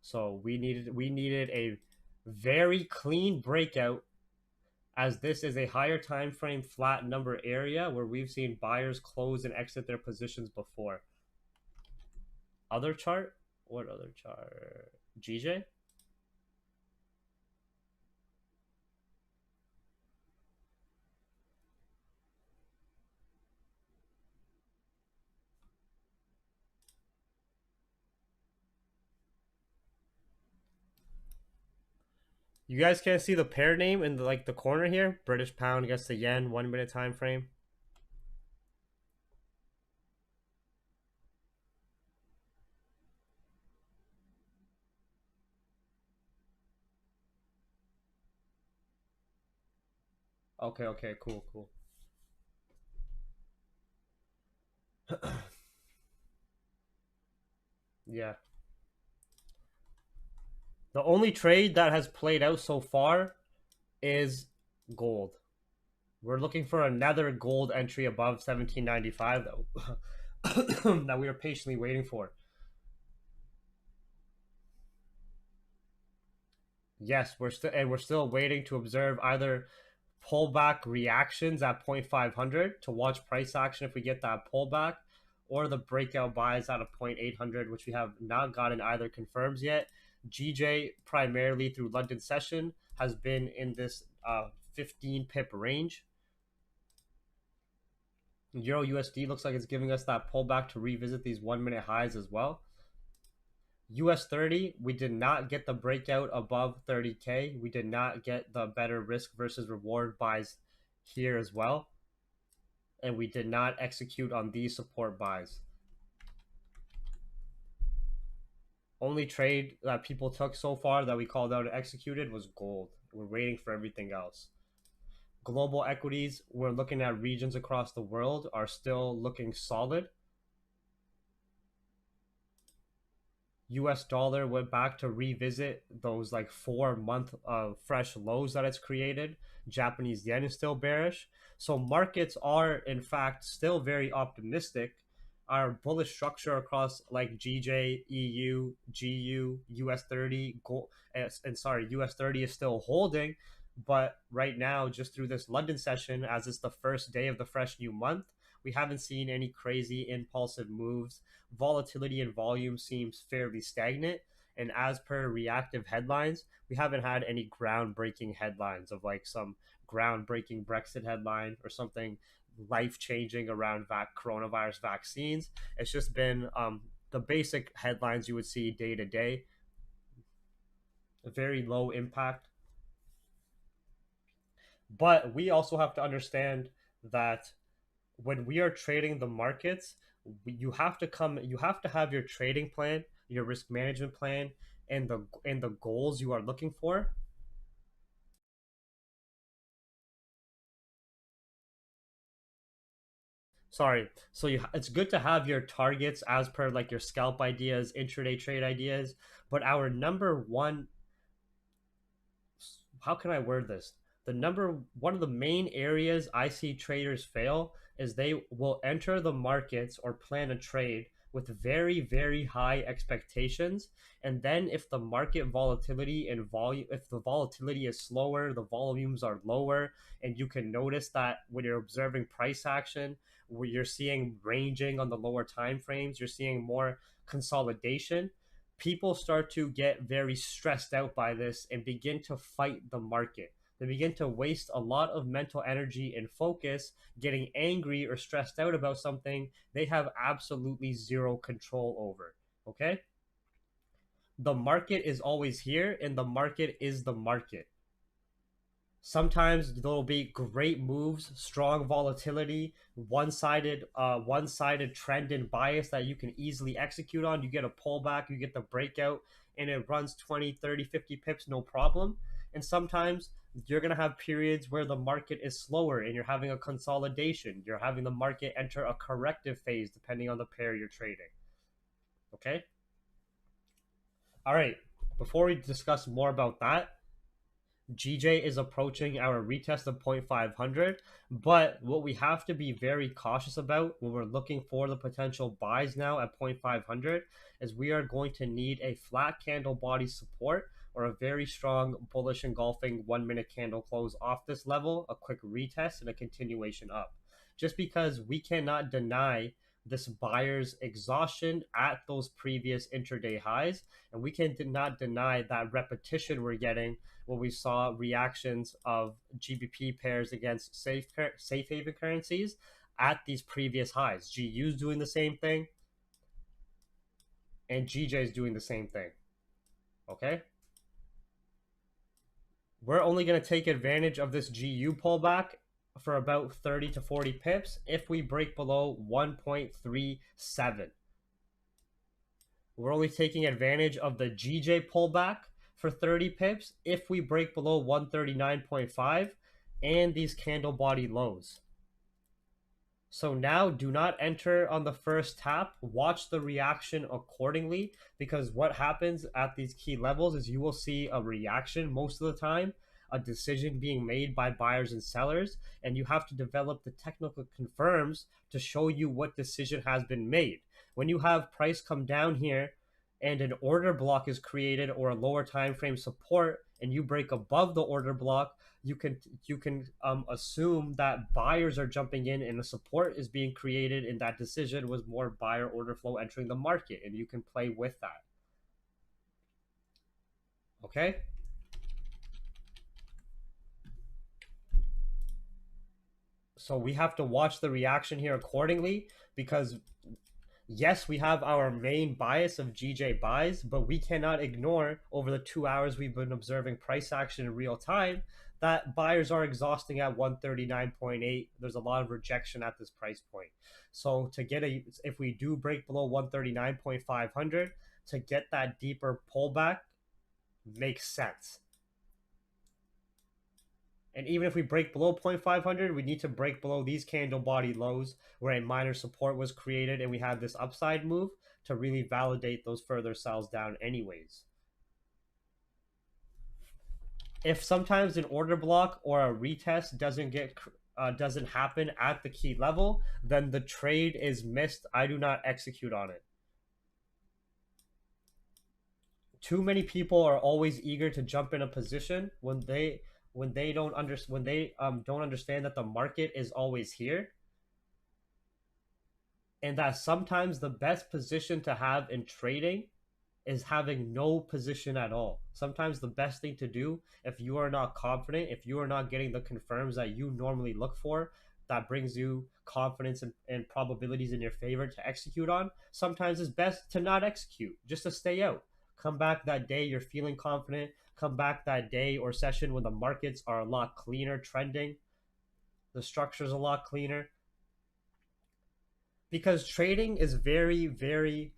So we needed a very clean breakout, as this is a higher time frame flat number area where we've seen buyers close and exit their positions before. Other chart? What other chart? GJ? You guys can't see the pair name in the corner here. British pound against the yen, 1 minute time frame. Okay, okay, cool, cool. Yeah. The only trade that has played out so far is gold. We're looking for another gold entry above 1795 that we are patiently waiting for. Yes, we're still waiting to observe either pullback reactions at 0.500 to watch price action if we get that pullback, or the breakout buys out of 0.800, which we have not gotten either confirms yet. GJ, primarily through London session, has been in this 15 pip range. Euro USD looks like it's giving us that pullback to revisit these 1 minute highs as well. US30, we did not get the breakout above 30K. We did not get the better risk versus reward buys here as well. And we did not execute on these support buys. Only trade that people took so far that we called out and executed was gold. We're waiting for everything else. Global equities, we're looking at regions across the world, are still looking solid. US dollar went back to revisit those like 4 month fresh lows that it's created. Japanese yen is still bearish. So markets are in fact still very optimistic. Our bullish structure across like GJ, EU, GU, US30, gold, and sorry, US30 is still holding. But right now, just through this London session, as it's the first day of the fresh new month, we haven't seen any crazy impulsive moves. Volatility and volume seems fairly stagnant. And as per reactive headlines, we haven't had any groundbreaking headlines of like some groundbreaking Brexit headline or something life changing around coronavirus vaccines. It's just been the basic headlines you would see day to day. very low impact. But we also have to understand that when we are trading the markets, you have to have your trading plan, your risk management plan, and the goals you are looking for. Sorry. So it's good to have your targets as per like your scalp ideas, intraday trade ideas, but our number one, how can I word this? The number one of the main areas I see traders fail is they will enter the markets or plan a trade with very, very high expectations. And then if the market volatility and volume, if the volatility is slower, the volumes are lower, and you can notice that when you're observing price action, where you're seeing ranging on the lower time frames, you're seeing more consolidation, people start to get very stressed out by this and begin to fight the market. They begin to waste a lot of mental energy and focus getting angry or stressed out about something they have absolutely zero control over. Okay? The market is always here and the market is the market. Sometimes there'll be great moves, strong volatility, one-sided trend and bias that you can easily execute on. You get a pullback, you get the breakout, and it runs 20, 30, 50 pips, no problem. And sometimes you're going to have periods where the market is slower and you're having a consolidation. You're having the market enter a corrective phase depending on the pair you're trading. Okay? All right. Before we discuss more about that, GJ is approaching our retest of 0.500, but what we have to be very cautious about when we're looking for the potential buys now at 0.500 is we are going to need a flat candle body support or a very strong bullish engulfing 1 minute candle close off this level, a quick retest, and a continuation up. Just because we cannot deny this buyer's exhaustion at those previous intraday highs, and we can not deny that repetition we're getting when we saw reactions of GBP pairs against safe haven currencies at these previous highs. GU's doing the same thing, and GJ is doing the same thing. Okay? We're only going to take advantage of this GU pullback for about 30 to 40 pips if we break below 1.37. We're only taking advantage of the GJ pullback for 30 pips if we break below 139.5 and these candle body lows. So now do not enter on the first tap. Watch the reaction accordingly, because what happens at these key levels is you will see a reaction most of the time, a decision being made by buyers and sellers, and you have to develop the technical confirms to show you what decision has been made. When you have price come down here and an order block is created or a lower time frame support and you break above the order block, you can assume that buyers are jumping in and a support is being created, and that decision was more buyer order flow entering the market, and you can play with that. Okay? So we have to watch the reaction here accordingly, because yes, we have our main bias of GJ buys, but we cannot ignore over the 2 hours we've been observing price action in real time that buyers are exhausting at 139.8. There's a lot of rejection at this price point. So if we do break below 139.500, to get that deeper pullback makes sense. And even if we break below 0.500, we need to break below these candle body lows where a minor support was created and we have this upside move to really validate those further sells down anyways. If sometimes an order block or a retest doesn't happen at the key level, then the trade is missed. I do not execute on it. Too many people are always eager to jump in a position when they don't understand that the market is always here, and that sometimes the best position to have in trading is having no position at all. Sometimes the best thing to do, if you are not confident, if you are not getting the confirms that you normally look for, that brings you confidence and probabilities in your favor to execute on, sometimes it's best to not execute, just to stay out. Come back that day you're feeling confident. Come back that day or session when the markets are a lot cleaner trending. The structure's a lot cleaner. Because trading is very, very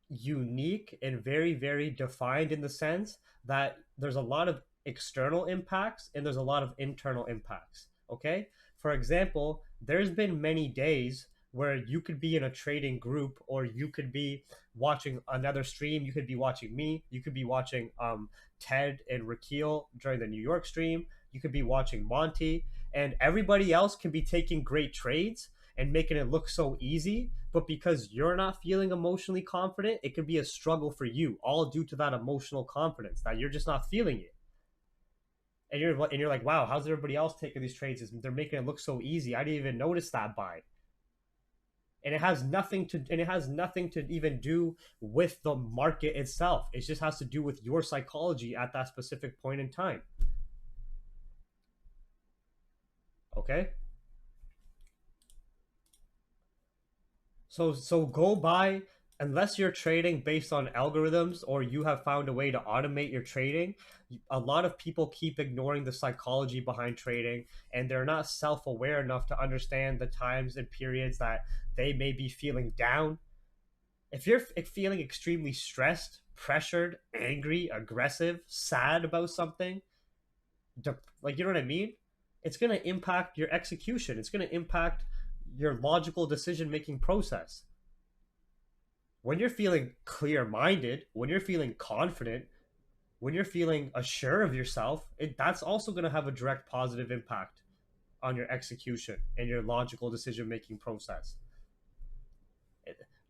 unique and very, very defined in the sense that there's a lot of external impacts and there's a lot of internal impacts. Okay. For example, there's been many days where you could be in a trading group or you could be watching another stream. You could be watching me. You could be watching Ted and Rakeel during the New York stream. You could be watching Monty, and everybody else can be taking great trades and making it look so easy. But because you're not feeling emotionally confident, it can be a struggle for you, all due to that emotional confidence that you're just not feeling it. And you're like, wow, how's everybody else taking these trades? They're making it look so easy. I didn't even notice that buy. And it has nothing to even do with the market itself. It just has to do with your psychology at that specific point in time. Okay? So go by, unless you're trading based on algorithms or you have found a way to automate your trading. A lot of people keep ignoring the psychology behind trading, and they're not self-aware enough to understand the times and periods that they may be feeling down. If you're feeling extremely stressed, pressured, angry, aggressive, sad about something, like, you know what I mean? It's going to impact your execution. It's going to impact your logical decision making process. When you're feeling clear minded, when you're feeling confident, when you're feeling assured of yourself, that's also going to have a direct positive impact on your execution and your logical decision making process.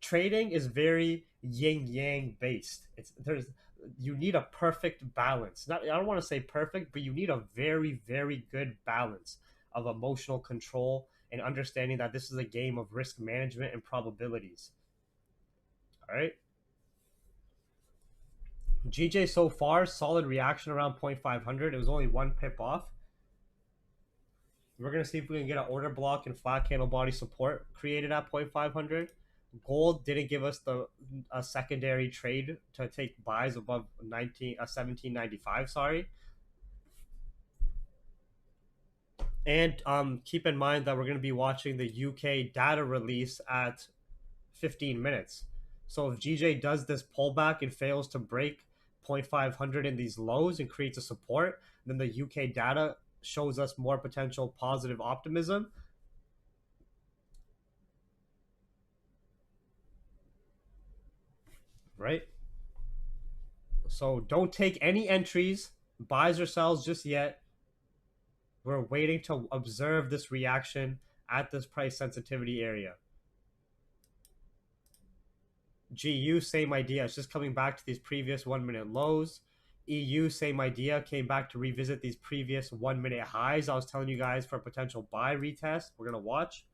Trading is very yin yang based. You need a perfect balance. Not, I don't want to say perfect, but you need a very, very good balance of emotional control and understanding that this is a game of risk management and probabilities. All right. GJ so far, solid reaction around 0.500. It was only one pip off. We're going to see if we can get an order block and flat candle body support created at 0.500. Gold didn't give us a secondary trade to take buys above 1795. Sorry. And keep in mind that we're going to be watching the UK data release at 15 minutes. So if GJ does this pullback and fails to break 0.500 in these lows and creates a support, then the UK data shows us more potential positive optimism. Right? So don't take any entries, buys or sells just yet. We're waiting to observe this reaction at this price sensitivity area. GU, same idea. It's just coming back to these previous 1 minute lows. EU, same idea. Came back to revisit these previous 1 minute highs. I was telling you guys for a potential buy retest. We're going to watch.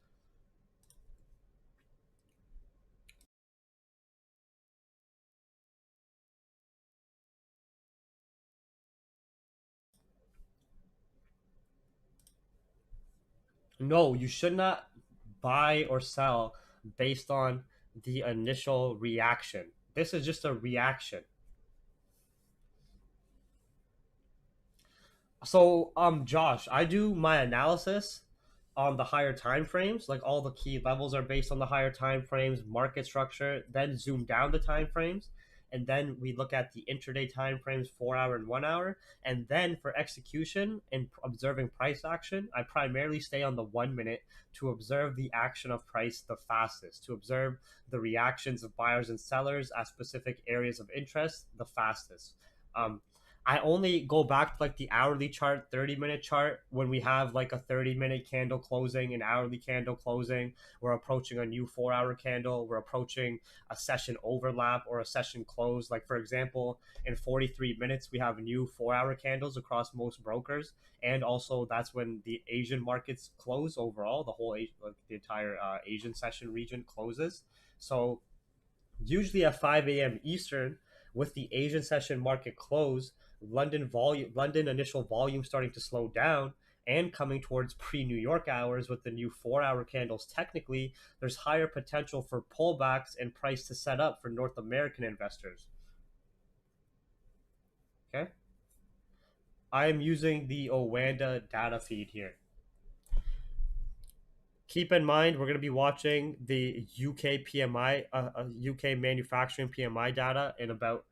No, you should not buy or sell based on the initial reaction. This is just a reaction. So, Josh, I do my analysis on the higher time frames. Like, all the key levels are based on the higher time frames, market structure, then zoom down the time frames, and then we look at the intraday time frames, 4 hour and 1 hour. And then for execution and observing price action, I primarily stay on the 1 minute to observe the action of price the fastest, to observe the reactions of buyers and sellers at specific areas of interest the fastest. Um, I only go back to like the hourly chart, 30-minute chart when we have like a 30-minute candle closing, an hourly candle closing. We're approaching a new 4 hour candle. We're approaching a session overlap or a session close. Like, for example, in 43 minutes, we have new 4 hour candles across most brokers. And also, that's when the Asian markets close overall. The whole, like the entire Asian session region closes. So, usually at 5 a.m. Eastern, with the Asian session market close, London initial volume starting to slow down and coming towards pre-New York hours with the new 4 hour candles, technically there's higher potential for pullbacks and price to set up for North American investors. I am using the Owanda data feed here. Keep in mind, we're going to be watching the UK PMI, UK manufacturing PMI data in about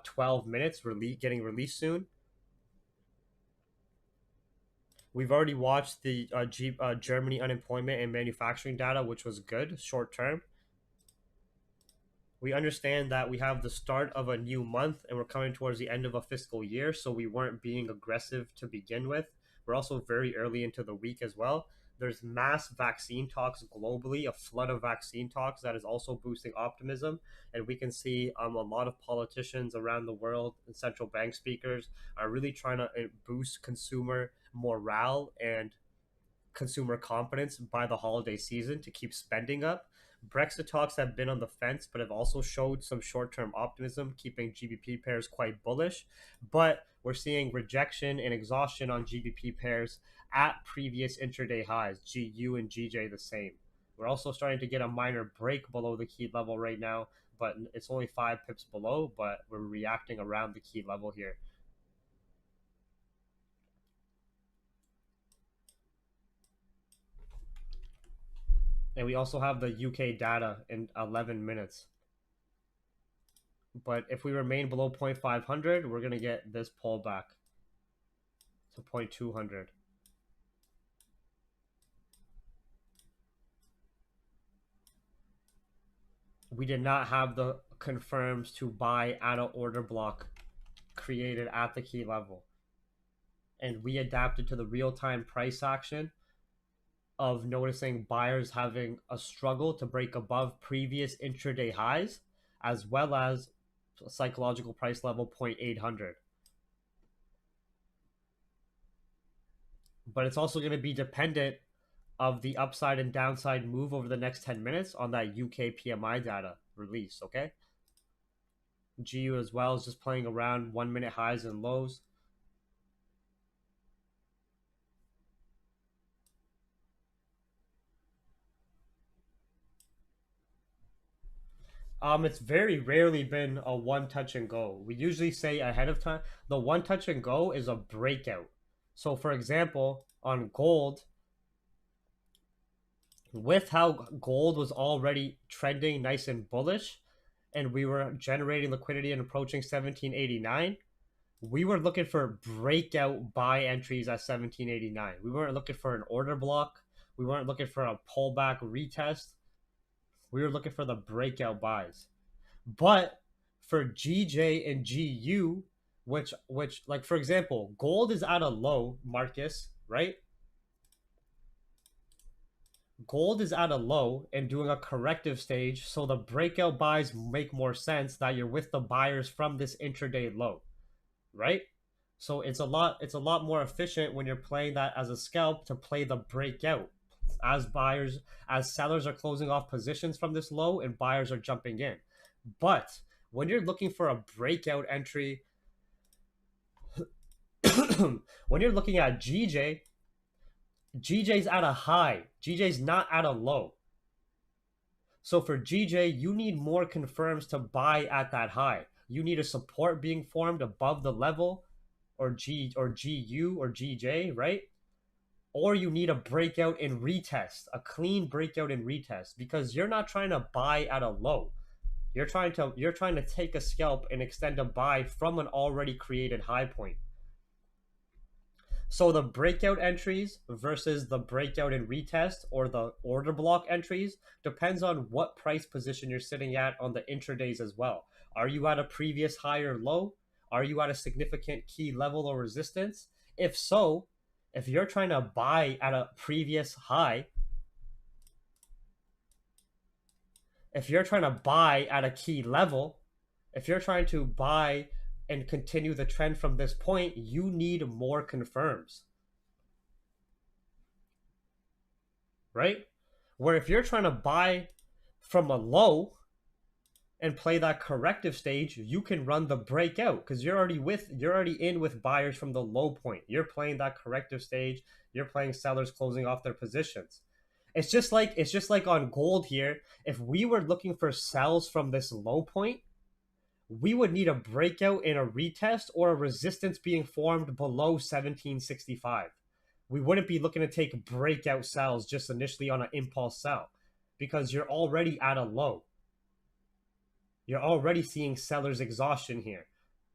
12 minutes, getting released soon. We've already watched the Germany unemployment and manufacturing data, which was good short term. We understand that we have the start of a new month and we're coming towards the end of a fiscal year, so we weren't being aggressive to begin with. We're also very early into the week as well. There's mass vaccine talks globally, a flood of vaccine talks that is also boosting optimism. And we can see a lot of politicians around the world and central bank speakers are really trying to boost consumer morale and consumer confidence by the holiday season to keep spending up. Brexit talks have been on the fence, but have also showed some short term optimism, keeping GBP pairs quite bullish. But we're seeing rejection and exhaustion on GBP pairs at previous intraday highs, GU and GJ the same. We're also starting to get a minor break below the key level right now, but it's only 5 pips below, but we're reacting around the key level here. And we also have the UK data in 11 minutes. But if we remain below 0.500, we're going to get this pullback to 0.200. We did not have the confirms to buy at an order block created at the key level. And we adapted to the real-time price action of noticing buyers having a struggle to break above previous intraday highs, as well as psychological price level 0.800. But it's also going to be dependent of the upside and downside move over the next 10 minutes on that UK PMI data release, okay? GU as well is just playing around 1 minute highs and lows. It's very rarely been a one touch and go. We usually say ahead of time, the one touch and go is a breakout. So for example, on gold, with how gold was already trending nice and bullish, and we were generating liquidity and approaching 1789, we were looking for breakout buy entries at 1789. We weren't looking for an order block. We weren't looking for a pullback retest. We were looking for the breakout buys. But for GJ and GU, which like for example, gold is at a low, Marcus, right? Gold is at a low and doing a corrective stage, so the breakout buys make more sense that you're with the buyers from this intraday low, right? So it's a lot more efficient when you're playing that as a scalp to play the breakout as sellers are closing off positions from this low and buyers are jumping in. But when you're looking for a breakout entry, when you're looking at GJ's at a high. GJ's not at a low. So for GJ, you need more confirms to buy at that high. You need a support being formed above the level, or GU or GJ, right? Or you need a breakout and retest, a clean breakout and retest, because you're not trying to buy at a low. You're trying to take a scalp and extend a buy from an already created high point. So the breakout entries versus the breakout and retest, or the order block entries, depends on what price position you're sitting at on the intradays as well. Are you at a previous high or low? Are you at a significant key level or resistance? If so, if you're trying to buy at a previous high, if you're trying to buy at a key level, if you're trying to buy and continue the trend from this point, you need more confirms. Right? Where if you're trying to buy from a low and play that corrective stage, you can run the breakout because you're already in with buyers from the low point. You're playing that corrective stage. You're playing sellers closing off their positions. It's just like on gold here. If we were looking for sells from this low point, we would need a breakout in a retest or a resistance being formed below 1765. We wouldn't be looking to take breakout sells just initially on an impulse sell because you're already at a low. You're already seeing sellers exhaustion here.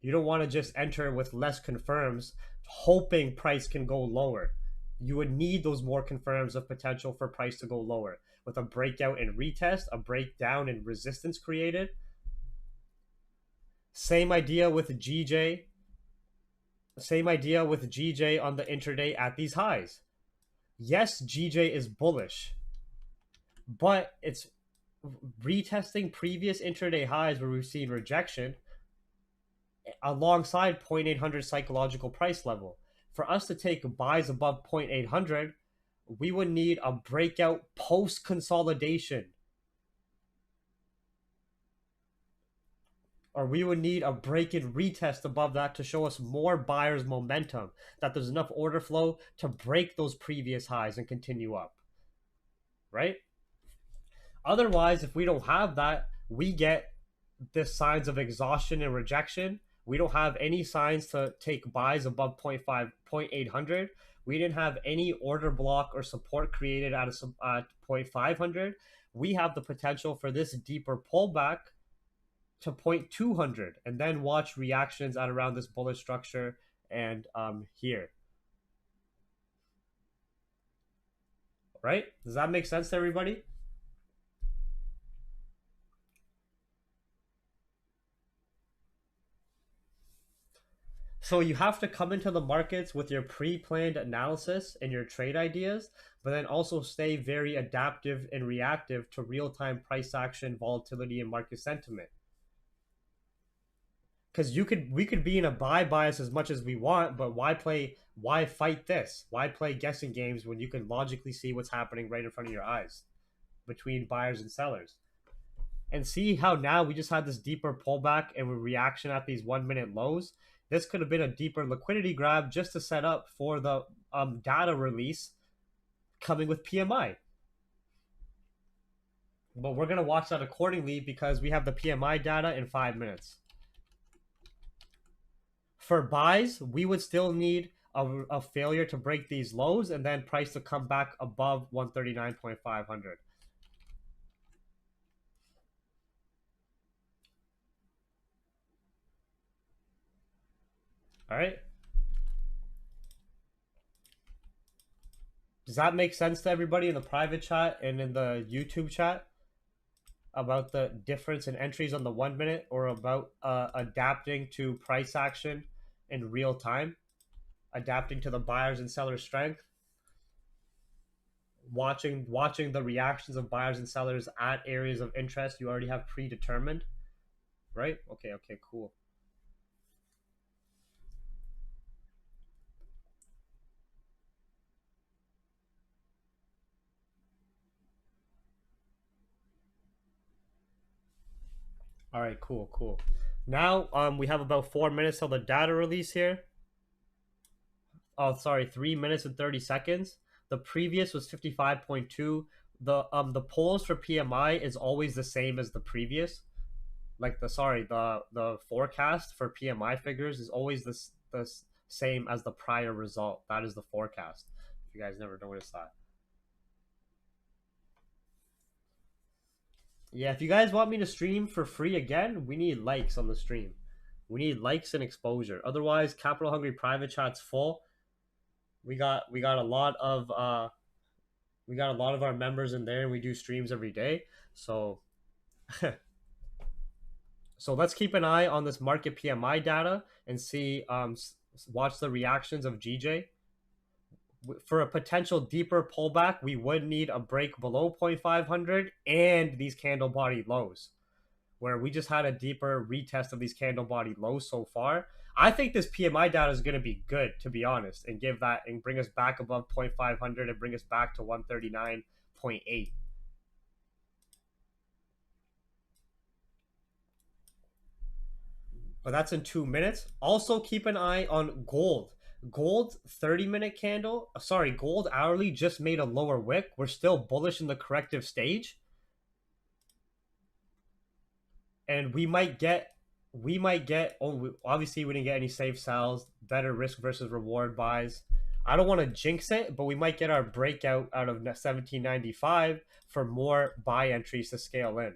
You don't want to just enter with less confirms hoping price can go lower. You would need those more confirms of potential for price to go lower with a breakout and retest, a breakdown and resistance created. Same idea with GJ. Same idea with GJ on the intraday at these highs. Yes, GJ is bullish, but it's retesting previous intraday highs where we've seen rejection alongside 0.800 psychological price level. For us to take buys above 0.800, we would need a breakout post consolidation, or we would need a break and retest above that to show us more buyers momentum, that there's enough order flow to break those previous highs and continue up, right? Otherwise, if we don't have that, we get the signs of exhaustion and rejection. We don't have any signs to take buys above 0.800. We didn't have any order block or support created at 0.500. We have the potential for this deeper pullback to 0.200 and then watch reactions at around this bullish structure and here. Right? Does that make sense to everybody? So you have to come into the markets with your pre-planned analysis and your trade ideas, but then also stay very adaptive and reactive to real-time price action, volatility, and market sentiment. Because we could be in a buy bias as much as we want, but why fight this? Why play guessing games when you can logically see what's happening right in front of your eyes between buyers and sellers? And see how now we just had this deeper pullback and reaction at these 1 minute lows. This could have been a deeper liquidity grab just to set up for the data release coming with PMI. But we're going to watch that accordingly because we have the PMI data in 5 minutes. For buys, we would still need a failure to break these lows and then price to come back above 139.500. All right. Does that make sense to everybody in the private chat and in the YouTube chat about the difference in entries on the 1 minute or about adapting to price action in real time, adapting to the buyers and sellers' strength, watching the reactions of buyers and sellers at areas of interest you already have predetermined, right? Okay, cool. All right, cool. Now we have about 4 minutes till the data release here. Oh, sorry, 3 minutes and 30 seconds. The previous was 55.2. The polls for PMI is always the same as the previous. Like the forecast for PMI figures is always the same as the prior result. That is the forecast. If you guys never noticed that. Yeah, if you guys want me to stream for free again, we need likes on the stream. We need likes and exposure. Otherwise, Capital Hungry private chat's full. We got a lot of our members in there, and we do streams every day. So so let's keep an eye on this market PMI data and see watch the reactions of GJ. For a potential deeper pullback, we would need a break below 0.500 and these candle body lows, where we just had a deeper retest of these candle body lows so far. I think this PMI data is going to be good, to be honest, and give that and bring us back above 0.500 and bring us back to 139.8. But that's in 2 minutes. Also, keep an eye on gold. Gold 30-minute candle, gold hourly just made a lower wick. We're still bullish in the corrective stage. And we might get we might get, obviously we didn't get any safe sells, better risk versus reward buys. I don't want to jinx it, but we might get our breakout out of 1795 for more buy entries to scale in.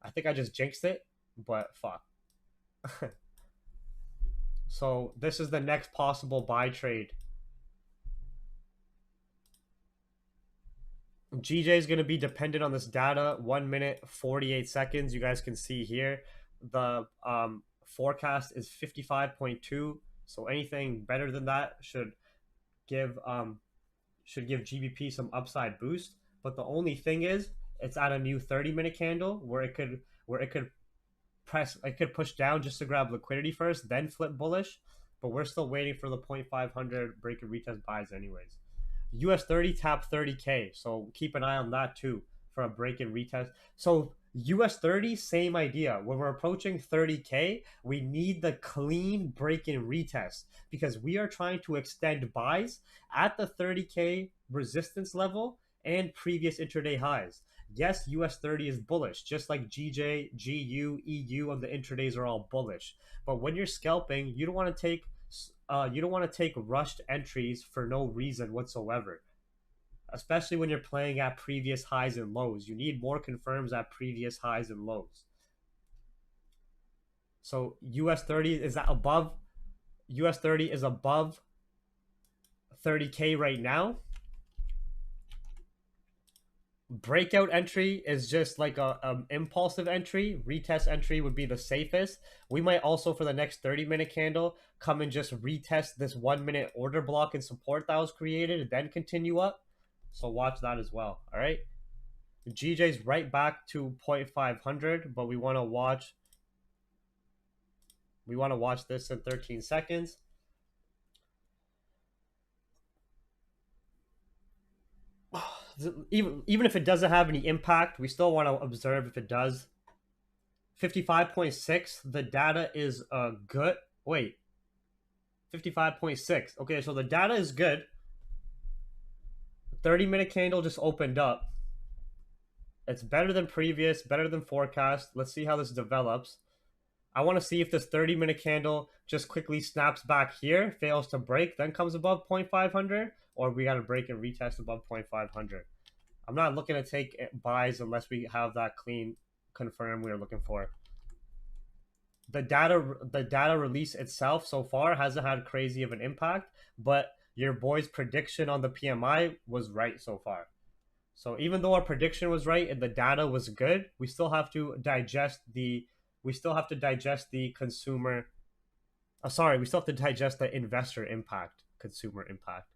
I think I just jinxed it, but fuck. So this is the next possible buy trade. GJ is going to be dependent on this data. 1 minute 48 seconds. You guys can see here the forecast is 55.2. So anything better than that give GBP some upside boost. But the only thing is, it's at a new 30-minute candle where it could push down just to grab liquidity first, then flip bullish. But we're still waiting for the 0.500 break and retest buys anyways. US30 tap 30K, so keep an eye on that too for a break and retest. So US30, same idea. When we're approaching 30K, we need the clean break and retest because we are trying to extend buys at the 30K resistance level and previous intraday highs. Yes, US30 is bullish, just like GJ, GU, EU on the intradays are all bullish. But when you're scalping, you don't want to take rushed entries for no reason whatsoever, especially when you're playing at previous highs and lows. You need more confirms at previous highs and lows. So US30 is above 30K right now. Breakout entry is just like a impulsive entry. Retest entry would be the safest. We might also, for the next 30-minute candle, come and just retest this 1 minute order block and support that was created and then continue up. So watch that as well. All right. GJ's right back to 0.500, but we want to watch this in 13 seconds. Even if it doesn't have any impact, we still want to observe if it does. 55.6, the data is good. Wait, 55.6. Okay, so the data is good. 30-minute candle just opened up. It's better than previous, better than forecast. Let's see how this develops. I want to see if this 30-minute candle just quickly snaps back here, fails to break, then comes above 0.500, or we got to break and retest above 0.500. I'm not looking to take buys unless we have that clean confirm we are looking for. The data release itself so far hasn't had crazy of an impact, but your boy's prediction on the PMI was right so far. So even though our prediction was right and the data was good, we still have to digest the consumer. We still have to digest the investor impact, consumer impact.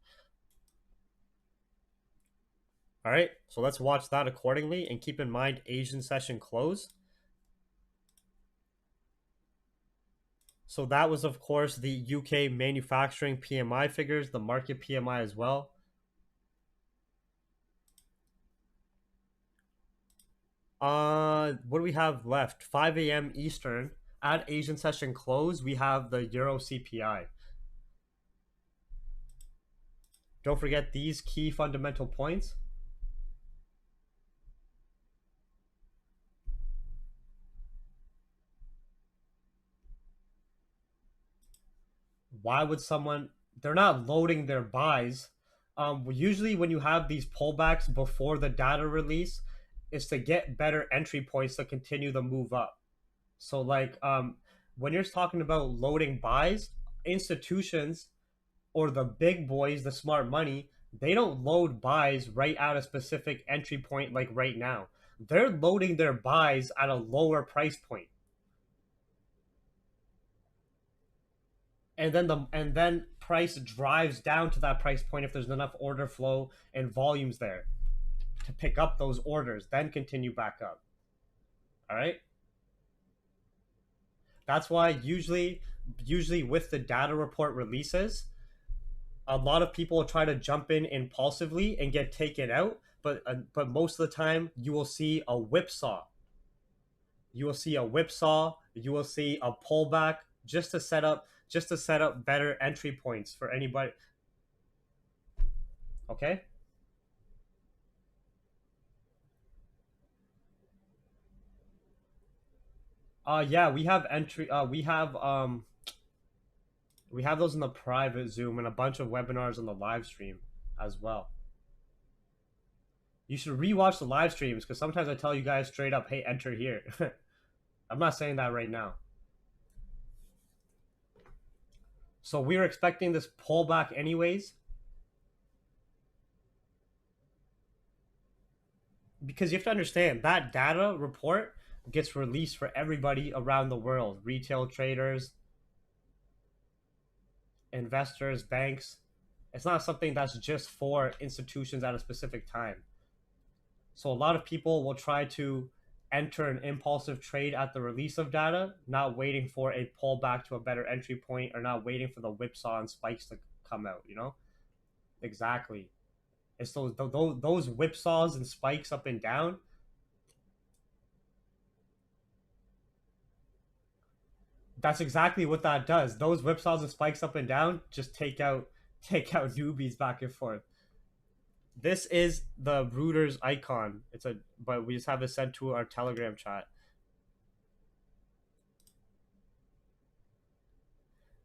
All right, so let's watch that accordingly and keep in mind Asian session close. So that was, of course, the UK manufacturing PMI figures, the market PMI as well. What do we have left? 5 a.m. Eastern. At Asian session close, we have the Euro CPI. Don't forget these key fundamental points. Why would someone... They're not loading their buys. Usually when you have these pullbacks before the data release, is to get better entry points to continue the move up. So like when you're talking about loading buys, institutions or the big boys, the smart money, they don't load buys right at a specific entry point like right now. They're loading their buys at a lower price point. And then price drives down to that price point if there's enough order flow and volumes there to pick up those orders, then continue back up. All right? That's why usually with the data report releases, a lot of people will try to jump in impulsively and get taken out, but most of the time you will see a whipsaw. You will see a whipsaw, you will see a pullback just to set up better entry points for anybody. Okay? Yeah, we have entry. We have those in the private Zoom and a bunch of webinars on the live stream as well. You should rewatch the live streams because sometimes I tell you guys straight up, "Hey, enter here." I'm not saying that right now. So we were expecting this pullback anyways, because you have to understand that data report gets released for everybody around the world, retail traders, investors, banks. It's not something that's just for institutions at a specific time. So a lot of people will try to enter an impulsive trade at the release of data, not waiting for a pullback to a better entry point or not waiting for the whipsaw and spikes to come out, you know? Exactly. It's those whipsaws and spikes up and down. That's exactly what that does. Those whipsaws and spikes up and down just take out newbies back and forth. This is the Reuters icon. But we just have it sent to our Telegram chat.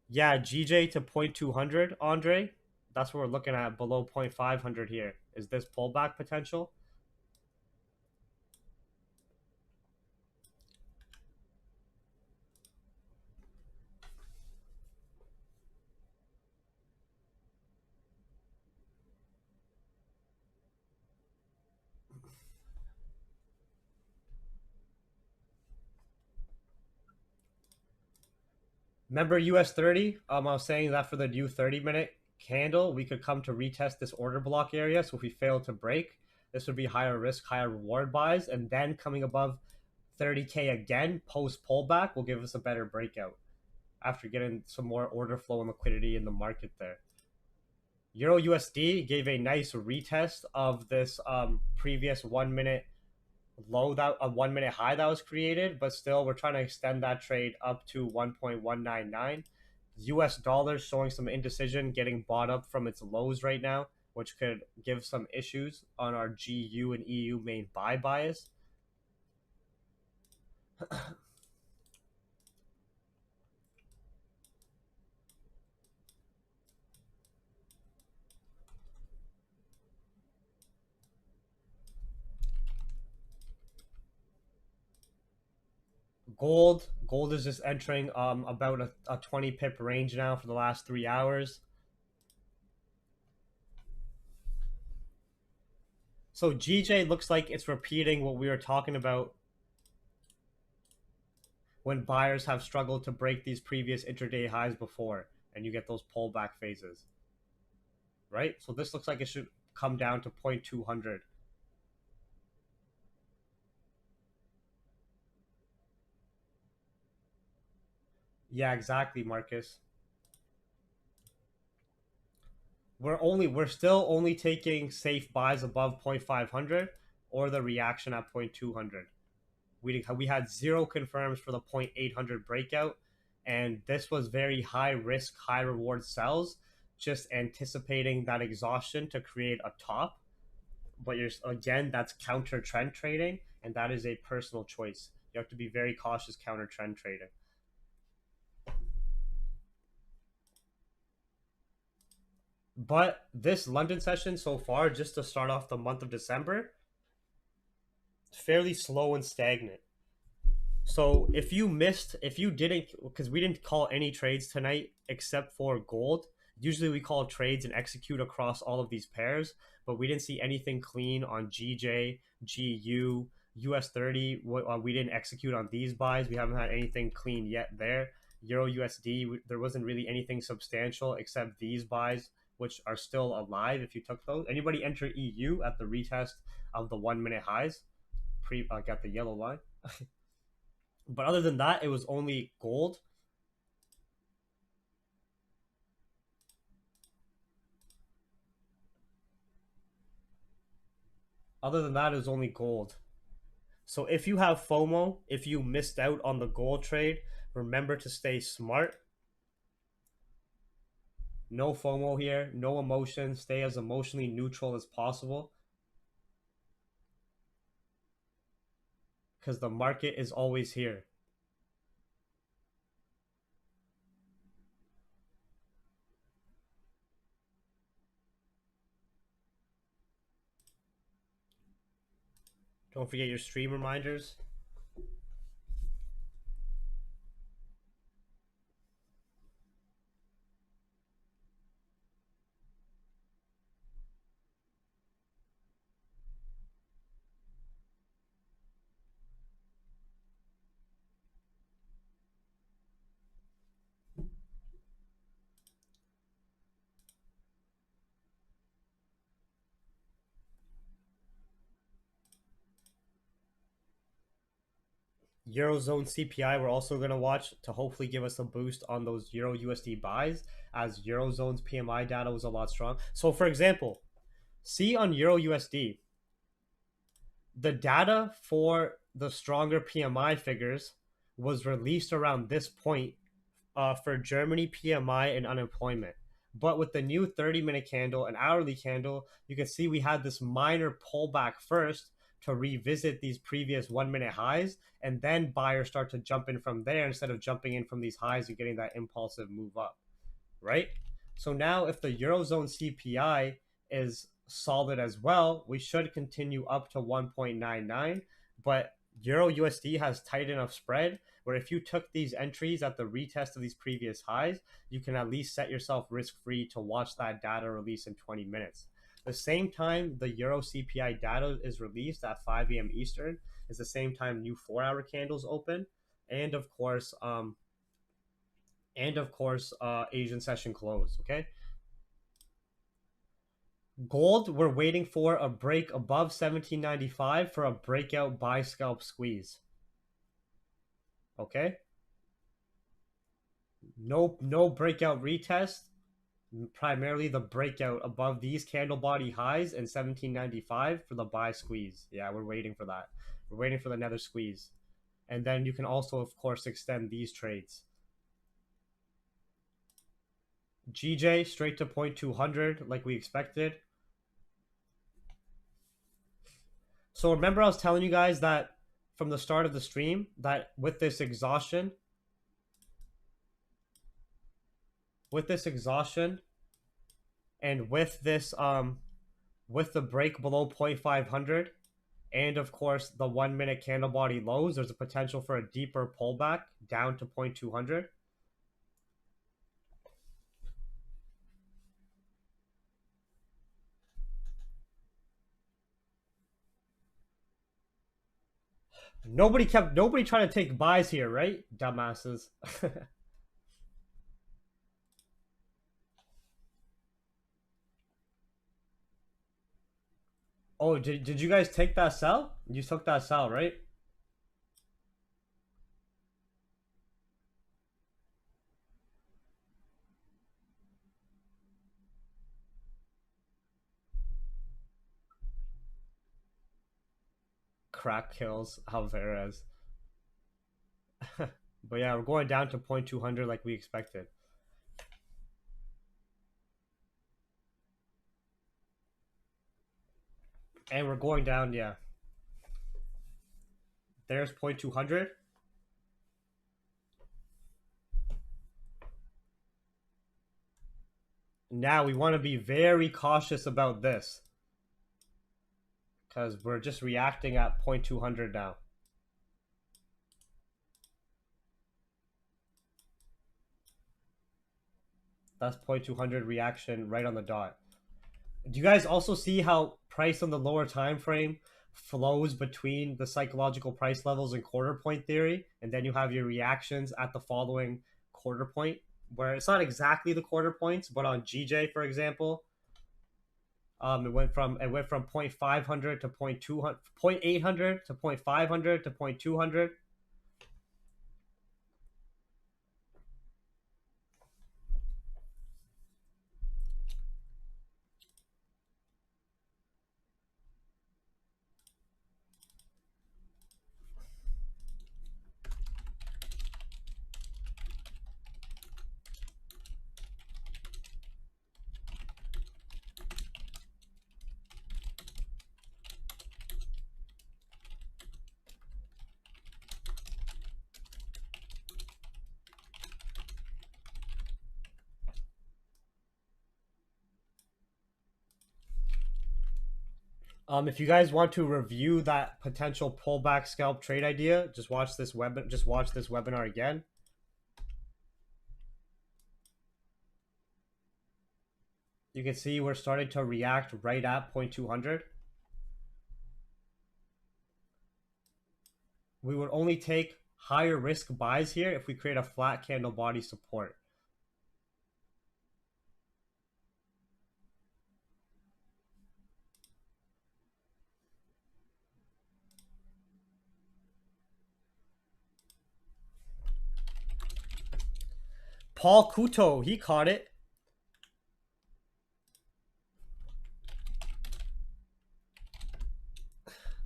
Yeah, GJ to 0.200, Andre. That's what we're looking at below 0.500 here. Is this pullback potential? Remember US30? I was saying that for the new 30-minute candle, we could come to retest this order block area. So if we fail to break, this would be higher risk, higher reward buys. And then coming above 30K again, post pullback, will give us a better breakout after getting some more order flow and liquidity in the market there. Euro USD gave a nice retest of this previous 1 minute low, that a 1 minute high that was created, but still we're trying to extend that trade up to 1.199. US dollars showing some indecision, getting bought up from its lows right now, which could give some issues on our GU and EU main buy bias. Gold is just entering about a 20 pip range now for the last 3 hours. So GJ looks like it's repeating what we were talking about when buyers have struggled to break these previous intraday highs before, and you get those pullback phases, right? So this looks like it should come down to 0.200. Yeah, exactly, Marcus. We're still only taking safe buys above 0.500 or the reaction at 0.200. We had zero confirms for the 0.800 breakout, and this was very high risk, high reward sells, just anticipating that exhaustion to create a top. But you're again, that's counter trend trading, and that is a personal choice. You have to be very cautious counter trend trading. But this London session so far, just to start off the month of December, fairly slow and stagnant. So if you didn't, because we didn't call any trades tonight except for gold. Usually we call trades and execute across all of these pairs, but we didn't see anything clean on GJ, GU, US30. We didn't execute on these buys. We haven't had anything clean yet there. Euro USD, there wasn't really anything substantial except these buys, which are still alive if you took those. Anybody enter EU at the retest of the 1 minute highs? Got the yellow line. But other than that, it was only gold. Other than that, it was only gold. So if you have FOMO, if you missed out on the gold trade, remember to stay smart. No FOMO here, no emotion. Stay as emotionally neutral as possible because the market is always here. Don't forget your stream reminders. Eurozone CPI we're also going to watch to hopefully give us a boost on those Euro USD buys, as Eurozone's PMI data was a lot strong. So for example, see on Euro USD, the data for the stronger PMI figures was released around this point for Germany PMI and unemployment. But with the new 30-minute candle and hourly candle, you can see we had this minor pullback first to revisit these previous 1-minute highs, and then buyers start to jump in from there instead of jumping in from these highs and getting that impulsive move up, right? So now if the Eurozone CPI is solid as well, we should continue up to 1.99, but Euro USD has tight enough spread where if you took these entries at the retest of these previous highs, you can at least set yourself risk-free to watch that data release in 20 minutes. The same time the Euro CPI data is released at 5 a.m. Eastern is the same time new 4-hour candles open, and of course, Asian session close. Okay. Gold, we're waiting for a break above 1795 for a breakout buy scalp squeeze. Okay. No breakout retest. Primarily the breakout above these candle body highs in 1795 for the buy squeeze. Yeah, we're waiting for that. We're waiting for the nether squeeze. And then you can also, of course, extend these trades. GJ straight to 0.200 like we expected. So remember I was telling you guys that from the start of the stream that with this exhaustion and with this with the break below 0.500 and of course the 1-minute candle body lows, there's a potential for a deeper pullback down to 0.200. Nobody tried to take buys here, right? Dumbasses. Oh, did you guys take that sell? You took that sell, right? Crack kills Alvarez. But yeah, we're going down to 0.200 like we expected. And we're going down, yeah. There's 0.200. Now we want to be very cautious about this, because we're just reacting at 0.200 now. That's 0.200 reaction right on the dot. Do you guys also see how price on the lower time frame flows between the psychological price levels and quarter point theory, and then you have your reactions at the following quarter point, where it's not exactly the quarter points, but on GJ, for example, it went from 0.500 to 0.200, 0.800 to 0.500 to 0.200. If you guys want to review that potential pullback scalp trade idea, just watch this webinar again. You can see we're starting to react right at 0.200. We would only take higher risk buys here if we create a flat candle body support. Paul Couto, he caught it.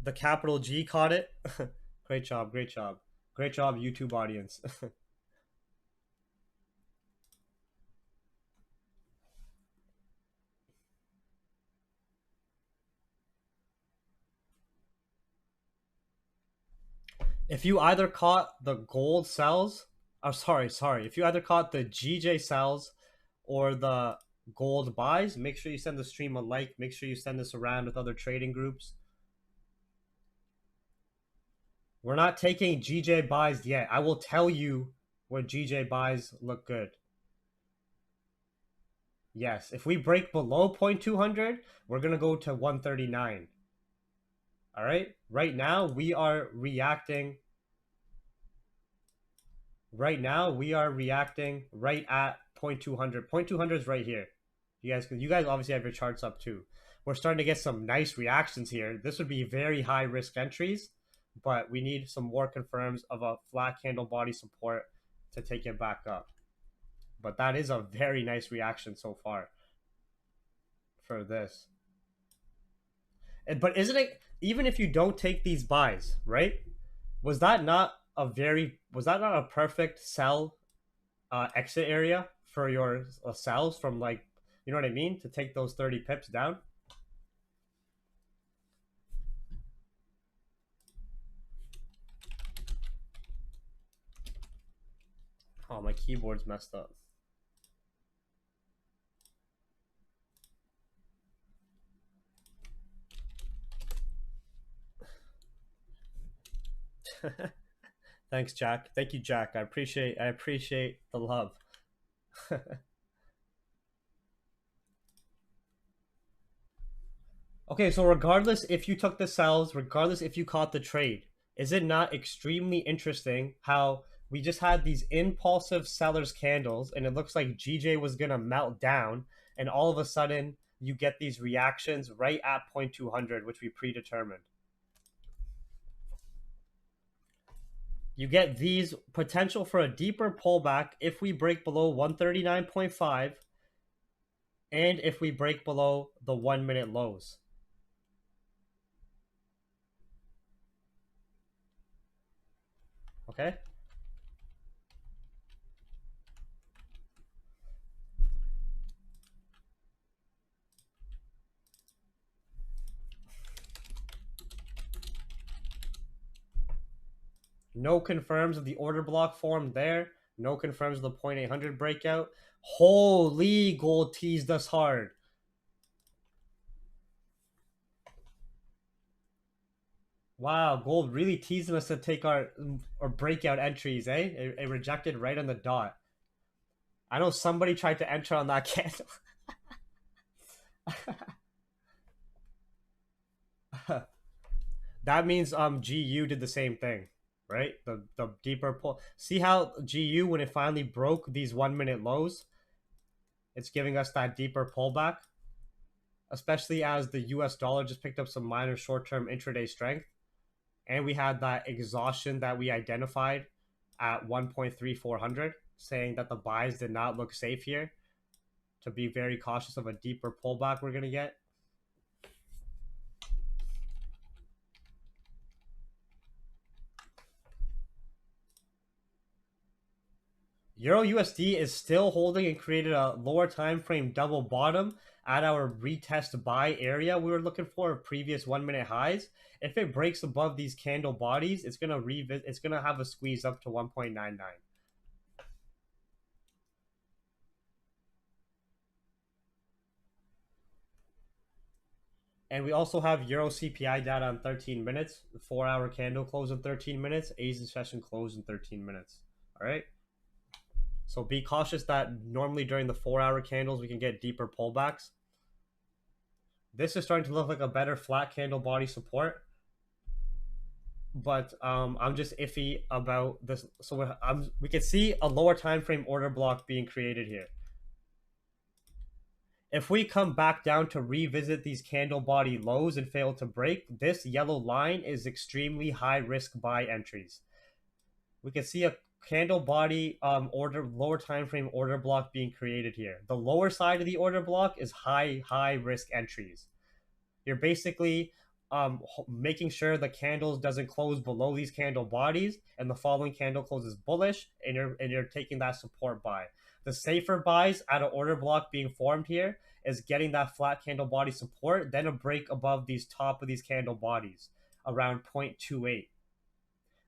The capital G caught it. Great job, great job. Great job, YouTube audience. If you either caught the gold sells, oh sorry, if you either caught the GJ sells or the gold buys, make sure you send the stream a like. Make sure you send this around with other trading groups. We're not taking GJ buys yet. I will tell you when GJ buys look good. Yes, if we break below 0.200, we're going to go to 139. All right? Right now, we are reacting. Right now, we are reacting right at 0.200. 0.200 is right here. You guys obviously have your charts up too. We're starting to get some nice reactions here. This would be very high risk entries, but we need some more confirms of a flat candle body support to take it back up. But that is a very nice reaction so far for this. But isn't it, even if you don't take these buys, right? Was that not a perfect sell exit area for your sells from, like, you know what I mean? To take those 30 pips down? Oh, my keyboard's messed up. Thanks, Jack. Thank you, Jack. I appreciate the love. Okay, so regardless if you took the sells, regardless if you caught the trade, is it not extremely interesting how we just had these impulsive sellers candles and it looks like GJ was going to melt down, and all of a sudden you get these reactions right at 0.200, which we predetermined. You get these potential for a deeper pullback if we break below 139.5 and if we break below the 1 minute lows. Okay? No confirms of the order block formed there. No confirms of the 0.800 breakout. Holy, gold teased us hard. Wow, gold really teasing us to take our breakout entries, eh? It rejected right on the dot. I know somebody tried to enter on that candle. That means GU did the same thing, right? The deeper pull. See how GU, when it finally broke these 1 minute lows, it's giving us that deeper pullback, especially as the US dollar just picked up some minor short-term intraday strength, and we had that exhaustion that we identified at 1.3400, saying that the buys did not look safe here, to be very cautious of a deeper pullback we're going to get. Euro USD is still holding and created a lower time frame double bottom at our retest buy area we were looking for, previous 1 minute highs. If it breaks above these candle bodies, it's gonna revisit. It's gonna have a squeeze up to 1.99. And we also have Euro CPI data in 13 minutes, 4-hour candle close in 13 minutes, Asian session close in 13 minutes. All right. So be cautious that normally during the 4-hour candles, we can get deeper pullbacks. This is starting to look like a better flat candle body support. But I'm just iffy about this. So we can see a lower time frame order block being created here. If we come back down to revisit these candle body lows and fail to break, this yellow line is extremely high risk buy entries. We can see a candle body lower time frame order block being created here. The lower side of the order block is high risk entries. You're basically making sure the candles doesn't close below these candle bodies and the following candle closes bullish, and you're taking that support buy. The safer buys at an order block being formed here is getting that flat candle body support, then a break above these top of these candle bodies around 0.28.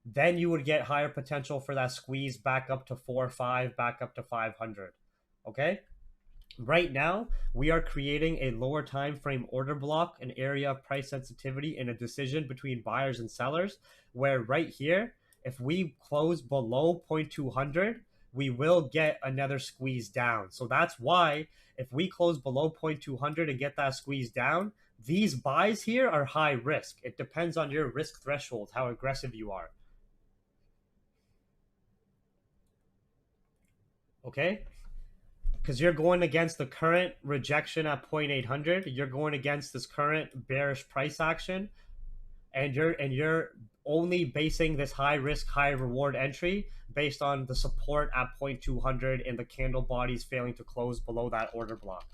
Then you would get higher potential for that squeeze back up to 4-5, back up to 500. Okay? Right now, we are creating a lower time frame order block, an area of price sensitivity, and a decision between buyers and sellers, where right here, if we close below 0.200, we will get another squeeze down. So that's why if we close below 0.200 and get that squeeze down, these buys here are high risk. It depends on your risk threshold, how aggressive you are. Okay? Because you're going against the current rejection at 0.800, you're going against this current bearish price action, and you're only basing this high risk, high reward entry based on the support at 0.200 and the candle bodies failing to close below that order block.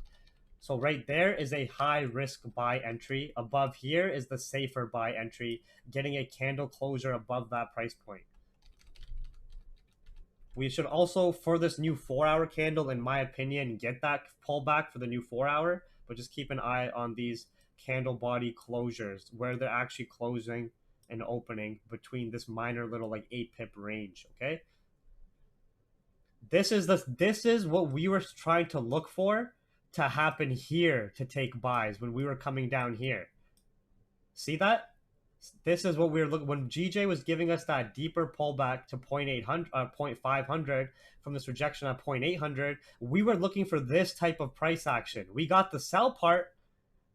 So right there is a high risk buy entry. Above here is the safer buy entry, getting a candle closure above that price point. We should also, for this new 4-hour candle, in my opinion, get that pullback for the new 4-hour, but just keep an eye on these candle body closures where they're actually closing and opening between this minor little like 8-pip range. Okay, this is what we were trying to look for to happen here to take buys when we were coming down here. See that? This is what we were looking when GJ was giving us that deeper pullback to 0.500 from this rejection at 0.800. We were looking for this type of price action. We got the sell part.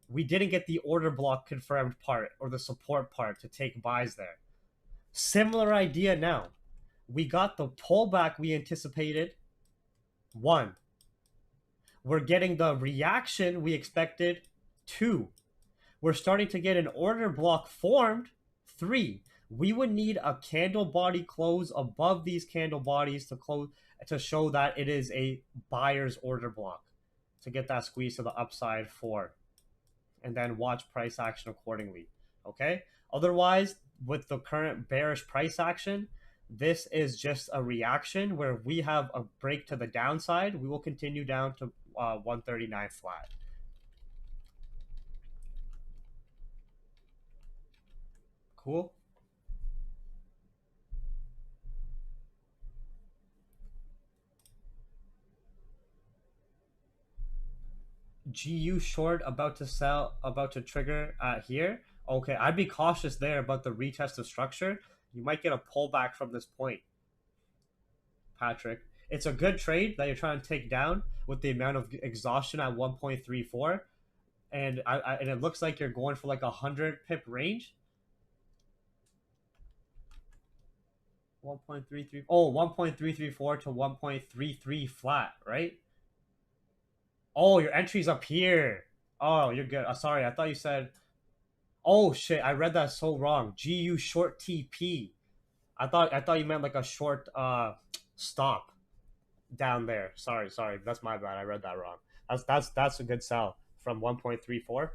We didn't get the order block confirmed part or the support part to take buys there. Similar idea now. We got the pullback we anticipated. 1. We're getting the reaction we expected. 2. We're starting to get an order block formed. 3. We would need a candle body close above these candle bodies to close to show that it is a buyer's order block to get that squeeze to the upside. 4. And then watch price action accordingly. Okay? Otherwise, with the current bearish price action, this is just a reaction where we have a break to the downside. We will continue down to 139 flat. Cool. GU short about to sell, about to trigger here. Okay, I'd be cautious there about the retest of structure. You might get a pullback from this point, Patrick. It's a good trade that you're trying to take down with the amount of exhaustion at 1.34, and and it looks like you're going for like 100 pip range. 1.33. Oh, 1.334 to 1.33 flat, right? Oh, your entry's up here. Oh, you're good. Sorry, I thought you said. Oh shit, I read that so wrong. GU short TP. I thought you meant like a short stop down there. Sorry. That's my bad. I read that wrong. That's a good sell from 1.34.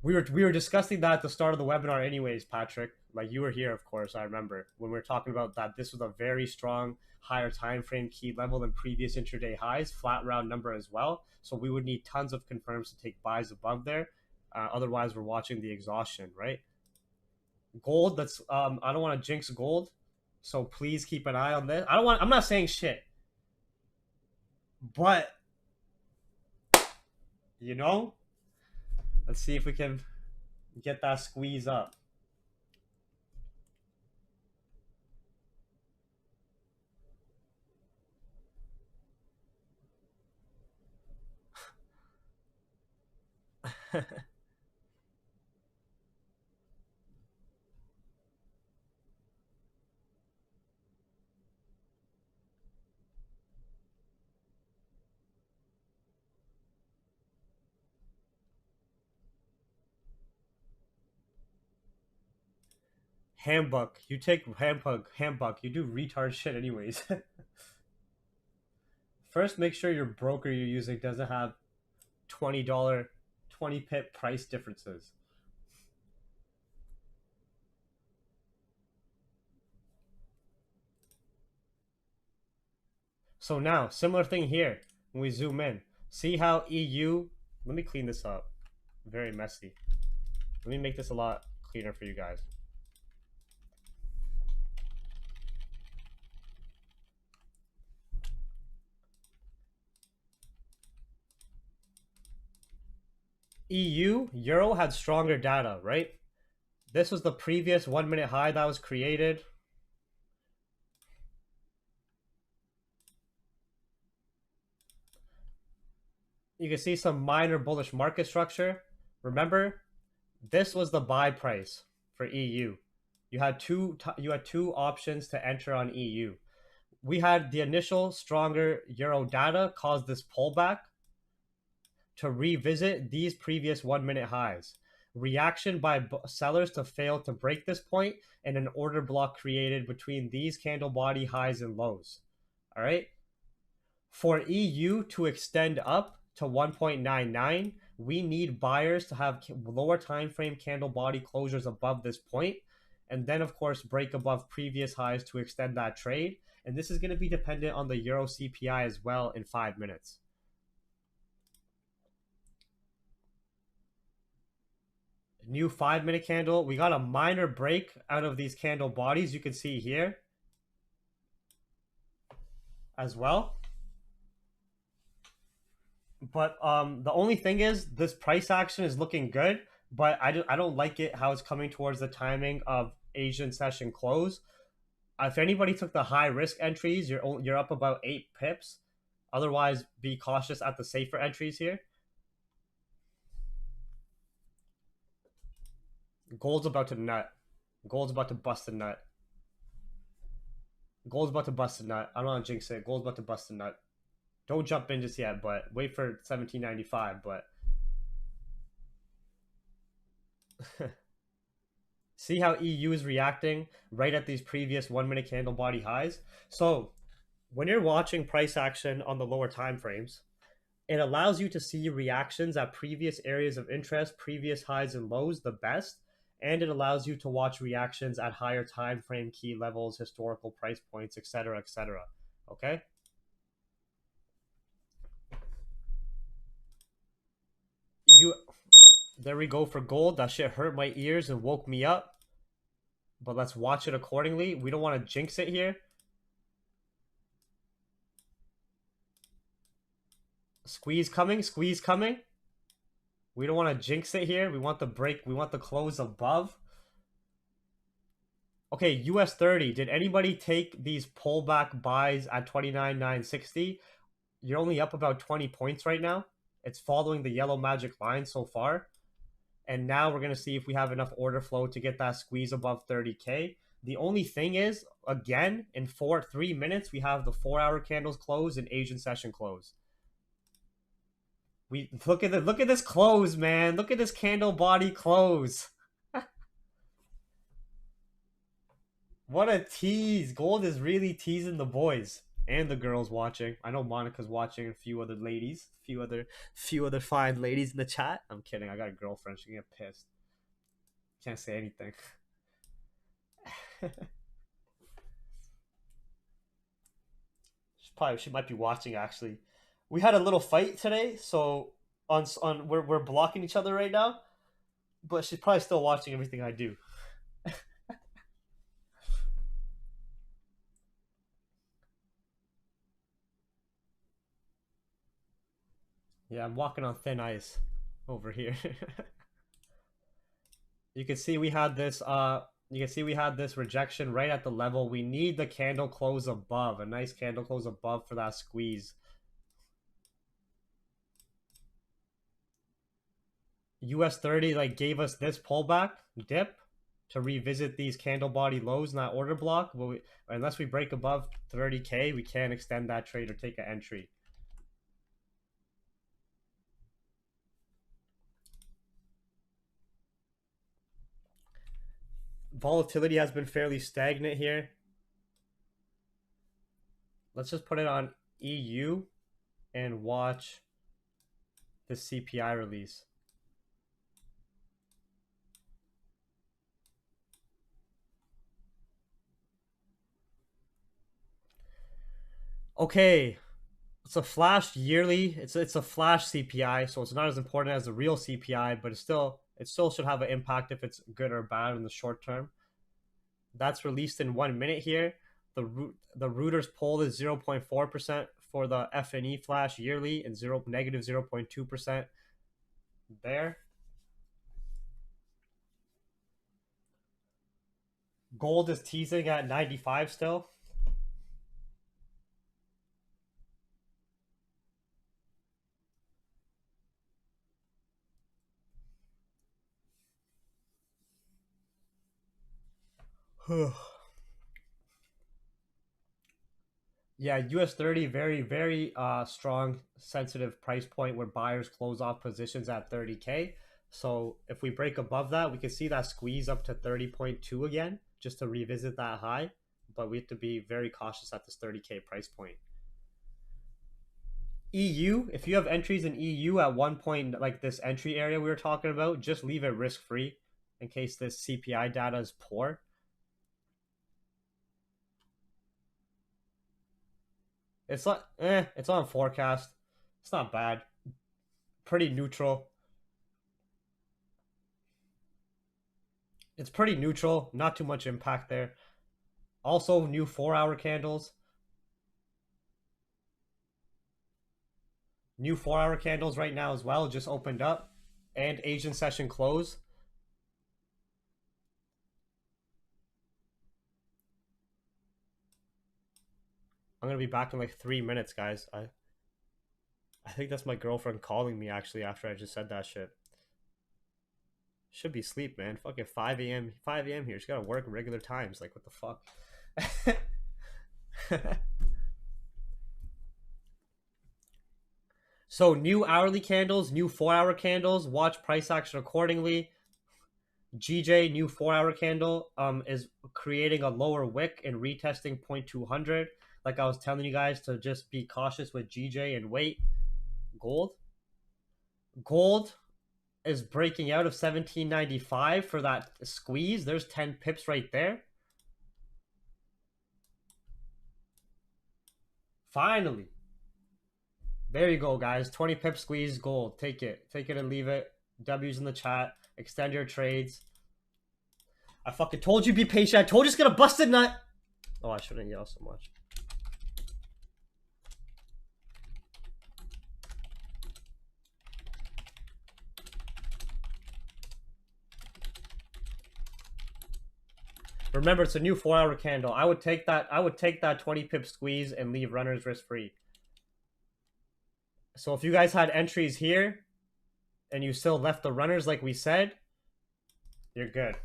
We were discussing that at the start of the webinar anyways, Patrick. Like you were here, of course, I remember when we were talking about that this was a very strong higher time frame key level than previous intraday highs, flat round number as well. So we would need tons of confirms to take buys above there. Otherwise, we're watching the exhaustion, right? Gold, that's I don't want to jinx gold, so please keep an eye on this. I'm not saying shit, but you know, Let's see if we can get that squeeze up. Handbook. You take handbook. You do retard shit anyways. First, make sure your broker you're using doesn't have $20, 20 pip price differences. So now, similar thing here. When we zoom in, see how EU, let me clean this up. Very messy. Let me make this a lot cleaner for you guys. EU, Euro had stronger data, right? This was the previous 1 minute high that was created. You can see some minor bullish market structure. Remember, this was the buy price for EU. You had two options to enter on EU. We had the initial stronger euro data cause this pullback to revisit these previous 1 minute highs. Reaction by sellers to fail to break this point, and an order block created between these candle body highs and lows. All right. For EU to extend up to 1.99, we need buyers to have lower time frame candle body closures above this point, and then of course break above previous highs to extend that trade. And this is going to be dependent on the Euro CPI as well in 5 minutes. New 5 minute candle. We got a minor break out of these candle bodies. You can see here as well. But the only thing is this price action is looking good, but I don't like it how it's coming towards the timing of Asian session close. If anybody took the high risk entries, you're up about 8 pips. Otherwise, be cautious at the safer entries here. Gold's about to nut. Gold's about to bust a nut. Gold's about to bust a nut. I don't want to jinx it. Gold's about to bust a nut. Don't jump in just yet, but wait for 1795. But see how EU is reacting right at these previous 1 minute candle body highs. So when you're watching price action on the lower time frames, it allows you to see reactions at previous areas of interest, previous highs and lows the best, and it allows you to watch reactions at higher time frame key levels, historical price points, etc., etc. Okay? There we go for gold. That shit hurt my ears and woke me up. But let's watch it accordingly. We don't want to jinx it here. Squeeze coming, squeeze coming. We don't want to jinx it here. We want the break. We want the close above. Okay, US30. Did anybody take these pullback buys at 29,960? You're only up about 20 points right now. It's following the yellow magic line so far. And now we're going to see if we have enough order flow to get that squeeze above 30K. The only thing is, again, in 3 minutes, we have the 4-hour candles close and Asian session close. We look at this close, man. Look at this candle body close. What a tease. Gold is really teasing the boys and the girls watching. I know Monica's watching, a few other ladies, few other fine ladies in the chat. I'm kidding. I got a girlfriend. She can get pissed. Can't say anything. She might be watching actually. We had a little fight today, so we're blocking each other right now. But she's probably still watching everything I do. Yeah, I'm walking on thin ice over here. You can see we had this rejection right at the level. We need the candle close above, a nice candle close above for that squeeze. US30 like gave us this pullback dip to revisit these candle body lows in that order block, but unless we break above 30k, we can't extend that trade or take an entry. Volatility has been fairly stagnant here. Let's just put it on EU and watch the CPI release. Okay, it's a flash yearly. It's a flash CPI, so it's not as important as the real CPI, but it still should have an impact if it's good or bad in the short term. That's released in 1 minute here. The Reuters poll is 0.4% for the FNE flash yearly and negative 0.2% there. Gold is teasing at 95 still. Yeah, US30 very strong sensitive price point where buyers close off positions at 30k. So if we break above that, we can see that squeeze up to 30.2 again, just to revisit that high. But we have to be very cautious at this 30k price point. EU, if you have entries in EU at one point, like this entry area we were talking about, just leave it risk free in case this CPI data is poor. It's like, it's on forecast. It's not bad. Pretty neutral. It's pretty neutral. Not too much impact there. Also, new 4-hour candles. New 4-hour candles right now as well. Just opened up. And Asian session close. I'm going to be back in like 3 minutes, guys. I think that's my girlfriend calling me, actually, after I just said that shit. Should be sleep, man. Fucking 5 a.m. 5 a.m. here. She gotta work regular times. Like, what the fuck? So, new hourly candles, new 4-hour candles. Watch price action accordingly. GJ, new 4-hour candle, is creating a lower wick and retesting 0.200. Like I was telling you guys to just be cautious with GJ and wait. Gold is breaking out of 1795 for that squeeze. There's 10 pips right there. Finally. There you go, guys. 20 pip squeeze gold. Take it. Take it and leave it. W's in the chat. Extend your trades. I fucking told you be patient. I told you it's gonna bust a nut. Oh, I shouldn't yell so much. Remember, it's a new 4-hour candle. I would take that 20 pip squeeze and leave runners risk free. So if you guys had entries here and you still left the runners like we said, you're good.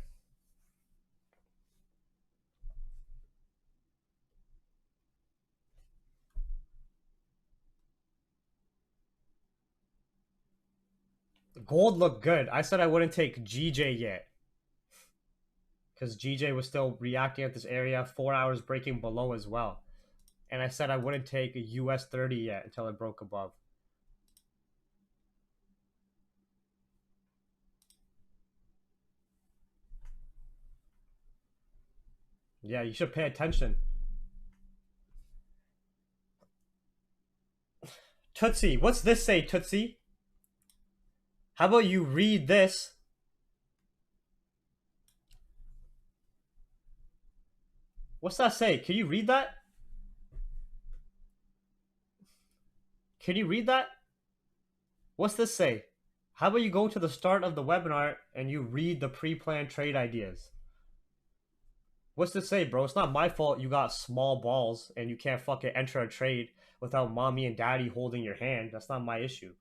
Gold looked good. I said I wouldn't take GJ yet, because GJ was still reacting at this area, 4 hours breaking below as well. And I said I wouldn't take US30 yet until it broke above. Yeah, you should pay attention. Tootsie, what's this say, Tootsie? How about you read this? What's that say? Can you read that? Can you read that? What's this say? How about you go to the start of the webinar and you read the pre-planned trade ideas? What's to say, bro? It's not my fault you got small balls and you can't fucking enter a trade without mommy and daddy holding your hand. That's not my issue.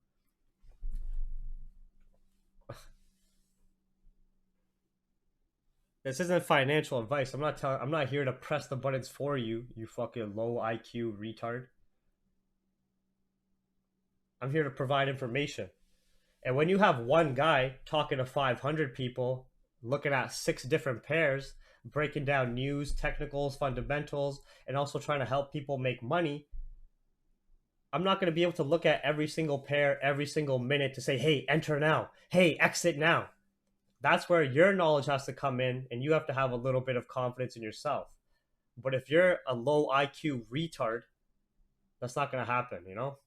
This isn't financial advice. I'm not here to press the buttons for you, you fucking low IQ retard. I'm here to provide information. And when you have one guy talking to 500 people, looking at 6 different pairs, breaking down news, technicals, fundamentals, and also trying to help people make money, I'm not going to be able to look at every single pair every single minute to say, hey, enter now. Hey, exit now. That's where your knowledge has to come in, and you have to have a little bit of confidence in yourself. But if you're a low IQ retard, that's not going to happen, you know?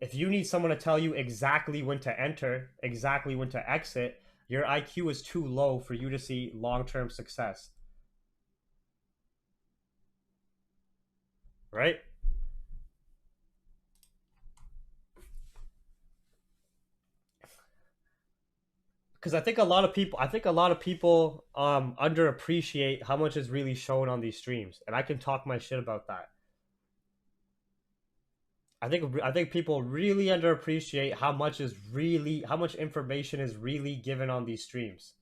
If you need someone to tell you exactly when to enter, exactly when to exit, your IQ is too low for you to see long-term success. Right? Because I think a lot of people underappreciate how much is really shown on these streams, and I can talk my shit about that. I think people really underappreciate how much information is really given on these streams.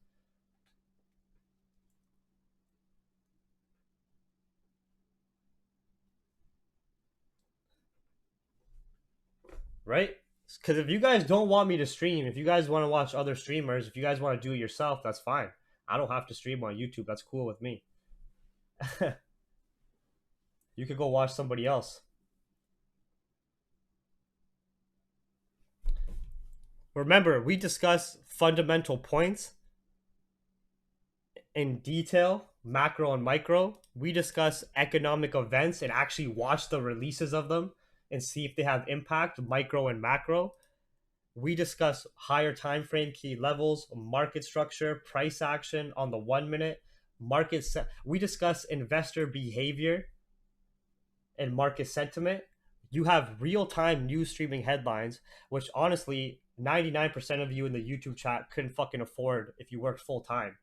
Right? Because if you guys don't want me to stream, if you guys want to watch other streamers, if you guys want to do it yourself, that's fine. I don't have to stream on YouTube. That's cool with me. You could go watch somebody else. Remember, we discuss fundamental points in detail, macro and micro. We discuss economic events and actually watch the releases of them and see if they have impact, micro and macro. We discuss higher time frame key levels, market structure, price action on the 1 minute, we discuss investor behavior and market sentiment. You have real-time news streaming headlines, which honestly 99% of you in the YouTube chat couldn't fucking afford if you worked full time.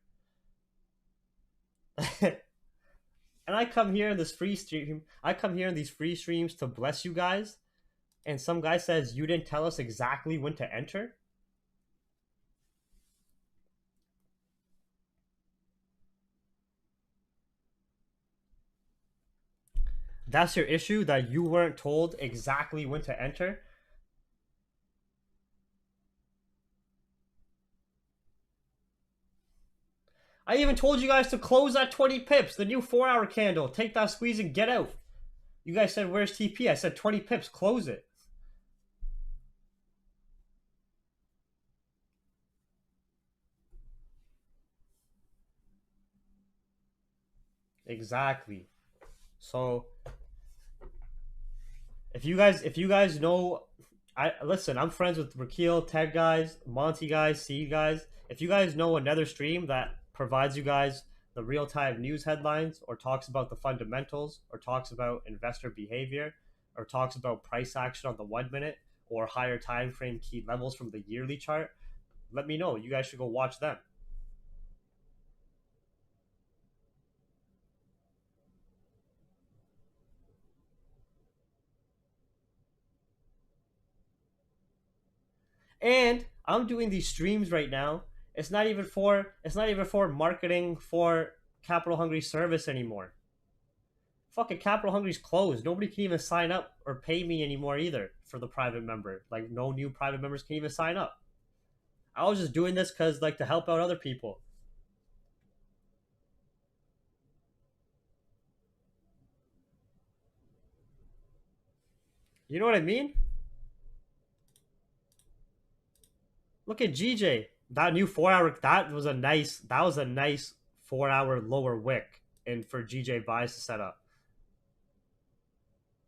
And I come here in this free stream. I come here in these free streams to bless you guys. And some guy says you didn't tell us exactly when to enter. That's your issue, that you weren't told exactly when to enter. I even told you guys to close at 20 pips, the new 4-hour candle. Take that squeeze and get out. You guys said, where's TP? I said 20 pips, close it. Exactly. So if you guys know, I'm friends with Rakeel, Ted guys, Monty guys, C guys. If you guys know another stream that provides you guys the real-time news headlines, or talks about the fundamentals, or talks about investor behavior, or talks about price action on the 1 minute, or higher time frame key levels from the yearly chart, let me know. You guys should go watch them. And I'm doing these streams right now. It's not even for marketing for Capital Hungry service anymore. Fucking Capital Hungry's closed. Nobody can even sign up or pay me anymore either for the private member. Like, no new private members can even sign up. I was just doing this because, like, to help out other people. You know what I mean? Look at GJ. That new 4-hour, that was a nice 4-hour lower wick and for GJ buys to set up.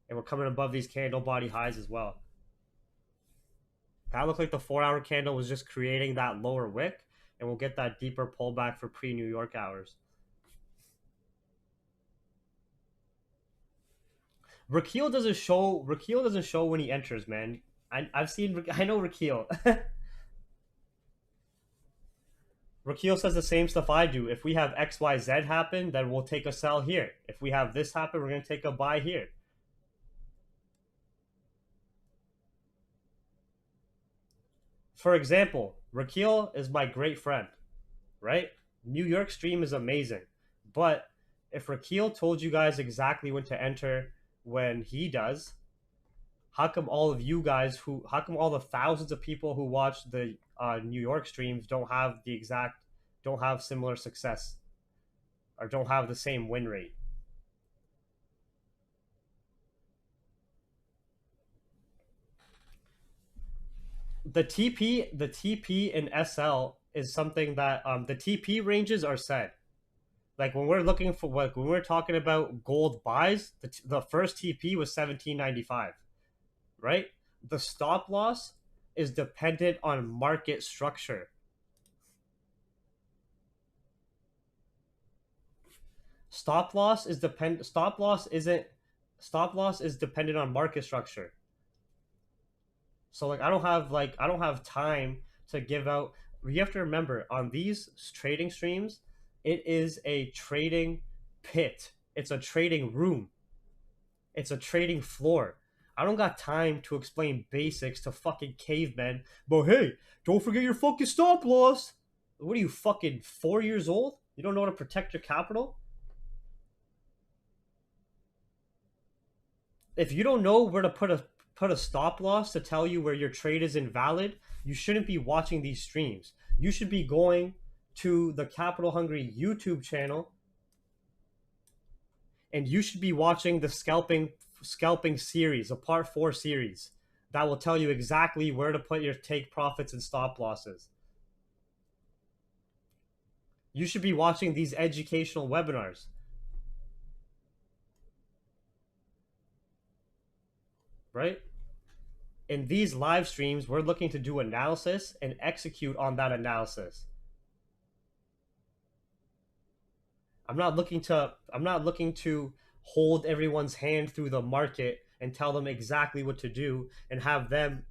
And we're coming above these candle body highs as well. That looked like the 4-hour candle was just creating that lower wick, and we'll get that deeper pullback for pre-New York hours. Rakeel doesn't show. Rakeel doesn't show when he enters, man. I've seen. I know Rakeel. Rakeel says the same stuff I do. If we have X, Y, Z happen, then we'll take a sell here. If we have this happen, we're gonna take a buy here. For example, Rakeel is my great friend, right? New York stream is amazing, but if Rakeel told you guys exactly when to enter when he does, how come all of you guys how come all the thousands of people who watch the New York streams don't have similar success or don't have the same win rate? The TP in SL is something that the TP ranges are set. Like when we're looking for when we're talking about gold buys, the first TP was 1795, right? The stop loss is dependent on market structure. Stop loss isn't stop loss is dependent on market structure. So like I don't have time to give out. You have to remember on these trading streams, it is a trading pit. It's a trading room. It's a trading floor. I don't got time to explain basics to fucking cavemen. But hey, don't forget your fucking stop loss. What are you, fucking 4 years old? You don't know how to protect your capital? If you don't know where to put a stop loss to tell you where your trade is invalid, you shouldn't be watching these streams. You should be going to the Capital Hungry YouTube channel, and you should be watching the scalping series, a part 4 series that will tell you exactly where to put your take profits and stop losses. You should be watching these educational webinars, right? In these live streams, we're looking to do analysis and execute on that analysis. I'm not looking to hold everyone's hand through the market and tell them exactly what to do and have them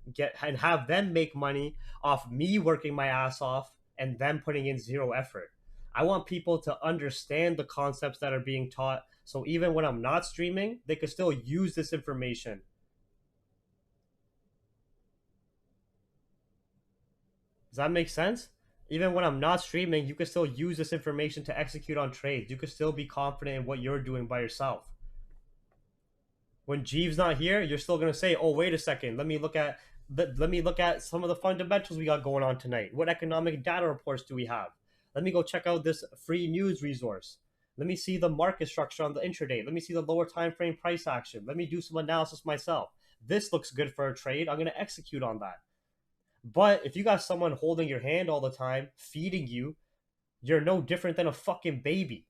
make money off me working my ass off and them putting in zero effort. I want people to understand the concepts that are being taught, so even when I'm not streaming, they could still use this information. Does that make sense? Even when I'm not streaming, you can still use this information to execute on trades. You can still be confident in what you're doing by yourself. When Jeeves not here, you're still gonna say, "Oh, wait a second. Let me look at some of the fundamentals we got going on tonight. What economic data reports do we have? Let me go check out this free news resource. Let me see the market structure on the intraday. Let me see the lower time frame price action. Let me do some analysis myself. This looks good for a trade. I'm gonna execute on that." But if you got someone holding your hand all the time, feeding you, you're no different than a fucking baby.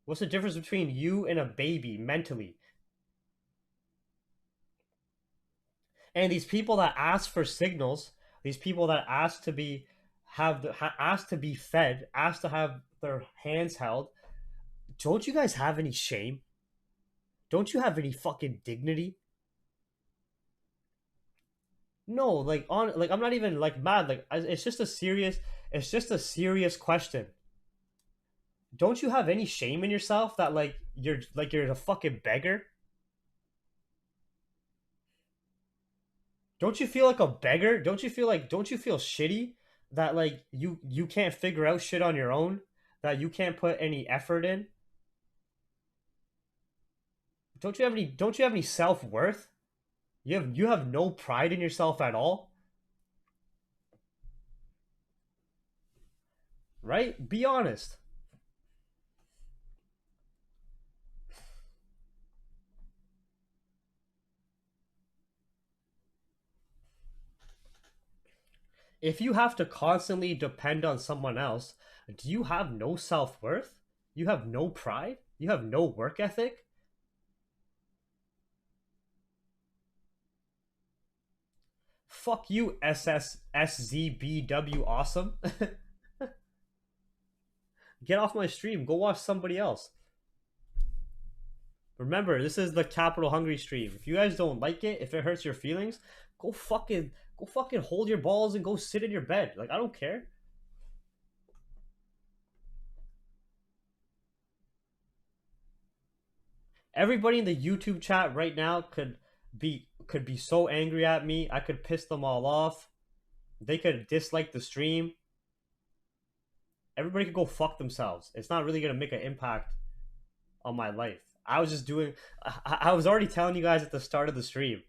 What's the difference between you and a baby mentally? And these people that ask for signals, these people that ask to be ask to be fed, ask to have their hands held, don't you guys have any shame? Don't you have any fucking dignity? No, like I'm not even like mad. Like it's just a serious question. Don't you have any shame in yourself that you're a fucking beggar? Don't you feel like a beggar? Don't you feel shitty that like you can't figure out shit on your own? That you can't put any effort in? Don't you have any self-worth? You have no pride in yourself at all? Right? Be honest. If you have to constantly depend on someone else, do you have no self-worth? You have no pride? You have no work ethic? Fuck you, SSSZBW awesome. Get off my stream. Go watch somebody else. Remember, this is the capital hungry stream. If you guys don't like it, if it hurts your feelings, go fucking hold your balls and go sit in your bed. Like, I don't care. Everybody in the YouTube chat right now could be so angry at me. I could piss them all off. They could dislike the stream. Everybody could go fuck themselves. It's not really gonna make an impact on my life. I was just doing. I was already telling you guys at the start of the stream.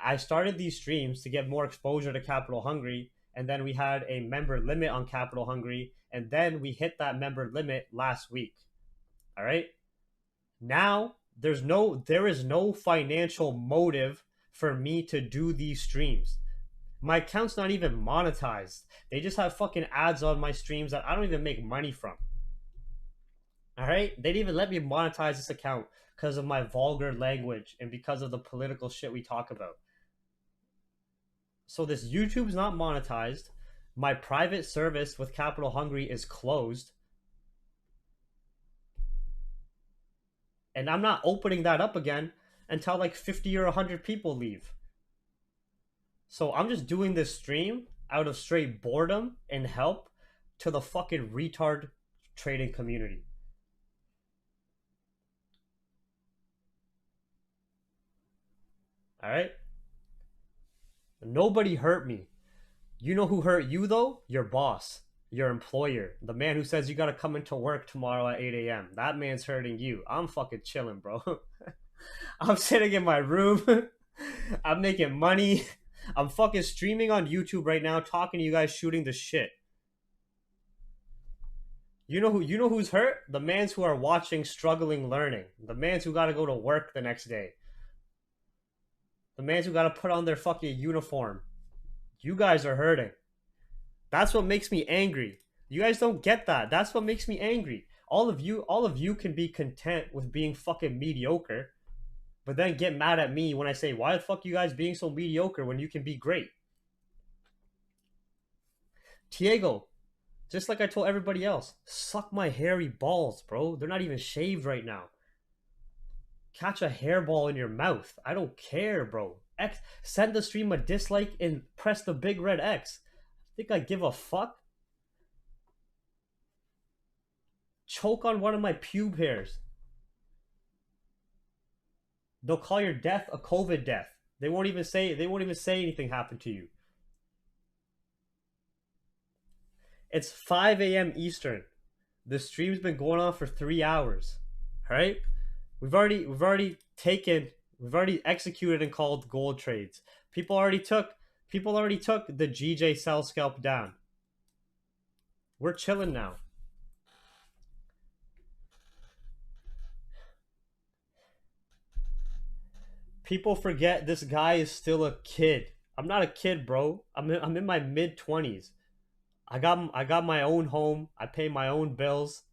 I started these streams to get more exposure to Capital Hungry, and then we had a member limit on Capital Hungry, and then we hit that member limit last week. All right. Now there is no financial motive for me to do these streams. My account's not even monetized. They just have fucking ads on my streams that I don't even make money from. All right? They didn't even let me monetize this account because of my vulgar language and because of the political shit we talk about. So this YouTube's not monetized. My private service with Capital Hungry is closed. And I'm not opening that up again until like 50 or 100 people leave. So I'm just doing this stream out of straight boredom and help to the fucking retard trading community. All right? Nobody hurt me. You know who hurt you though? Your boss, your employer, the man who says you gotta come into work tomorrow at 8 a.m. That man's hurting you. I'm fucking chilling, bro. I'm sitting in my room. I'm making money. I'm fucking streaming on YouTube right now, talking to you guys, shooting the shit. You know who's hurt? The mans who are watching, struggling, learning. The mans who gotta go to work the next day. The mans who gotta put on their fucking uniform. You guys are hurting. That's what makes me angry. You guys don't get that. That's what makes me angry. All of you can be content with being fucking mediocre, but then get mad at me when I say, why the fuck you guys being so mediocre when you can be great? Diego, just like I told everybody else, suck my hairy balls, bro. They're not even shaved right now. Catch a hairball in your mouth. I don't care, bro. Send the stream a dislike and press the big red X. Think I give a fuck? Choke on one of my pube hairs. They'll call your death a COVID death. They won't even say anything happened to you. It's 5 a.m. Eastern. The stream's been going on for 3 hours. All right? We've already executed and called gold trades. People already took the GJ sell scalp down. We're chilling now. People forget this guy is still a kid. I'm not a kid, bro. I'm in my mid-20s. I got my own home. I pay my own bills.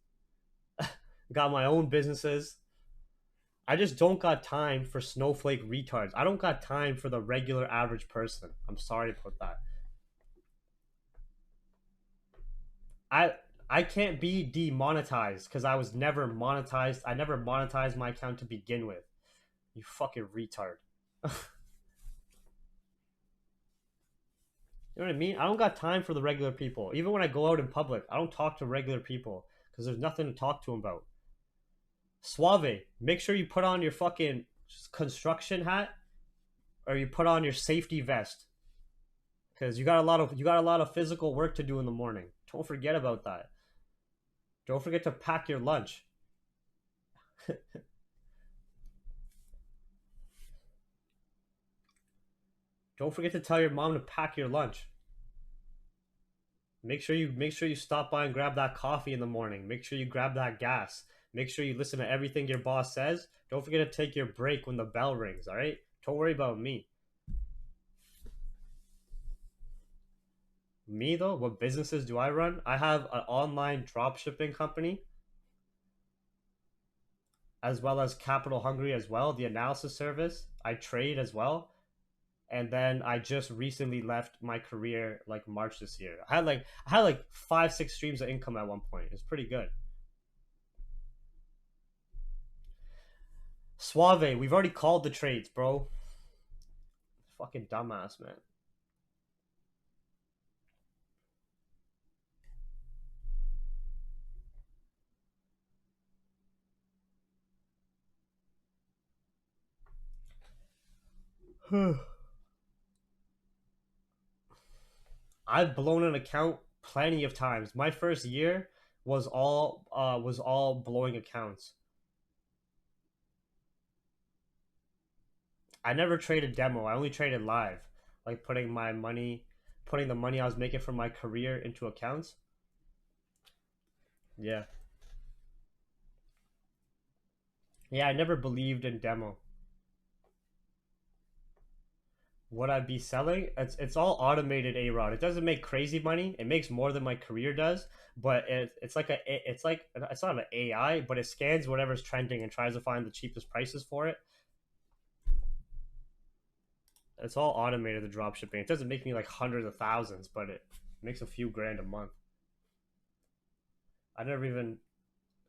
Got my own businesses. I just don't got time for snowflake retards. I don't got time for the regular average person. I'm sorry about that. I can't be demonetized because I was never monetized. I never monetized my account to begin with. You fucking retard. You know what I mean? I don't got time for the regular people. Even when I go out in public, I don't talk to regular people because there's nothing to talk to them about. Suave, make sure you put on your fucking construction hat or you put on your safety vest because you got a lot of physical work to do in the morning. Don't forget about that. Don't forget to pack your lunch. Don't forget to tell your mom to pack your lunch. Make sure you stop by and grab that coffee in the morning. Make sure you grab that gas. Make sure you listen to everything your boss says. Don't forget to take your break when the bell rings, all right? Don't worry about me. Me, though? What businesses do I run? I have an online dropshipping company, as well as Capital Hungry as well, the analysis service. I trade as well. And then I just recently left my career like March this year. I had like 5-6 streams of income at one point. It's pretty good. Suave, we've already called the trades, bro. Fucking dumbass, man. I've blown an account plenty of times. My first year was all blowing accounts. I never traded demo. I only traded live, like putting the money I was making from my career into accounts. Yeah, yeah. I never believed in demo. What I'd be selling, it's all automated A Rod. It doesn't make crazy money. It makes more than my career does, but it's not an AI, but it scans whatever's trending and tries to find the cheapest prices for it. It's all automated, the drop shipping. It doesn't make me like hundreds of thousands, but it makes a few grand a month. I never even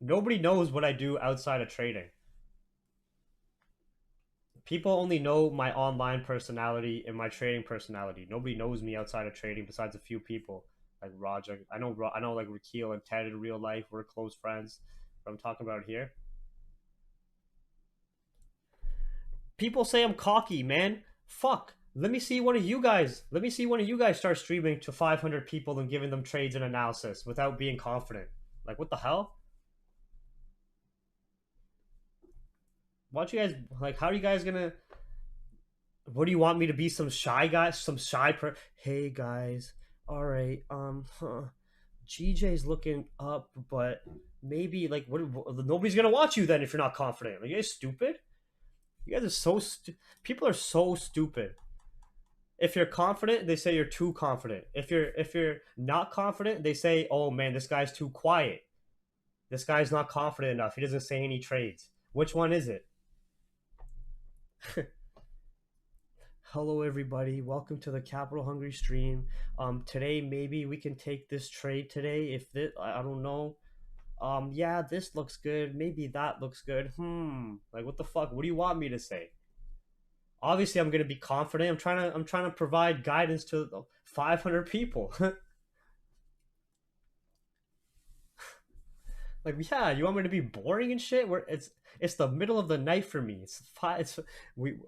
Nobody knows what I do outside of trading. People only know my online personality and my trading personality. Nobody knows me outside of trading besides a few people like Roger. I know like Rakeel and Ted in real life. We're close friends. But I'm talking about here. People say I'm cocky, man. Fuck. Let me see one of you guys. Let me see one of you guys start streaming to 500 people and giving them trades and analysis without being confident. Like, what the hell? Why don't you guys, like, how are you guys gonna, what do you want me to be, some shy guy, some shy hey guys, all right, GJ's looking up, but maybe like nobody's gonna watch you then if you're not confident. Like, you guys stupid. You guys are people are so stupid. If you're confident, they say you're too confident. If you're not confident, they say, oh man, this guy's too quiet. This guy's not confident enough. He doesn't say any trades. Which one is it? Hello everybody, welcome to the Capital Hungry stream. Today maybe we can take this trade today. If this, I don't know. Yeah, this looks good. Maybe that looks good. Like, what the fuck? What do you want me to say? Obviously, I'm gonna be confident. I'm trying to provide guidance to 500 people. Like, yeah, you want me to be boring and shit? Where it's the middle of the night for me. It's five.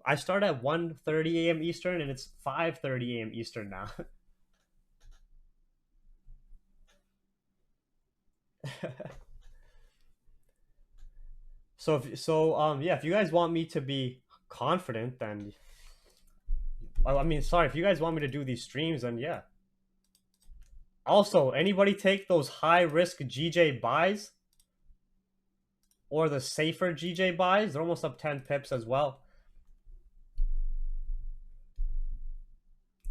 I start at 1:30 a.m. Eastern, and it's 5:30 a.m. Eastern now. Yeah, if you guys want me to be confident, then I mean, sorry, if you guys want me to do these streams, then yeah. Also, anybody take those high risk GJ buys or the safer GJ buys? They're almost up 10 pips as well.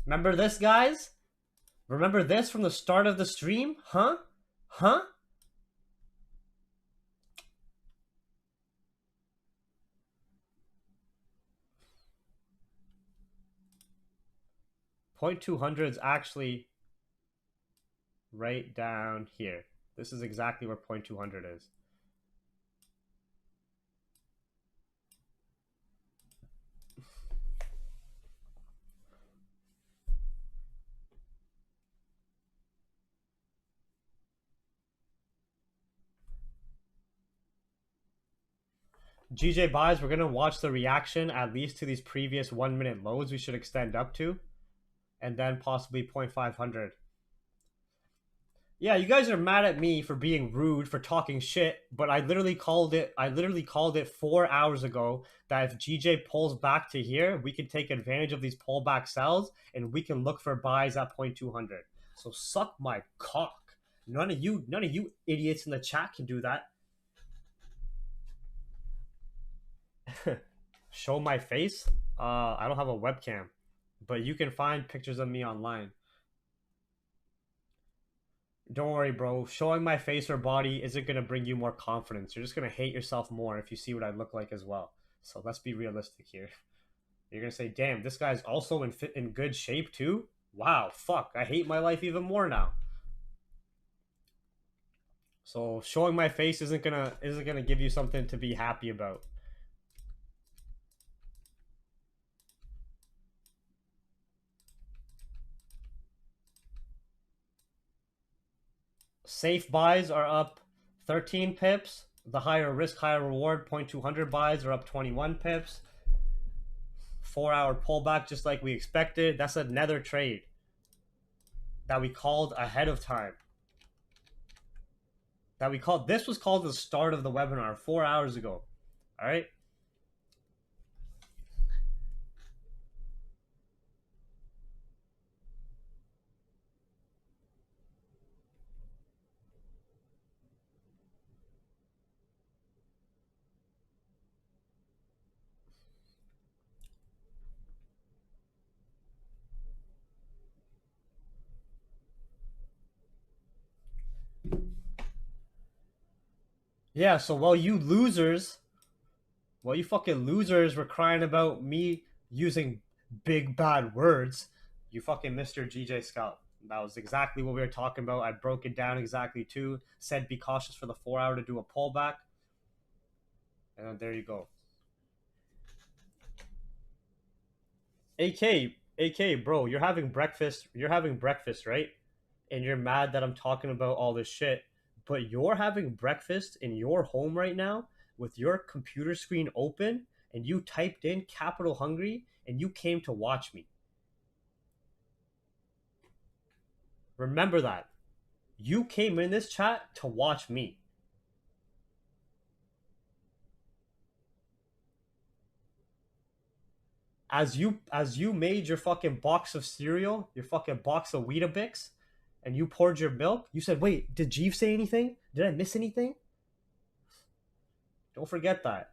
Remember this, guys? Remember this from the start of the stream? Huh? Huh? .200 is actually right down here. This is exactly where .200 is. GJ buys, we're going to watch the reaction at least to these previous 1 minute lows we should extend up to, and then possibly 0.500. Yeah, you guys are mad at me for being rude, for talking shit, but I literally called it 4 hours ago that if GJ pulls back to here, we can take advantage of these pullback sells and we can look for buys at 0.200. So suck my cock. None of you idiots in the chat can do that. Show my face? I don't have a webcam, but you can find pictures of me online. Don't worry, bro. Showing my face or body isn't going to bring you more confidence. You're just going to hate yourself more if you see what I look like as well. So let's be realistic here. You're going to say, damn, this guy's also in good shape too? Wow, fuck. I hate my life even more now. So showing my face isn't gonna give you something to be happy about. Safe buys are up 13 pips. The higher risk, higher reward 0.200 buys are up 21 pips. 4-hour pullback, just like we expected. That's another trade that we called ahead of time. This was called the start of the webinar 4 hours ago. All right. Yeah, so while you fucking losers were crying about me using big bad words, you fucking missed your GJ scalp. That was exactly what we were talking about. I broke it down exactly too. Said be cautious for the 4-hour to do a pullback. And then there you go. AK, bro, you're having breakfast, right? And you're mad that I'm talking about all this shit, but you're having breakfast in your home right now with your computer screen open, and you typed in capital hungry and you came to watch me. Remember that. You came in this chat to watch me. As you made your fucking box of cereal, your fucking box of Weetabix, and you poured your milk, you said, wait, did Jeeve say anything? Did I miss anything? Don't forget that.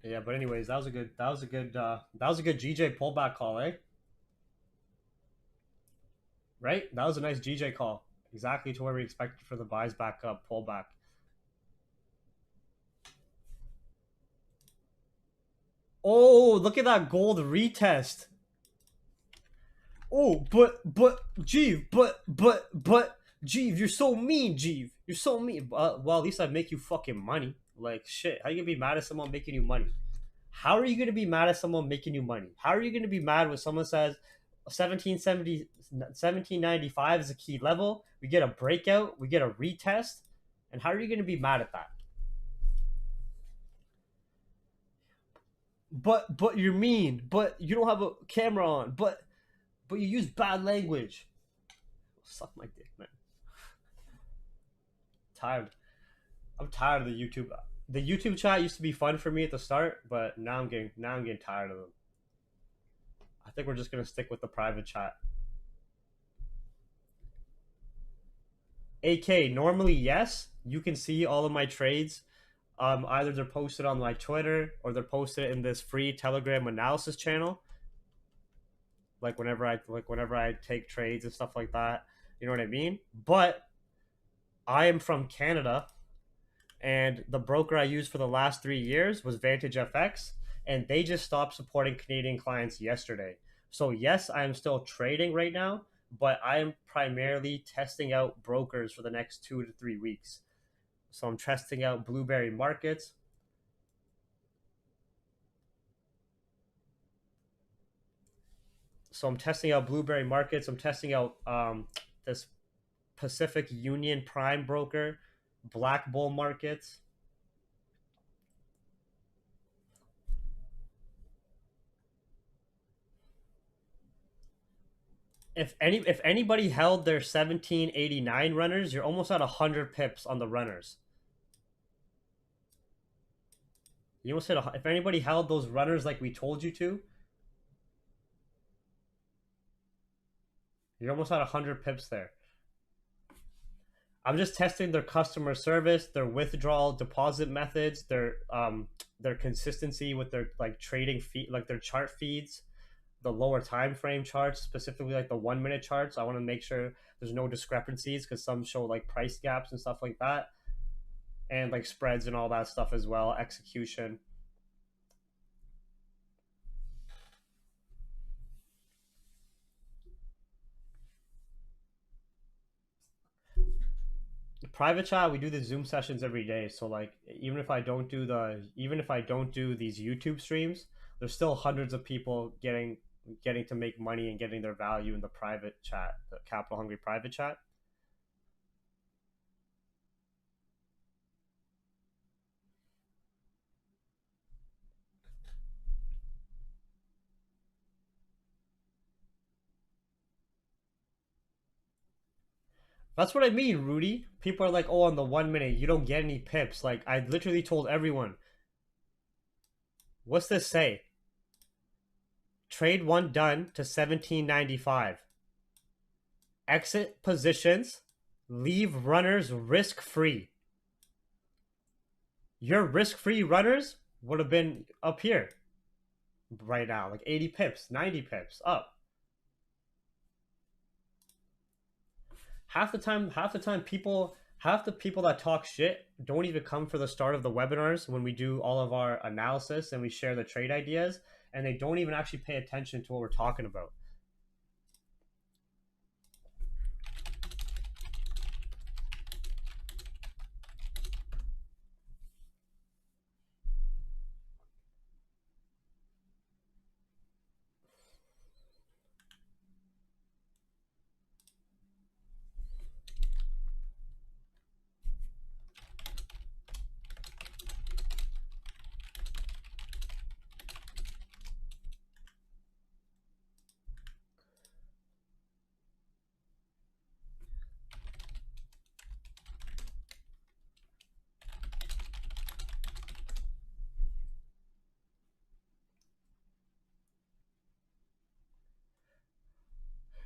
Yeah, but anyways, that was a good GJ pullback call, eh? Right? That was a nice GJ call. Exactly to where we expected for the buys back up, pullback. Oh, look at that gold retest. Oh, but Jeeve, Jeeve, you're so mean, Jeeve. You're so mean. Well, at least I make you fucking money. Like, shit, how you gonna be mad at someone making you money? How are you gonna be mad at someone making you money? How are you gonna be mad when someone says 1795 is a key level, we get a breakout, we get a retest, and how are you gonna be mad at that? But you're mean, but you don't have a camera on, but you use bad language. Suck my dick, man. Tired. I'm tired of the YouTube. The YouTube chat used to be fun for me at the start, but now I'm getting tired of them. I think we're just gonna stick with the private chat. AK, normally yes, you can see all of my trades. Either they're posted on my Twitter or they're posted in this free Telegram analysis channel. Like whenever I take trades and stuff like that, you know what I mean? But I am from Canada, and the broker I used for the last 3 years was Vantage FX, and they just stopped supporting Canadian clients yesterday. So yes, I am still trading right now, but I am primarily testing out brokers for the next 2 to 3 weeks. So I'm testing out Blueberry Markets. I'm testing out this Pacific Union Prime broker, Black Bull Markets. If anybody held their 1789 runners, you're almost at 100 pips on the runners. You almost hit if anybody held those runners like we told you to, you're almost at 100 pips there. I'm just testing their customer service, their withdrawal deposit methods, their consistency with their like trading feed, like their chart feeds. the lower time frame charts, specifically like the 1 minute charts. I want to make sure there's no discrepancies because some show like price gaps and stuff like that, and like spreads and all that stuff as well, execution. Private chat, we do the Zoom sessions every day, so like even if I don't do these YouTube streams, there's still hundreds of people getting to make money and getting their value in the private chat, the capital hungry private chat. That's what I mean, Rudy. People are like, oh, on the 1 minute, you don't get any pips. Like, I literally told everyone, what's this say? Trade one done to 1795. Exit positions, leave runners risk free. Your risk free runners would have been up here right now, like 80 pips, 90 pips up. Half the people that talk shit don't even come for the start of the webinars when we do all of our analysis and we share the trade ideas, and they don't even actually pay attention to what we're talking about.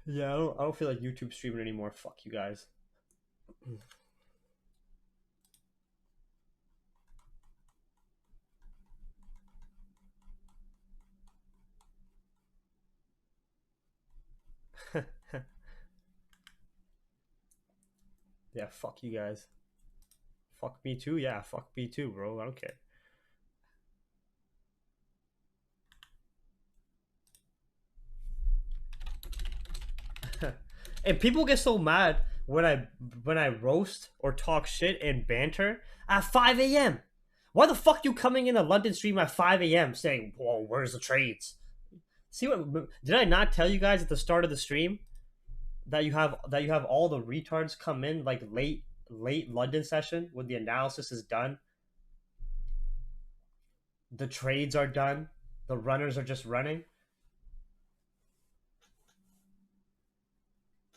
Yeah, I don't feel like YouTube streaming anymore. Fuck you guys. Yeah, fuck you guys. Fuck me too. Yeah, fuck me too, bro. I don't care. And people get so mad when I roast or talk shit and banter at 5 a.m. Why the fuck you coming in a London stream at 5 a.m. saying, "Whoa, where's the trades?" See what did I not tell you guys at the start of the stream that you have all the retards come in like late London session when the analysis is done, the trades are done, the runners are just running.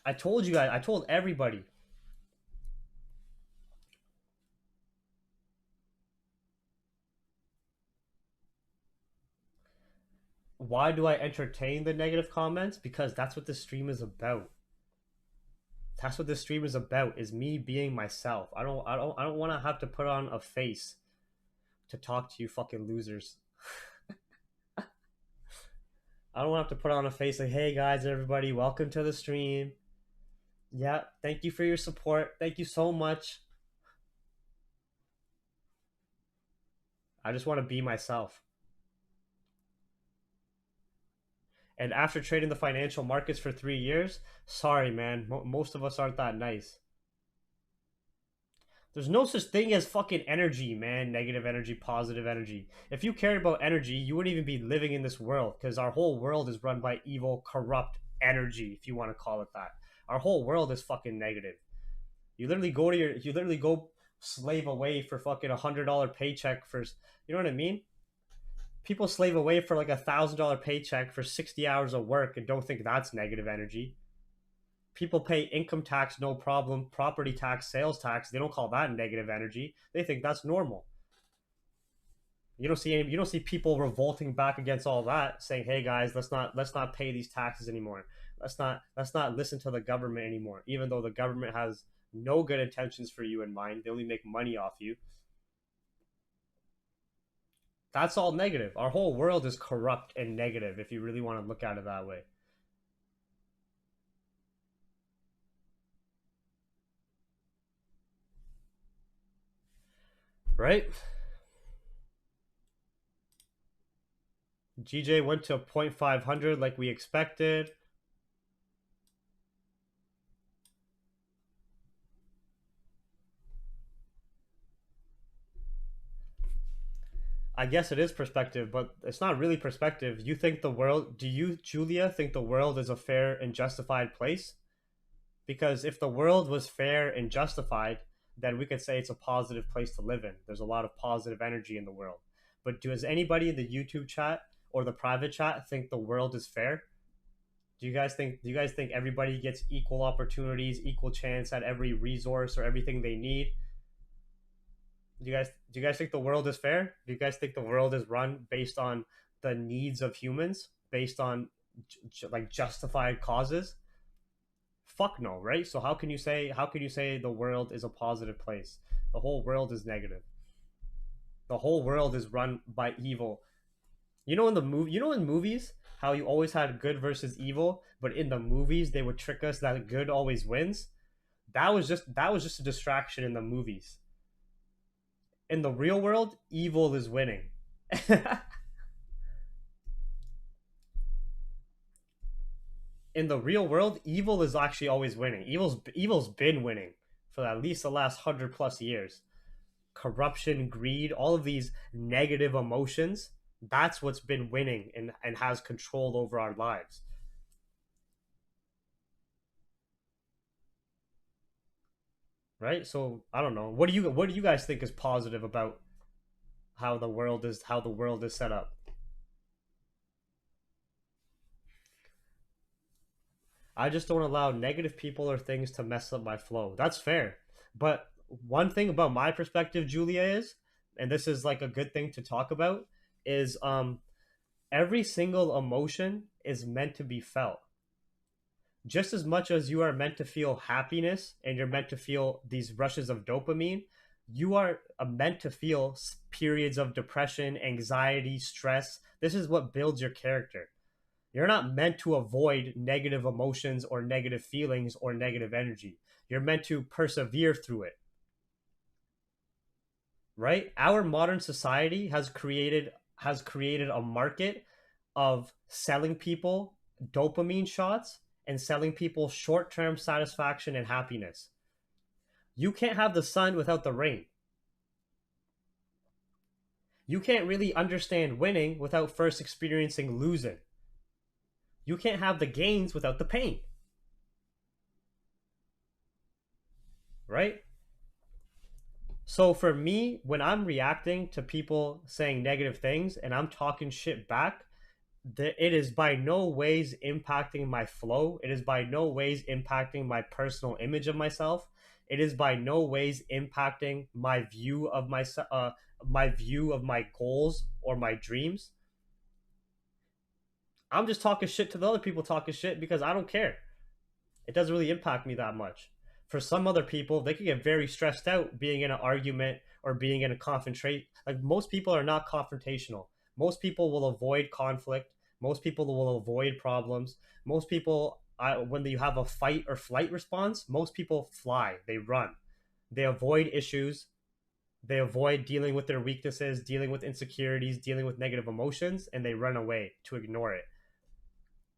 I told you guys, I told everybody. Why do I entertain the negative comments? Because that's what this stream is about. That's what this stream is about, is me being myself. I don't want to have to put on a face to talk to you fucking losers. I don't want to have to put on a face like, "Hey guys, everybody, welcome to the stream. Yeah, thank you for your support. Thank you so much." I just want to be myself. And after trading the financial markets for 3 years, sorry, man, most of us aren't that nice. There's no such thing as fucking energy, man. Negative energy, positive energy. If you cared about energy, you wouldn't even be living in this world, because our whole world is run by evil, corrupt energy, if you want to call it that. Our whole world is fucking negative. You literally go slave away for fucking $100 paycheck for, you know what I mean? People slave away for like $1,000 paycheck for 60 hours of work and don't think that's negative energy. People pay income tax, no problem, property tax, sales tax. They don't call that negative energy. They think that's normal. You don't see people revolting back against all that, saying, "Hey guys, let's not pay these taxes anymore. Let's not listen to the government anymore." Even though the government has no good intentions for you in mind, they only make money off you. That's all negative. Our whole world is corrupt and negative if you really want to look at it that way. Right? GJ went to 0.500 like we expected. I guess it is perspective, but it's not really perspective. You think the world, do you, Julia, think the world is a fair and justified place? Because if the world was fair and justified, then we could say it's a positive place to live in. There's a lot of positive energy in the world. But does anybody in the YouTube chat or the private chat think the world is fair? Do you guys think everybody gets equal opportunities, equal chance at every resource or everything they need? Do you guys think the world is fair? Do you guys think the world is run based on the needs of humans, based on like justified causes? Fuck no, right? So how can you say the world is a positive place? The whole world is negative. The whole world is run by evil. In movies how you always had good versus evil, but in the movies they would trick us that good always wins. That was just a distraction in the movies. In the real world, evil is winning. In the real world, evil is actually always winning. Evil's been winning for at least the last 100 plus years. Corruption, greed, all of these negative emotions, that's what's been winning and has control over our lives. Right? So I don't know. What do you guys think is positive about how the world is set up? I just don't allow negative people or things to mess up my flow. That's fair. But one thing about my perspective, Julia, is, and this is like a good thing to talk about, is every single emotion is meant to be felt. Just as much as you are meant to feel happiness and you're meant to feel these rushes of dopamine, you are meant to feel periods of depression, anxiety, stress. This is what builds your character. You're not meant to avoid negative emotions or negative feelings or negative energy. You're meant to persevere through it, right? Our modern society has created a market of selling people dopamine shots and selling people short-term satisfaction and happiness. You can't have the sun without the rain. You can't really understand winning without first experiencing losing. You can't have the gains without the pain, right? So for me, when I'm reacting to people saying negative things and I'm talking shit back, it is by no ways impacting my flow. It is by no ways impacting my personal image of myself. It is by no ways impacting my view of my goals or my dreams. I'm just talking shit to the other people talking shit because I don't care. It doesn't really impact me that much. For some other people, they can get very stressed out being in an argument or being in a confrontation. Like most people are not confrontational. Most people will avoid conflict. Most people will avoid problems. Most people, when you have a fight or flight response, most people fly. They run. They avoid issues. They avoid dealing with their weaknesses, dealing with insecurities, dealing with negative emotions, and they run away to ignore it.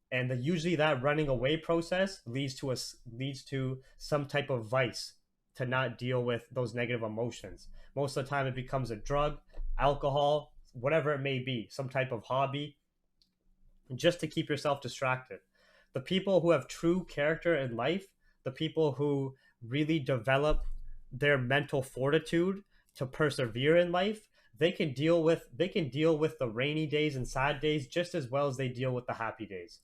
And usually that running away process leads to some type of vice to not deal with those negative emotions. Most of the time it becomes a drug, alcohol, whatever it may be, some type of hobby, just to keep yourself distracted. The people who have true character in life, the people who really develop their mental fortitude to persevere in life, they can deal with the rainy days and sad days just as well as they deal with the happy days.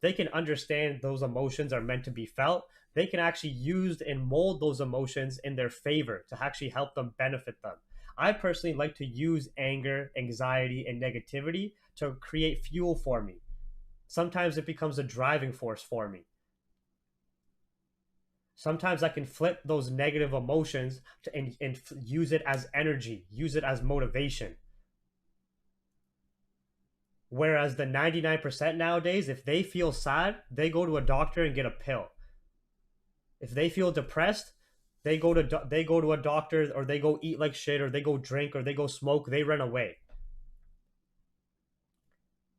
They can understand those emotions are meant to be felt. They can actually use and mold those emotions in their favor to actually help them benefit them. I personally like to use anger, anxiety, and negativity to create fuel for me. Sometimes it becomes a driving force for me. Sometimes I can flip those negative emotions and use it as energy, use it as motivation. Whereas the 99% nowadays, if they feel sad, they go to a doctor and get a pill. If they feel depressed, they go to a doctor, or they go eat like shit, or they go drink, or they go smoke, they run away.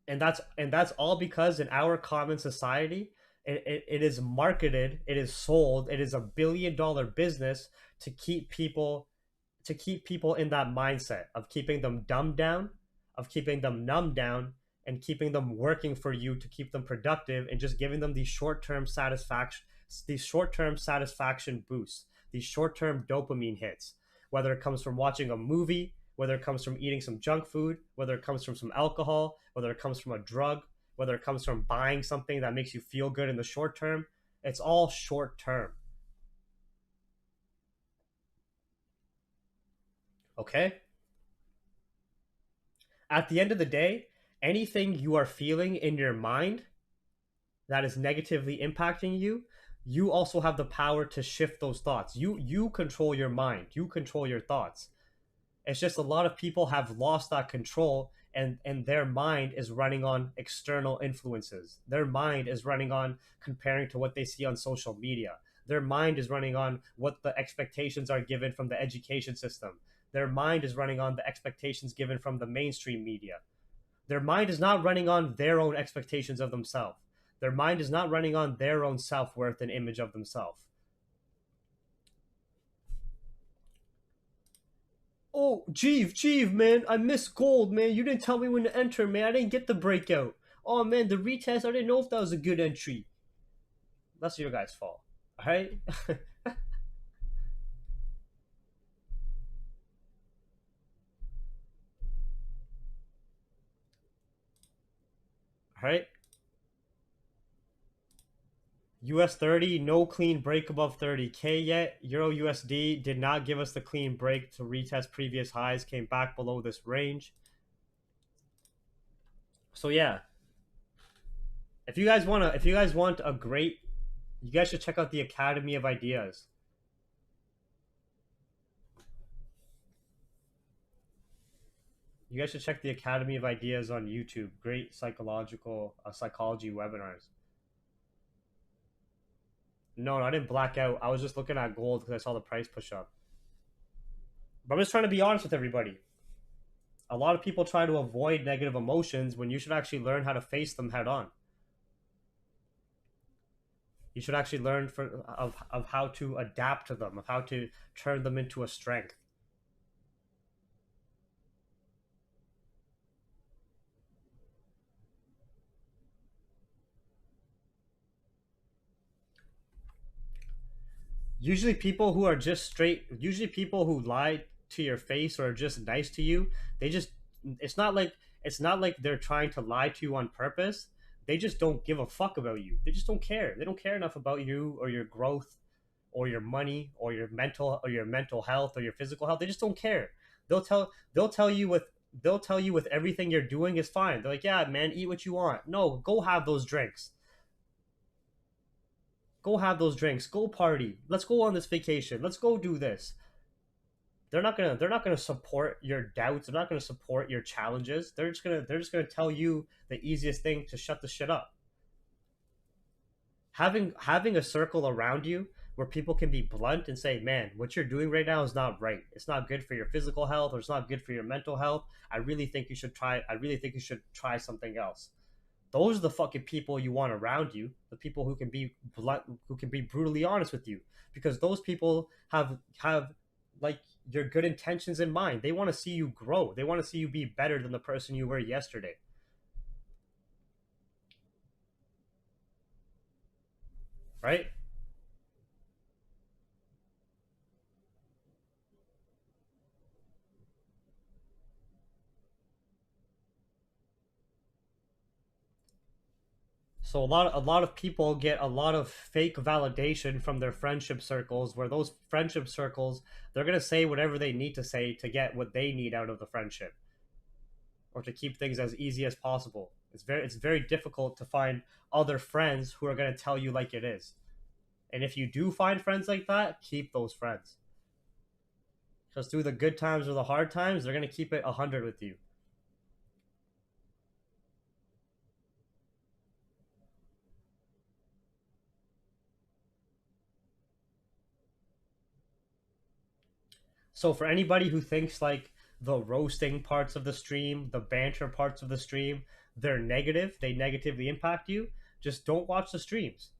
And that's all because in our common society, it is marketed, it is sold, it is $1 billion business to keep people in that mindset of keeping them dumbed down, of keeping them numbed down, and keeping them working for you to keep them productive, and just giving them these short-term satisfaction boosts, these short-term dopamine hits, whether it comes from watching a movie, whether it comes from eating some junk food, whether it comes from some alcohol, whether it comes from a drug, whether it comes from buying something that makes you feel good in the short term. It's all short term. Okay? At the end of the day, anything you are feeling in your mind that is negatively impacting you, you also have the power to shift those thoughts. You control your mind. You control your thoughts. It's just a lot of people have lost that control, and their mind is running on external influences. Their mind is running on comparing to what they see on social media. Their mind is running on what the expectations are given from the education system. Their mind is running on the expectations given from the mainstream media. Their mind is not running on their own expectations of themselves. Their mind is not running on their own self-worth and image of themselves. Oh, Jeeve, man, I missed gold, man. You didn't tell me when to enter, man. I didn't get the breakout. Oh, man, the retest, I didn't know if that was a good entry. That's your guys' fault. All right? All right? US30, no clean break above 30K yet. Euro USD did not give us the clean break to retest previous highs, came back below this range. So, yeah. If you guys want a great, you guys should check out the Academy of Ideas. You guys should check the Academy of Ideas on YouTube. Great psychology webinars. No, I didn't black out. I was just looking at gold because I saw the price push up. But I'm just trying to be honest with everybody. A lot of people try to avoid negative emotions when you should actually learn how to face them head on. You should actually learn of how to adapt to them, of how to turn them into a strength. Usually people who lie to your face or are just nice to you, they just, it's not like they're trying to lie to you on purpose. They just don't give a fuck about you. They just don't care. They don't care enough about you or your growth or your money or your mental health or your physical health. They just don't care. They'll tell you with everything you're doing is fine. They're like, "Yeah, man, eat what you want." No, go have those drinks. Go have those drinks. Go party. Let's go on this vacation. Let's go do this. They're not gonna support your doubts. They're not gonna support your challenges. They're just gonna tell you the easiest thing to shut the shit up. Having a circle around you where people can be blunt and say, "Man, what you're doing right now is not right. It's not good for your physical health, or it's not good for your mental health. I really think you should try something else." Those are the fucking people you want around you. The people who can be blunt, who can be brutally honest with you, because those people have like your good intentions in mind. They want to see you grow. They want to see you be better than the person you were yesterday, right? So a lot of people get a lot of fake validation from their friendship circles, where those friendship circles, they're going to say whatever they need to say to get what they need out of the friendship, or to keep things as easy as possible. It's very difficult to find other friends who are going to tell you like it is. And if you do find friends like that, keep those friends. Because through the good times or the hard times, they're going to keep it 100 with you. So for anybody who thinks like the roasting parts of the stream, the banter parts of the stream, they're negative, they negatively impact you, just don't watch the streams.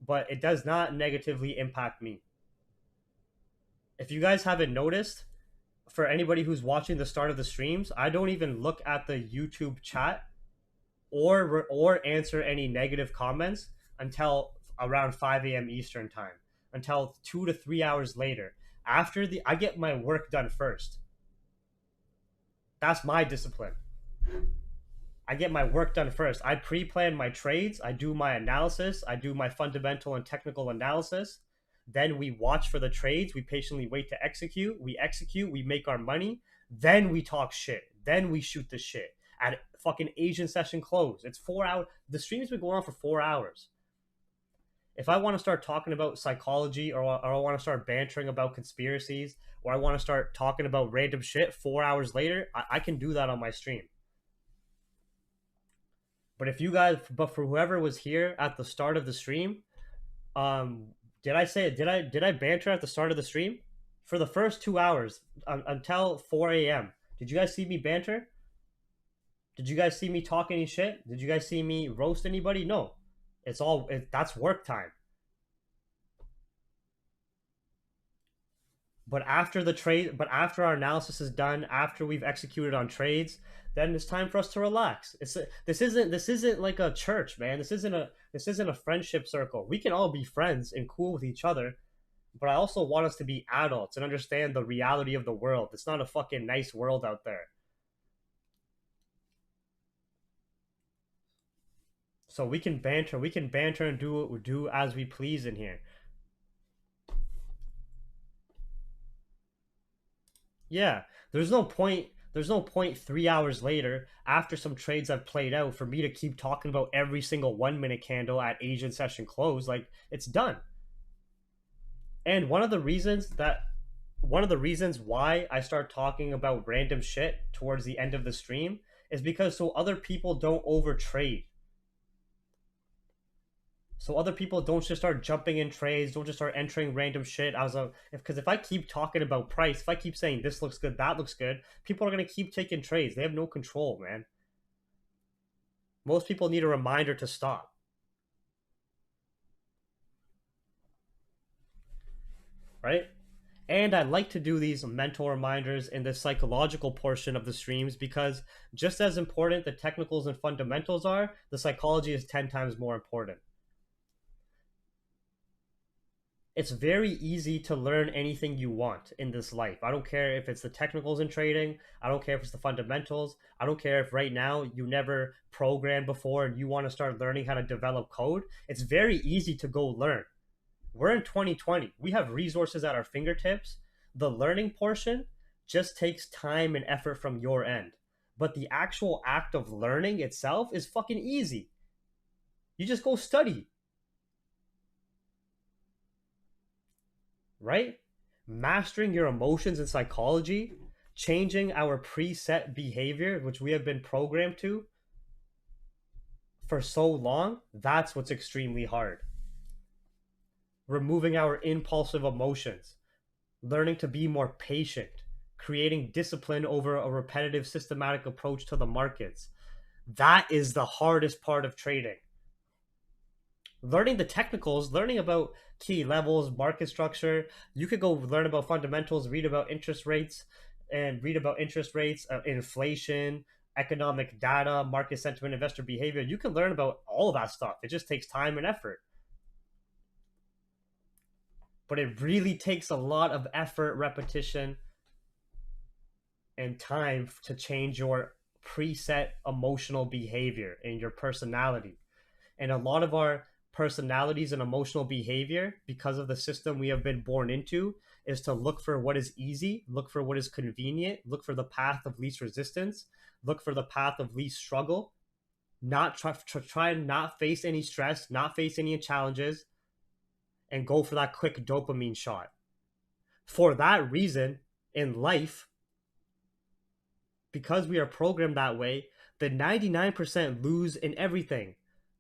But it does not negatively impact me. If you guys haven't noticed, for anybody who's watching the start of the streams, I don't even look at the YouTube chat or answer any negative comments until around 5 a.m. Eastern time, until 2 to 3 hours later. After I get my work done first. That's my discipline. I get my work done first. I pre-plan my trades. I do my analysis. I do my fundamental and technical analysis. Then we watch for the trades. We patiently wait to execute. We execute. We make our money. Then we talk shit. Then we shoot the shit at fucking Asian session close. It's 4 hours. The stream's been going on for 4 hours. If I want to start talking about psychology, or I want to start bantering about conspiracies, or I want to start talking about random shit 4 hours later, I can do that on my stream. But for whoever was here at the start of the stream, did I banter at the start of the stream? For the first 2 hours until 4 a.m. Did you guys see me banter? Did you guys see me talk any shit? Did you guys see me roast anybody? No. That's work time. But after our analysis is done, after we've executed on trades, then it's time for us to relax. This isn't like a church, man. This isn't a friendship circle. We can all be friends and cool with each other, but I also want us to be adults and understand the reality of the world. It's not a fucking nice world out there. So we can banter and do as we please in here. Yeah, there's no point 3 hours later after some trades have played out for me to keep talking about every single 1 minute candle at Asian session close. Like, it's done. And one of the reasons why I start talking about random shit towards the end of the stream is because so other people don't overtrade. So other people don't just start jumping in trades, don't just start entering random shit. Because if I keep talking about price, if I keep saying this looks good, that looks good, people are gonna keep taking trades. They have no control, man. Most people need a reminder to stop. Right? And I like to do these mental reminders in the psychological portion of the streams because just as important the technicals and fundamentals are, the psychology is 10 times more important. It's very easy to learn anything you want in this life. I don't care if it's the technicals in trading. I don't care if it's the fundamentals. I don't care if right now you never programmed before and you want to start learning how to develop code. It's very easy to go learn. We're in 2020. We have resources at our fingertips. The learning portion just takes time and effort from your end. But the actual act of learning itself is fucking easy. You just go study. Right? Mastering your emotions and psychology, changing our preset behavior, which we have been programmed to for so long, that's what's extremely hard. Removing our impulsive emotions, learning to be more patient, creating discipline over a repetitive, systematic approach to the markets. That is the hardest part of trading. Learning the technicals, learning about key levels, market structure. You could go learn about fundamentals, read about interest rates, inflation, economic data, market sentiment, investor behavior. You can learn about all of that stuff. It just takes time and effort. But it really takes a lot of effort, repetition, and time to change your preset emotional behavior and your personality. And a lot of our personalities and emotional behavior, because of the system we have been born into, is to look for what is easy, look for what is convenient, look for the path of least resistance, look for the path of least struggle, not try and not face any stress, not face any challenges, and go for that quick dopamine shot. For that reason, in life, because we are programmed that way, the 99% lose in everything.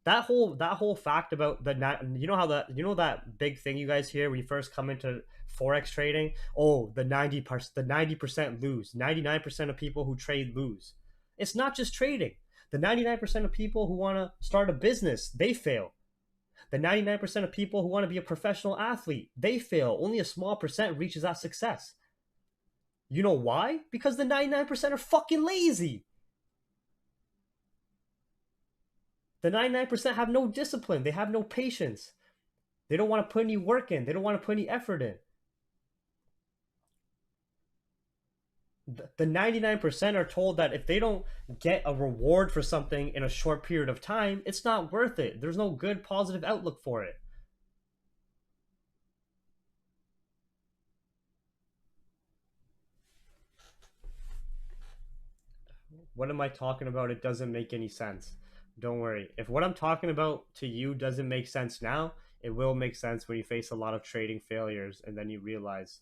that whole fact about you know how that big thing you guys hear when you first come into forex trading, oh, the 90% lose, 99% of people who trade lose. It's not just trading. The 99% of people who want to start a business, they fail. The 99% of people who want to be a professional athlete, they fail. Only a small percent reaches that success. You know why? Because the 99% are fucking lazy. The 99% have no discipline. They have no patience. They don't want to put any work in. They don't want to put any effort in. The 99% are told that if they don't get a reward for something in a short period of time, it's not worth it. There's no good positive outlook for it. What am I talking about? It doesn't make any sense. Don't worry. If what I'm talking about to you doesn't make sense now, it will make sense when you face a lot of trading failures and then you realize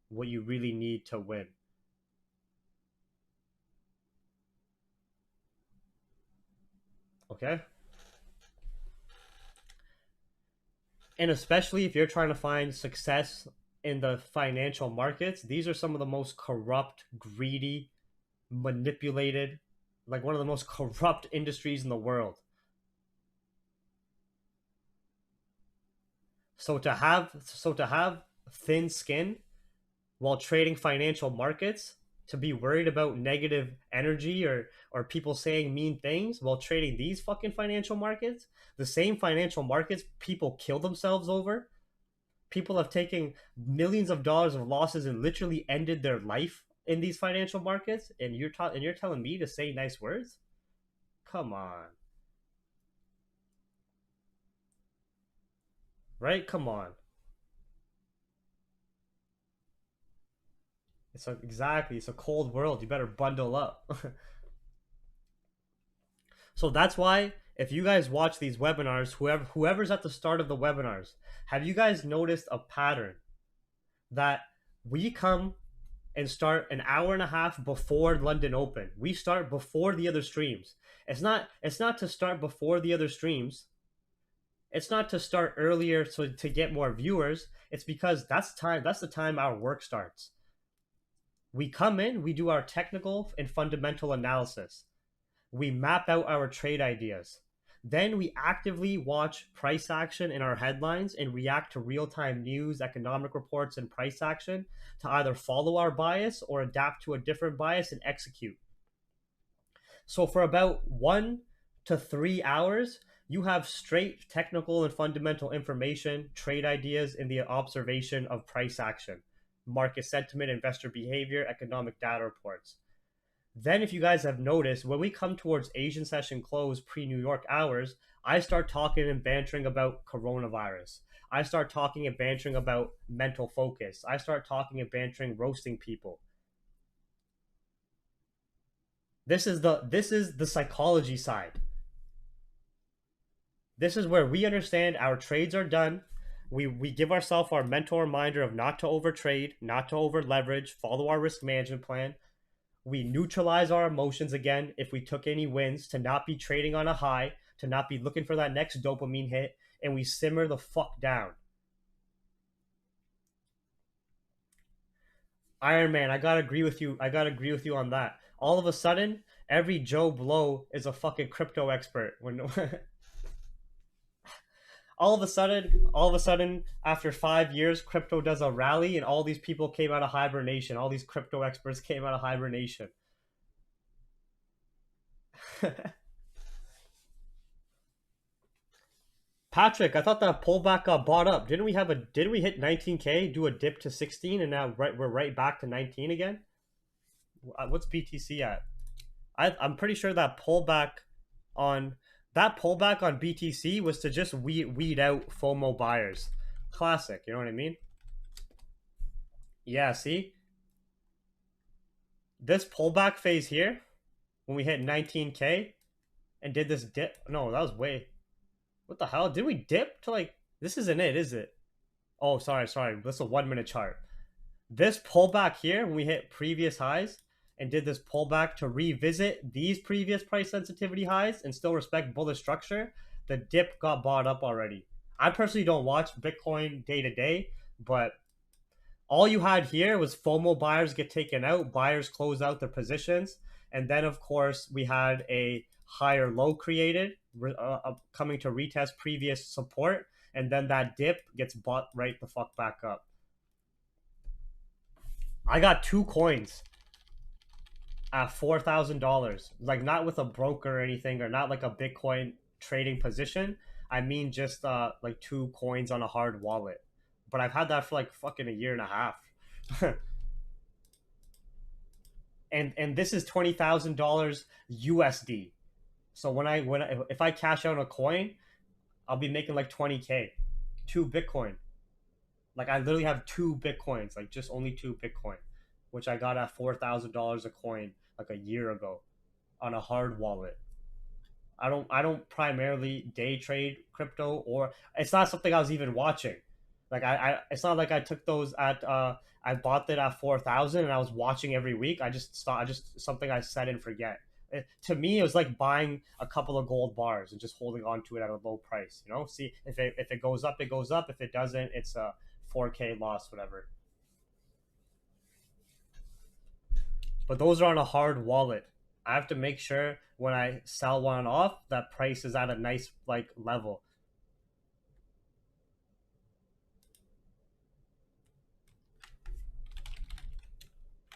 what you really need to win. Okay? And especially if you're trying to find success in the financial markets, these are some of the most corrupt, greedy, manipulated, like one of the most corrupt industries in the world. So to have thin skin while trading financial markets, to be worried about negative energy or people saying mean things while trading these fucking financial markets, the same financial markets people kill themselves over, people have taken millions of dollars of losses and literally ended their life in these financial markets, and you're telling me to say nice words? Come on. Right? Come on. It's a cold world. You better bundle up. So that's why if you guys watch these webinars, whoever's at the start of the webinars, have you guys noticed a pattern that we come and start an hour and a half before London Open? We start before the other streams. It's not to start before the other streams. It's not to start earlier so to get more viewers. It's because that's the time our work starts. We come in, we do our technical and fundamental analysis. We map out our trade ideas. Then we actively watch price action in our headlines and react to real-time news, economic reports, and price action to either follow our bias or adapt to a different bias and execute. So for about 1 to 3 hours, you have straight technical and fundamental information, trade ideas, and the observation of price action, market sentiment, investor behavior, economic data reports. Then, if you guys have noticed, when we come towards Asian session close pre-New York hours, I start talking and bantering about coronavirus. I start talking and bantering about mental focus. I start talking and bantering roasting people. This is the psychology side. This is where we understand our trades are done. We give ourselves our mental reminder of not to overtrade, not to over leverage, follow our risk management plan. We neutralize our emotions again if we took any wins, to not be trading on a high, to not be looking for that next dopamine hit, and we simmer the fuck down. Iron Man, I gotta agree with you. I gotta agree with you on that. All of a sudden, every Joe Blow is a fucking crypto expert. When all of a sudden, after 5 years, crypto does a rally, and all these people came out of hibernation. All these crypto experts came out of hibernation. Patrick, I thought that pullback got bought up. Didn't we hit 19K, do a dip to 16, and now we're right back to 19 again? What's BTC at? I'm pretty sure on that pullback on BTC was to just weed out FOMO buyers. Classic, you know what I mean? Yeah, see? This pullback phase here, when we hit 19K and did this dip. No, that was way. What the hell? Did we dip to like. This isn't it, is it? Oh, sorry. This is a 1 minute chart. This pullback here, when we hit previous highs and did this pullback to revisit these previous price sensitivity highs and still respect bullish structure, the dip got bought up already. I personally don't watch Bitcoin day to day, but all you had here was FOMO buyers get taken out, buyers close out their positions, and then of course we had a higher low created, coming to retest previous support, and then that dip gets bought right the fuck back up. I got 2 coins at $4,000, like not with a broker or anything, or not like a Bitcoin trading position. I mean, just like 2 coins on a hard wallet. But I've had that for like fucking a year and a half. And this is $20,000 USD. So if I cash out a coin, I'll be making like 20K, 2 Bitcoin. Like I literally have 2 Bitcoins, like just only 2 Bitcoin, which I got at $4,000 a coin like a year ago on a hard wallet. I don't primarily day trade crypto, or it's not something I was even watching. Like I it's not like I took those at I bought it at 4,000 and I was watching every week. I just something I set and forget. To me, it was like buying a couple of gold bars and just holding on to it at a low price. You know, see if it goes up, it goes up. If it doesn't, it's a 4K loss, whatever. But those are on a hard wallet. I have to make sure when I sell one off that price is at a nice like level.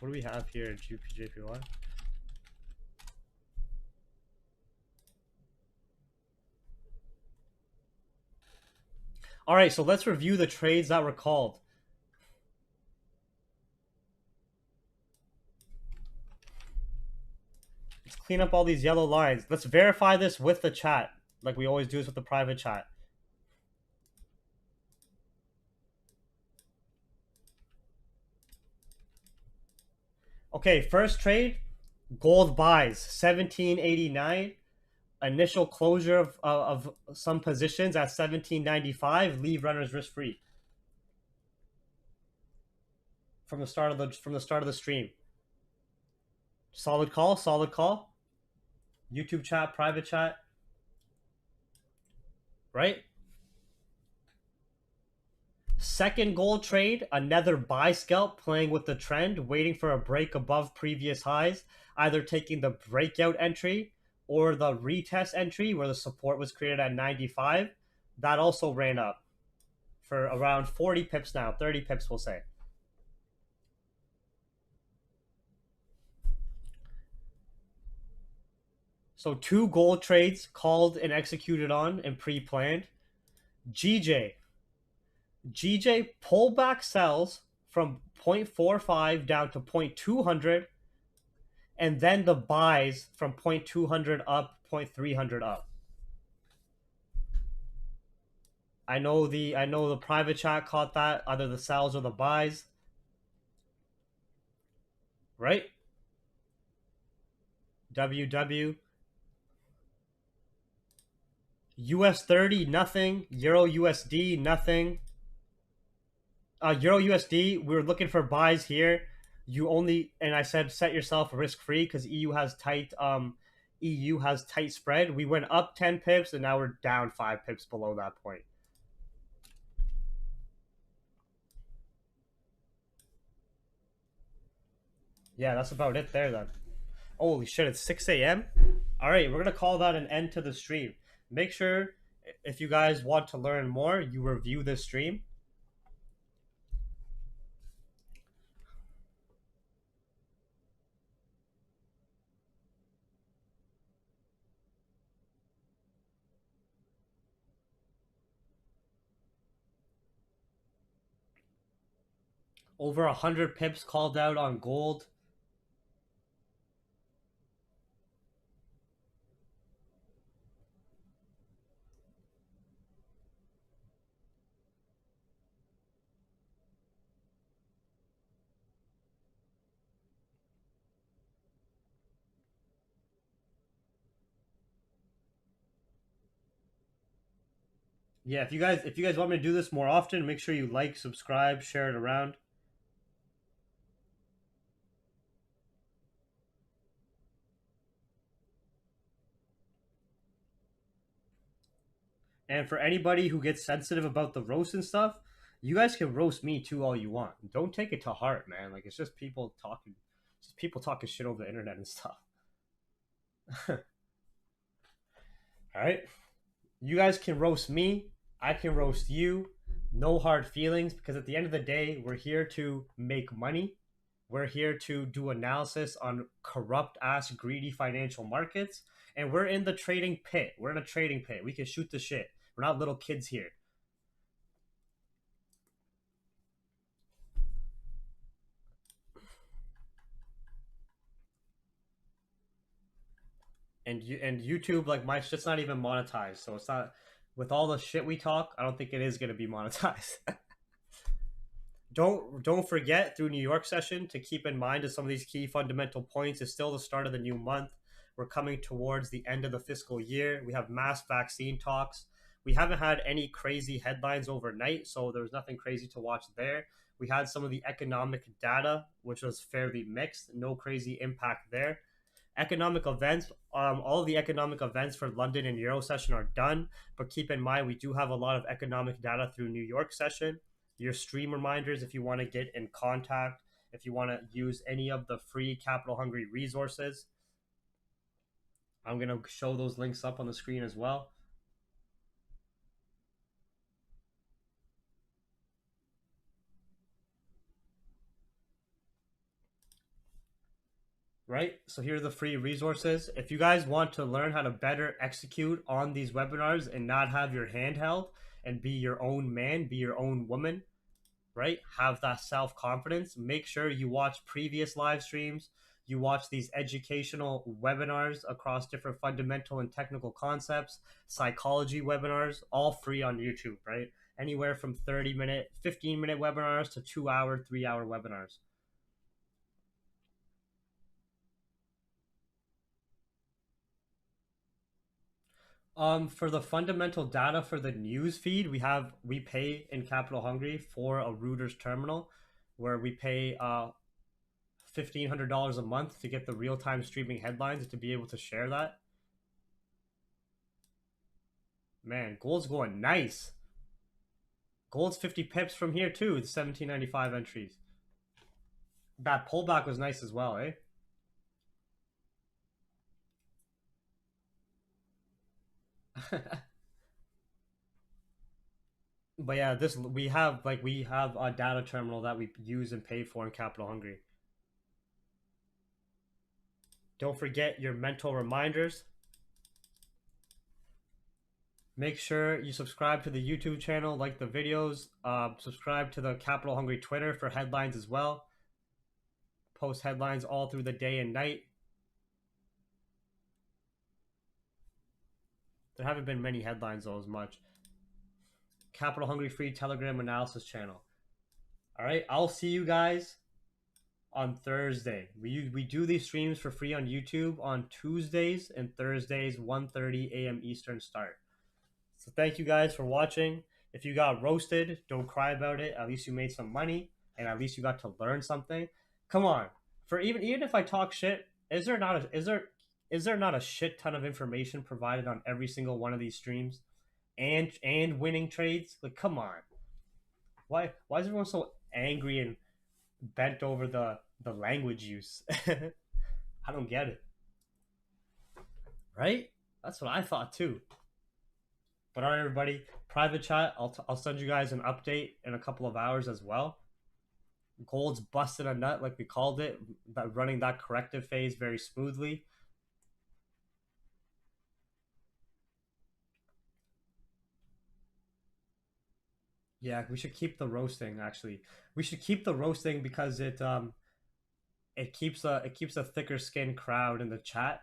What do we have here in GBPJPY? All right, so let's review the trades that were called. Let's clean up all these yellow lines. Let's verify this with the chat, like we always do this with the private chat. Okay, first trade, gold buys, 1789. Initial closure of some positions at 1795. Leave runners risk free. From the start of the stream. Solid call, solid call. YouTube chat, private chat. Right? Second gold trade, another buy scalp, playing with the trend, waiting for a break above previous highs, either taking the breakout entry or the retest entry where the support was created at 95. That also ran up for around 40 pips now, 30 pips we'll say. So 2 gold trades called and executed on and pre-planned. GJ pullback sells from 0.45 down to 0.200, and then the buys from 0.200 up, 0.300 up. I know the private chat caught that, either the sells or the buys. Right? WW. US30, nothing. Euro USD, nothing. Euro USD, we were looking for buys here. And I said set yourself risk free because EU has tight spread. We went up 10 pips and now we're down 5 pips below that point. Yeah, that's about it there then. Holy shit, it's 6 a.m. All right, we're gonna call that an end to the stream. Make sure if you guys want to learn more, you review this stream. Over 100 pips called out on gold. Yeah, if you guys want me to do this more often, make sure you like, subscribe, share it around. And for anybody who gets sensitive about the roast and stuff, you guys can roast me too all you want. Don't take it to heart, man. Like it's just people talking shit over the internet and stuff. All right, you guys can roast me. I can roast you. No hard feelings because at the end of the day, we're here to make money. We're here to do analysis on corrupt ass greedy financial markets. And we're in the trading pit. We're in a trading pit. We can shoot the shit. We're not little kids here. And YouTube, like my shit's not even monetized, so it's not with all the shit we talk. I don't think it is gonna be monetized. Don't forget through New York session to keep in mind of some of these key fundamental points. It's still the start of the new month. We're coming towards the end of the fiscal year. We have mass vaccine talks. We haven't had any crazy headlines overnight, so there's nothing crazy to watch there. We had some of the economic data, which was fairly mixed. No crazy impact there. Economic events, all of the economic events for London and Euro session are done, but keep in mind we do have a lot of economic data through New York session. Your stream reminders if you want to get in contact, if you want to use any of the free capital hungry resources. I'm going to show those links up on the screen as well. Right? So here are the free resources. If you guys want to learn how to better execute on these webinars and not have your hand held and be your own man, be your own woman, right? Have that self-confidence. Make sure you watch previous live streams. You watch these educational webinars across different fundamental and technical concepts, psychology webinars, all free on YouTube, right? Anywhere from 30-minute, 15-minute webinars to 2-hour, 3-hour webinars. For the fundamental data for the news feed, we pay in Capital Hungry for a Reuters terminal, where we pay $1,500 a month to get the real time streaming headlines to be able to share that. Man, gold's going nice. Gold's 50 pips from here too. The 1795 entries. That pullback was nice as well, eh? But yeah, this we have a data terminal that we use and pay for in Capital Hungry. Don't forget your mental reminders. Make sure you subscribe to the YouTube channel, like the videos, subscribe to the Capital Hungry Twitter for headlines as well. Post headlines all through the day and night. There haven't been many headlines though as much. Capital Hungry free Telegram analysis channel. All right, I'll see you guys on Thursday. We do these streams for free on YouTube on Tuesdays and Thursdays, 1:30 a.m. Eastern start. So thank you guys for watching. If you got roasted, don't cry about it. At least you made some money, and at least you got to learn something. Come on, for even if I talk shit, is there not a shit ton of information provided on every single one of these streams, and winning trades? Like, come on, why is everyone so angry and bent over the language use? I don't get it. Right? That's what I thought too. But all right, everybody, private chat. I'll send you guys an update in a couple of hours as well. Gold's busted a nut like we called it, running that corrective phase very smoothly. Yeah, we should keep the roasting. Actually, we should keep the roasting because it keeps a thicker skinned crowd in the chat,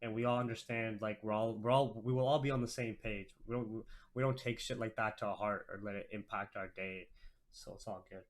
and we all understand. Like we will all be on the same page. We don't take shit like that to heart or let it impact our day. So it's all good.